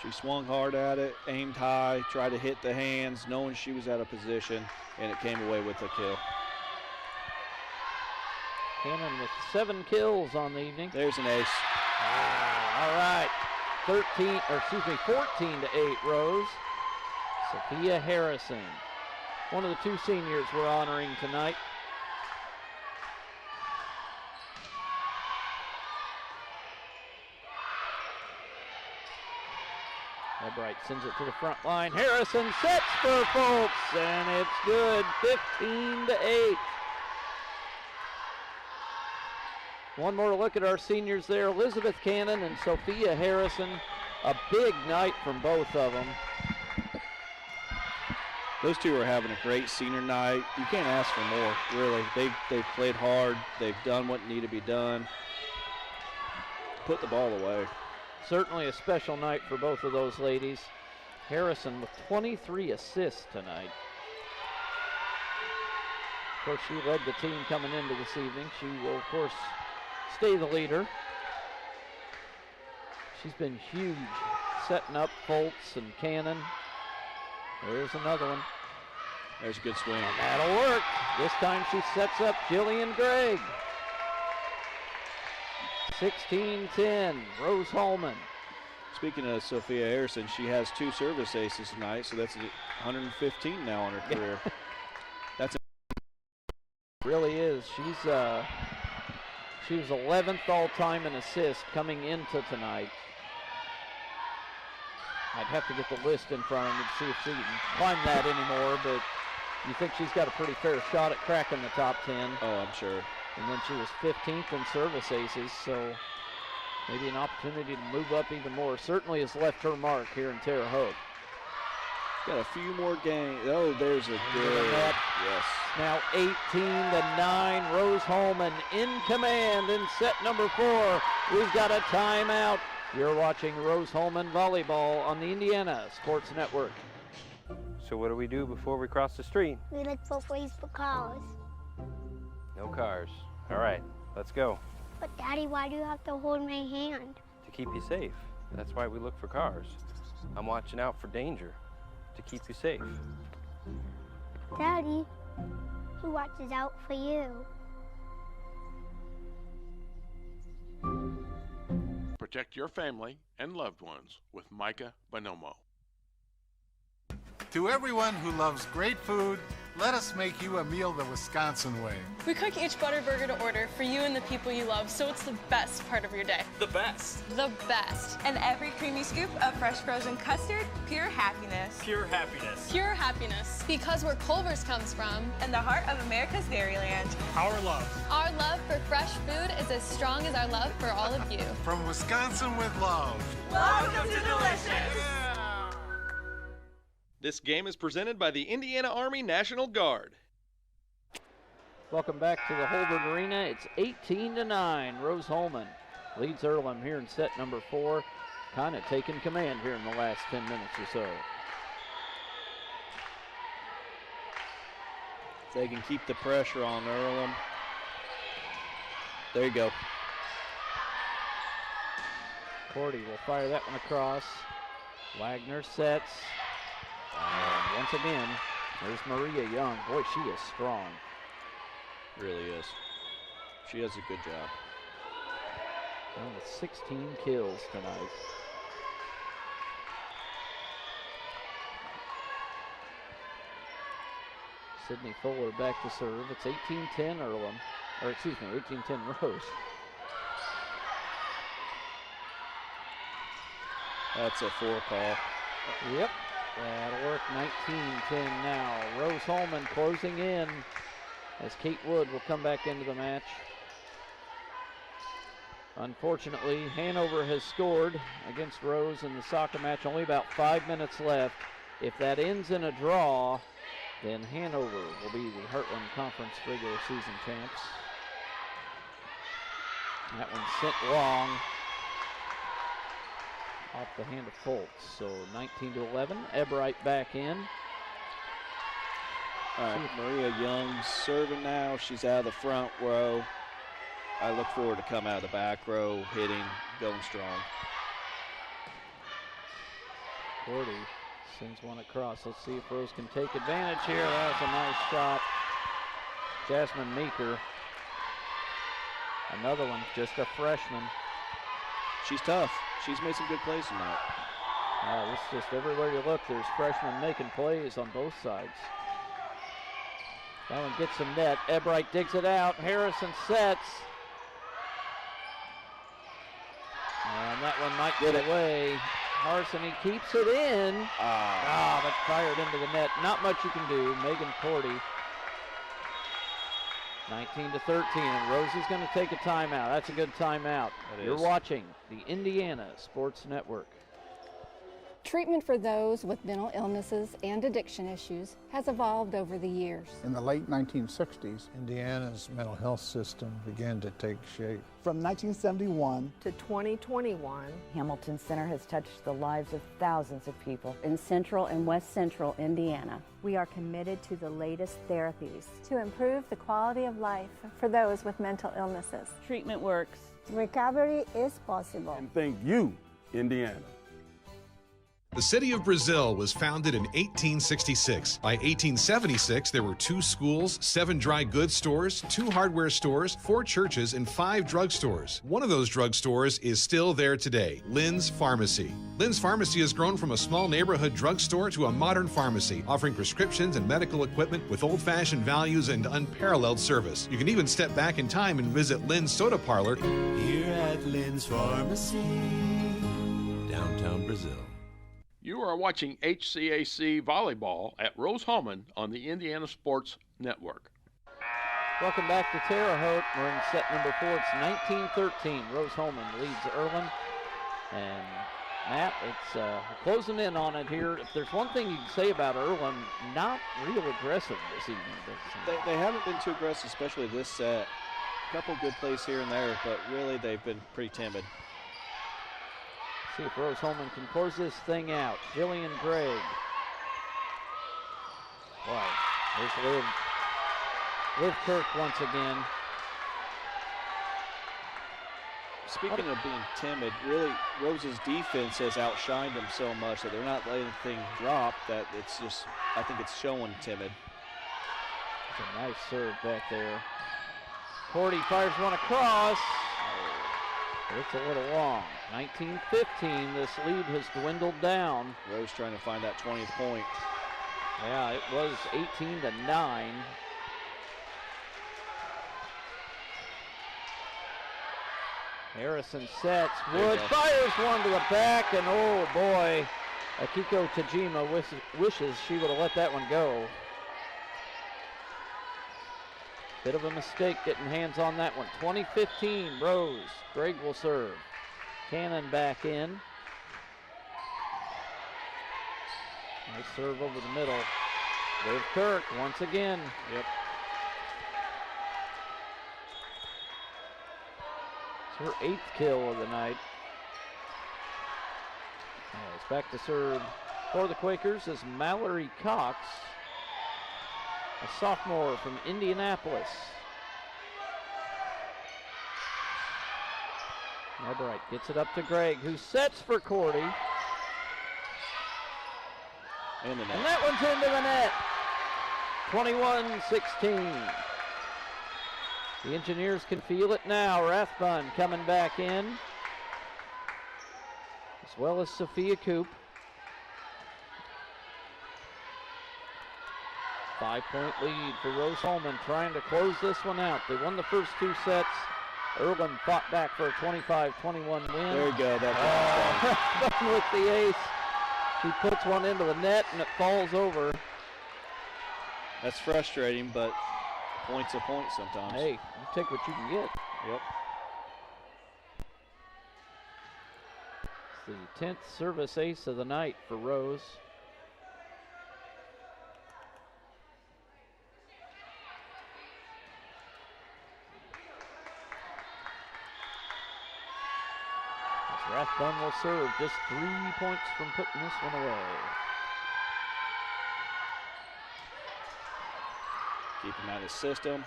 She swung hard at it, aimed high, tried to hit the hands, knowing she was out of position, and it came away with a kill. Cannon with 7 kills on the evening. There's an ace. All right. 14-8 Rose. Sophia Harrison, one of the 2 seniors we're honoring tonight. Ebright sends it to the front line. Harrison sets for Foltz, and it's good. 15-8. One more look at our seniors there. Elizabeth Cannon and Sophia Harrison. A big night from both of them. Those 2 are having a great senior night. You can't ask for more, really. They've played hard. They've done what needed to be done. Put the ball away. Certainly a special night for both of those ladies. Harrison with 23 assists tonight. Of course, she led the team coming into this evening. She will, of course, stay the leader. She's been huge, setting up Foltz and Cannon. There's another one. There's a good swing. And that'll work. This time she sets up Jillian Gregg. 16-10, Rose-Hulman. Speaking of Sophia Harrison, she has 2 service aces tonight, so that's 115 now in her career. That's really is. She was 11th all-time in assists coming into tonight. I'd have to get the list in front of me to see if she can climb that anymore, but you think she's got a pretty fair shot at cracking the top 10. Oh, I'm sure. And then she was 15th in service aces, so maybe an opportunity to move up even more. Certainly has left her mark here in Terre Haute. Got a few more games. Oh, there's a good. Yes. Now 18-9, Rose-Hulman in command in set number 4. We've got a timeout. You're watching Rose-Hulman volleyball on the Indiana Sports Network. So what do we do before we cross the street? We look for ways for cars. No cars. All right, let's go. But Daddy, why do you have to hold my hand? To keep you safe. That's why we look for cars. I'm watching out for danger to keep you safe. Daddy, who watches out for you? Protect your family and loved ones with Micah Bonomo. To everyone who loves great food, let us make you a meal the Wisconsin way. We cook each butter burger to order for you and the people you love, so it's the best part of your day. The best. The best. And every creamy scoop of fresh frozen custard, pure happiness. Pure happiness. Pure happiness. Because where Culver's comes from. And the heart of America's Dairyland. Our love. Our love for fresh food is as strong as our love for all of you. From Wisconsin with love. Welcome to Delicious. This game is presented by the Indiana Army National Guard. Welcome back to the Holbert Arena. It's 18-9. Rose-Hulman leads Earlham here in set number 4. Kind of taking command here in the last 10 minutes or so. If they can keep the pressure on Earlham. There you go. Cordy will fire that one across. Wagner sets. And once again, there's Maria Young. Boy, she is strong. Really is. She does a good job. And with 16 kills tonight. Sydney Fuller back to serve. It's 18-10 Earlham. Or excuse me, 18-10 Rose. That's a 4 call. Yep. That'll work. 19-10 now. Rose-Hulman closing in as Kate Wood will come back into the match. Unfortunately, Hanover has scored against Rose in the soccer match. Only about 5 minutes left. If that ends in a draw, then Hanover will be the Heartland Conference regular season champs. That one's sent long. Off the hand of Foltz, so 19-11. Ebright back in. All right, Maria Young's serving now. She's out of the front row. I look forward to come out of the back row, hitting, going strong. Cordy sends one across. Let's see if Rose can take advantage here. That was a nice shot. Jasmine Meeker. Another one, just a freshman. She's tough. She's made some good plays tonight. This is just everywhere you look, there's freshmen making plays on both sides. That one gets some net. Ebright digs it out. Harrison sets. And that one might get away. Harson, he keeps it in. But fired into the net. Not much you can do. Megan Cordy. 19-13, and Rose is going to take a timeout. That's a good timeout. You're watching the Indiana Sports Network. Treatment for those with mental illnesses and addiction issues has evolved over the years. In the late 1960s, Indiana's mental health system began to take shape. From 1971 to 2021, Hamilton Center has touched the lives of thousands of people in central and west central Indiana. We are committed to the latest therapies to improve the quality of life for those with mental illnesses. Treatment works. Recovery is possible. And thank you, Indiana. The city of Brazil was founded in 1866. By 1876, there were 2 schools, 7 dry goods stores, 2 hardware stores, 4 churches, and 5 drugstores. One of those drugstores is still there today, Lynn's Pharmacy. Lynn's Pharmacy has grown from a small neighborhood drugstore to a modern pharmacy, offering prescriptions and medical equipment with old-fashioned values and unparalleled service. You can even step back in time and visit Lynn's Soda Parlor here at Lynn's Pharmacy, downtown Brazil. You are watching HCAC Volleyball at Rose-Hulman on the Indiana Sports Network. Welcome back to Terre Haute. We're in set number 4. It's 19-13. Rose-Hulman leads Earlham. And Matt, it's closing in on it here. If there's one thing you can say about Earlham, not real aggressive this evening. They haven't been too aggressive, especially this set. A couple good plays here and there, but really they've been pretty timid. See if Rose-Hulman can close this thing out. Jillian Gregg. Boy, there's Liv Kirk once again. Speaking of being timid, really Rose's defense has outshined them so much that they're not letting things drop, that it's just, I think it's showing timid. It's a nice serve back there. Cordy fires one across. It's a little long. 19-15, this lead has dwindled down. Rose trying to find that 20th point. Yeah, it was 18-9. Harrison sets. Wood fires one to the back, and oh boy, Akiko Tajima wishes she would have let that one go. Bit of a mistake getting hands on that one. 20-15, Rose. Gregg will serve. Cannon back in. Nice serve over the middle. Liv Kirk once again. Yep. It's her 8th kill of the night. It's back to serve for the Quakers is Mallory Cox, a sophomore from Indianapolis. Albright gets it up to Gregg, who sets for Cordy. And that one's into the net. 21-16. The Engineers can feel it now. Rathbun coming back in, as well as Sophia Coop. 5-point lead for Rose-Hulman, trying to close this one out. They won the first 2 sets. Earlham fought back for a 25-21 win. There you go. That's with the ace. He puts one into the net and it falls over. That's frustrating, but point's a point sometimes. Hey, you take what you can get. Yep. It's the 10th service ace of the night for Rose. Rathbun will serve, just 3 points from putting this one away. Keep him out of his system.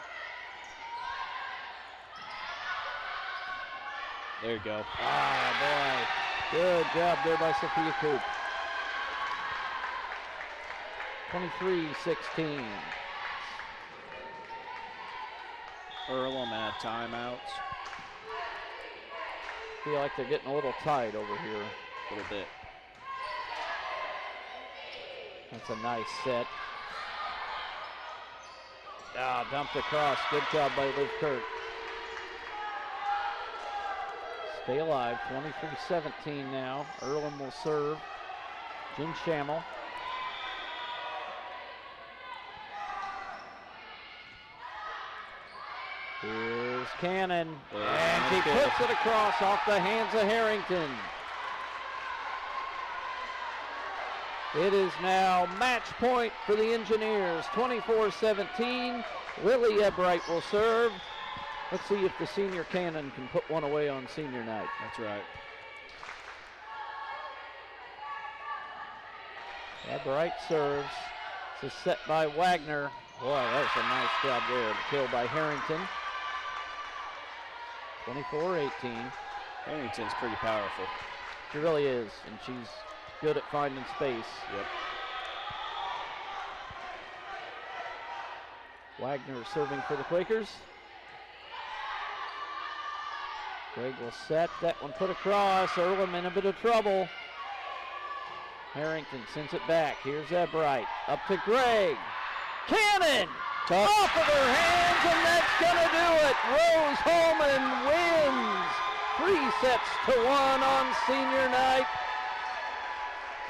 There you go. Ah, boy. Good job there by Sophia Coop. 23-16. Earlham at timeouts. Feel like they're getting a little tight over here. A little bit. That's a nice set. Ah, dumped across. Good job by Liv Kirk. Stay alive. 23-17 now. Earlham will serve. Jen Schammel. Here's Cannon, and she puts it across off the hands of Harrington. It is now match point for the Engineers, 24-17. Lily Ebright will serve. Let's see if the senior Cannon can put one away on senior night. That's right. Ebright serves. It's a set by Wagner. Boy, that's a nice job there. The kill by Harrington. 24-18. Harrington's pretty powerful. She really is, and she's good at finding space. Yep. Wagner serving for the Quakers. Greg will set. That one put across. Earlham in a bit of trouble. Harrington sends it back. Here's Ebright. Up to Greg. Cannon! Off of her hands, and that's going to do it. Rose-Hulman wins 3-1 on senior night.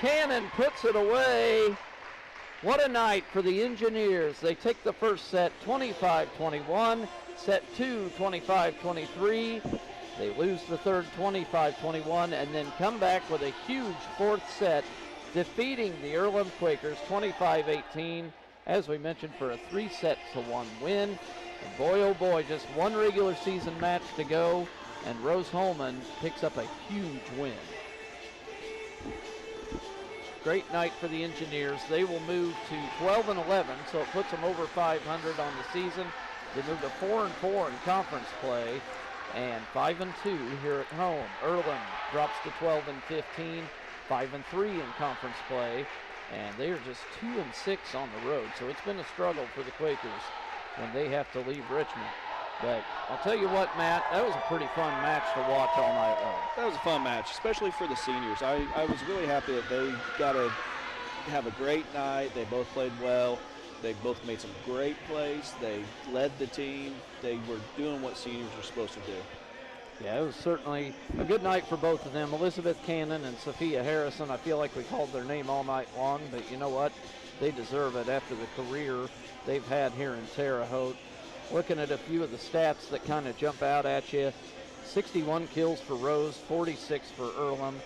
Cannon puts it away. What a night for the Engineers. They take the first set 25-21, set 2 25-23. They lose the third 25-21 and then come back with a huge fourth set, defeating the Earlham Quakers 25-18, as we mentioned, for a 3-1 win. And boy, oh boy, just one regular season match to go, and Rose-Hulman picks up a huge win. Great night for the Engineers. They will move to 12-11, so it puts them over 500 on the season. They move to 4-4 in conference play, and 5-2 here at home. Earlham drops to 12-15, 5-3 in conference play, and they are just 2-6 on the road. So it's been a struggle for the Quakers when they have to leave Richmond. But I'll tell you what, Matt, that was a pretty fun match to watch all night long. That was a fun match, especially for the seniors. I was really happy that they got to have a great night. They both played well. They both made some great plays. They led the team. They were doing what seniors are supposed to do. Yeah, it was certainly a good night for both of them. Elizabeth Cannon and Sophia Harrison, I feel like we called their name all night long, but you know what? They deserve it after the career they've had here in Terre Haute. Looking at a few of the stats that kind of jump out at you, 61 kills for Rose, 46 for Earlham.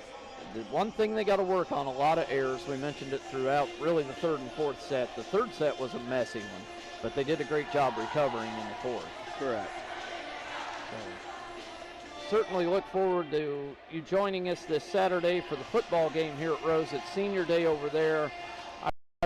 The one thing they got to work on, a lot of errors. We mentioned it throughout really the third and fourth set. The third set was a messy one, but they did a great job recovering in the fourth. Correct. So, certainly look forward to you joining us this Saturday for the football game here at Rose. It's senior day over there.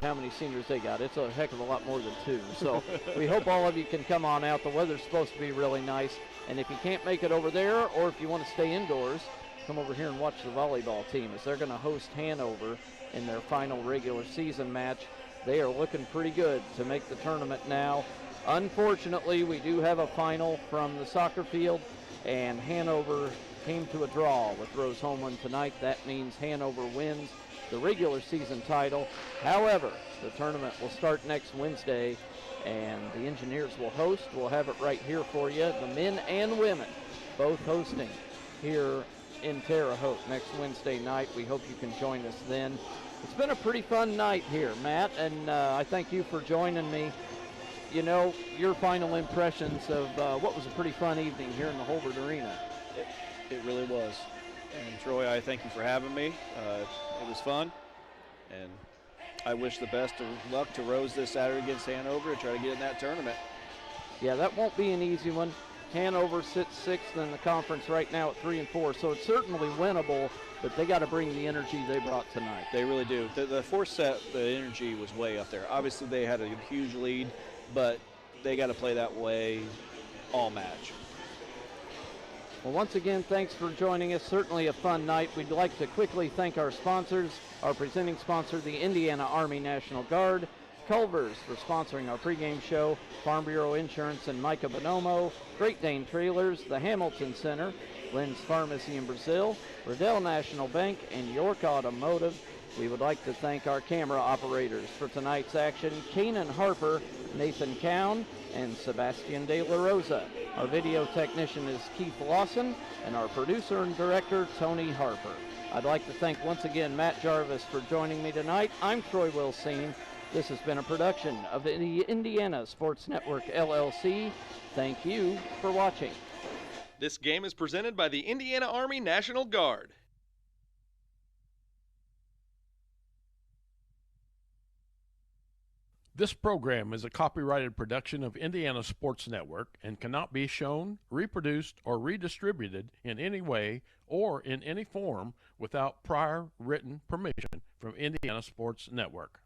How many seniors they got? It's a heck of a lot more than 2. So we hope all of you can come on out. The weather's supposed to be really nice. And if you can't make it over there, or if you want to stay indoors, come over here and watch the volleyball team, as they're going to host Hanover in their final regular season match. They are looking pretty good to make the tournament now. Unfortunately, we do have a final from the soccer field, and Hanover came to a draw with Rose-Hulman tonight. That means Hanover wins the regular season title. However, the tournament will start next Wednesday, and the Engineers will host. We'll have it right here for you. The men and women both hosting here in Terre Haute next Wednesday night. We hope you can join us then. It's been a pretty fun night here, Matt, and I thank you for joining me. You know, your final impressions of what was a pretty fun evening here in the Holbert Arena. It really was. And Troy, I thank you for having me. It was fun, and I wish the best of luck to Rose this Saturday against Hanover and try to get in that tournament. Yeah, that won't be an easy one. Hanover sits 6th in the conference right now at 3-4, so it's certainly winnable, but they got to bring the energy they brought tonight. They really do. The fourth set, the energy was way up there. Obviously, they had a huge lead, but they got to play that way all match. Well, once again, thanks for joining us. Certainly a fun night. We'd like to quickly thank our sponsors. Our presenting sponsor, the Indiana Army National Guard, Culver's for sponsoring our pregame show, Farm Bureau Insurance and Micah Bonomo, Great Dane Trailers, the Hamilton Center, Lynn's Pharmacy in Brazil, Riddell National Bank, and York Automotive. We would like to thank our camera operators for tonight's action, Kanan Harper, Nathan Cowan, and Sebastian De La Rosa. Our video technician is Keith Lawson, and our producer and director, Tony Harper. I'd like to thank once again Matt Jarvis for joining me tonight. I'm Troy Wilsine. This has been a production of the Indiana Sports Network, LLC. Thank you for watching. This game is presented by the Indiana Army National Guard. This program is a copyrighted production of Indiana Sports Network and cannot be shown, reproduced, or redistributed in any way or in any form without prior written permission from Indiana Sports Network.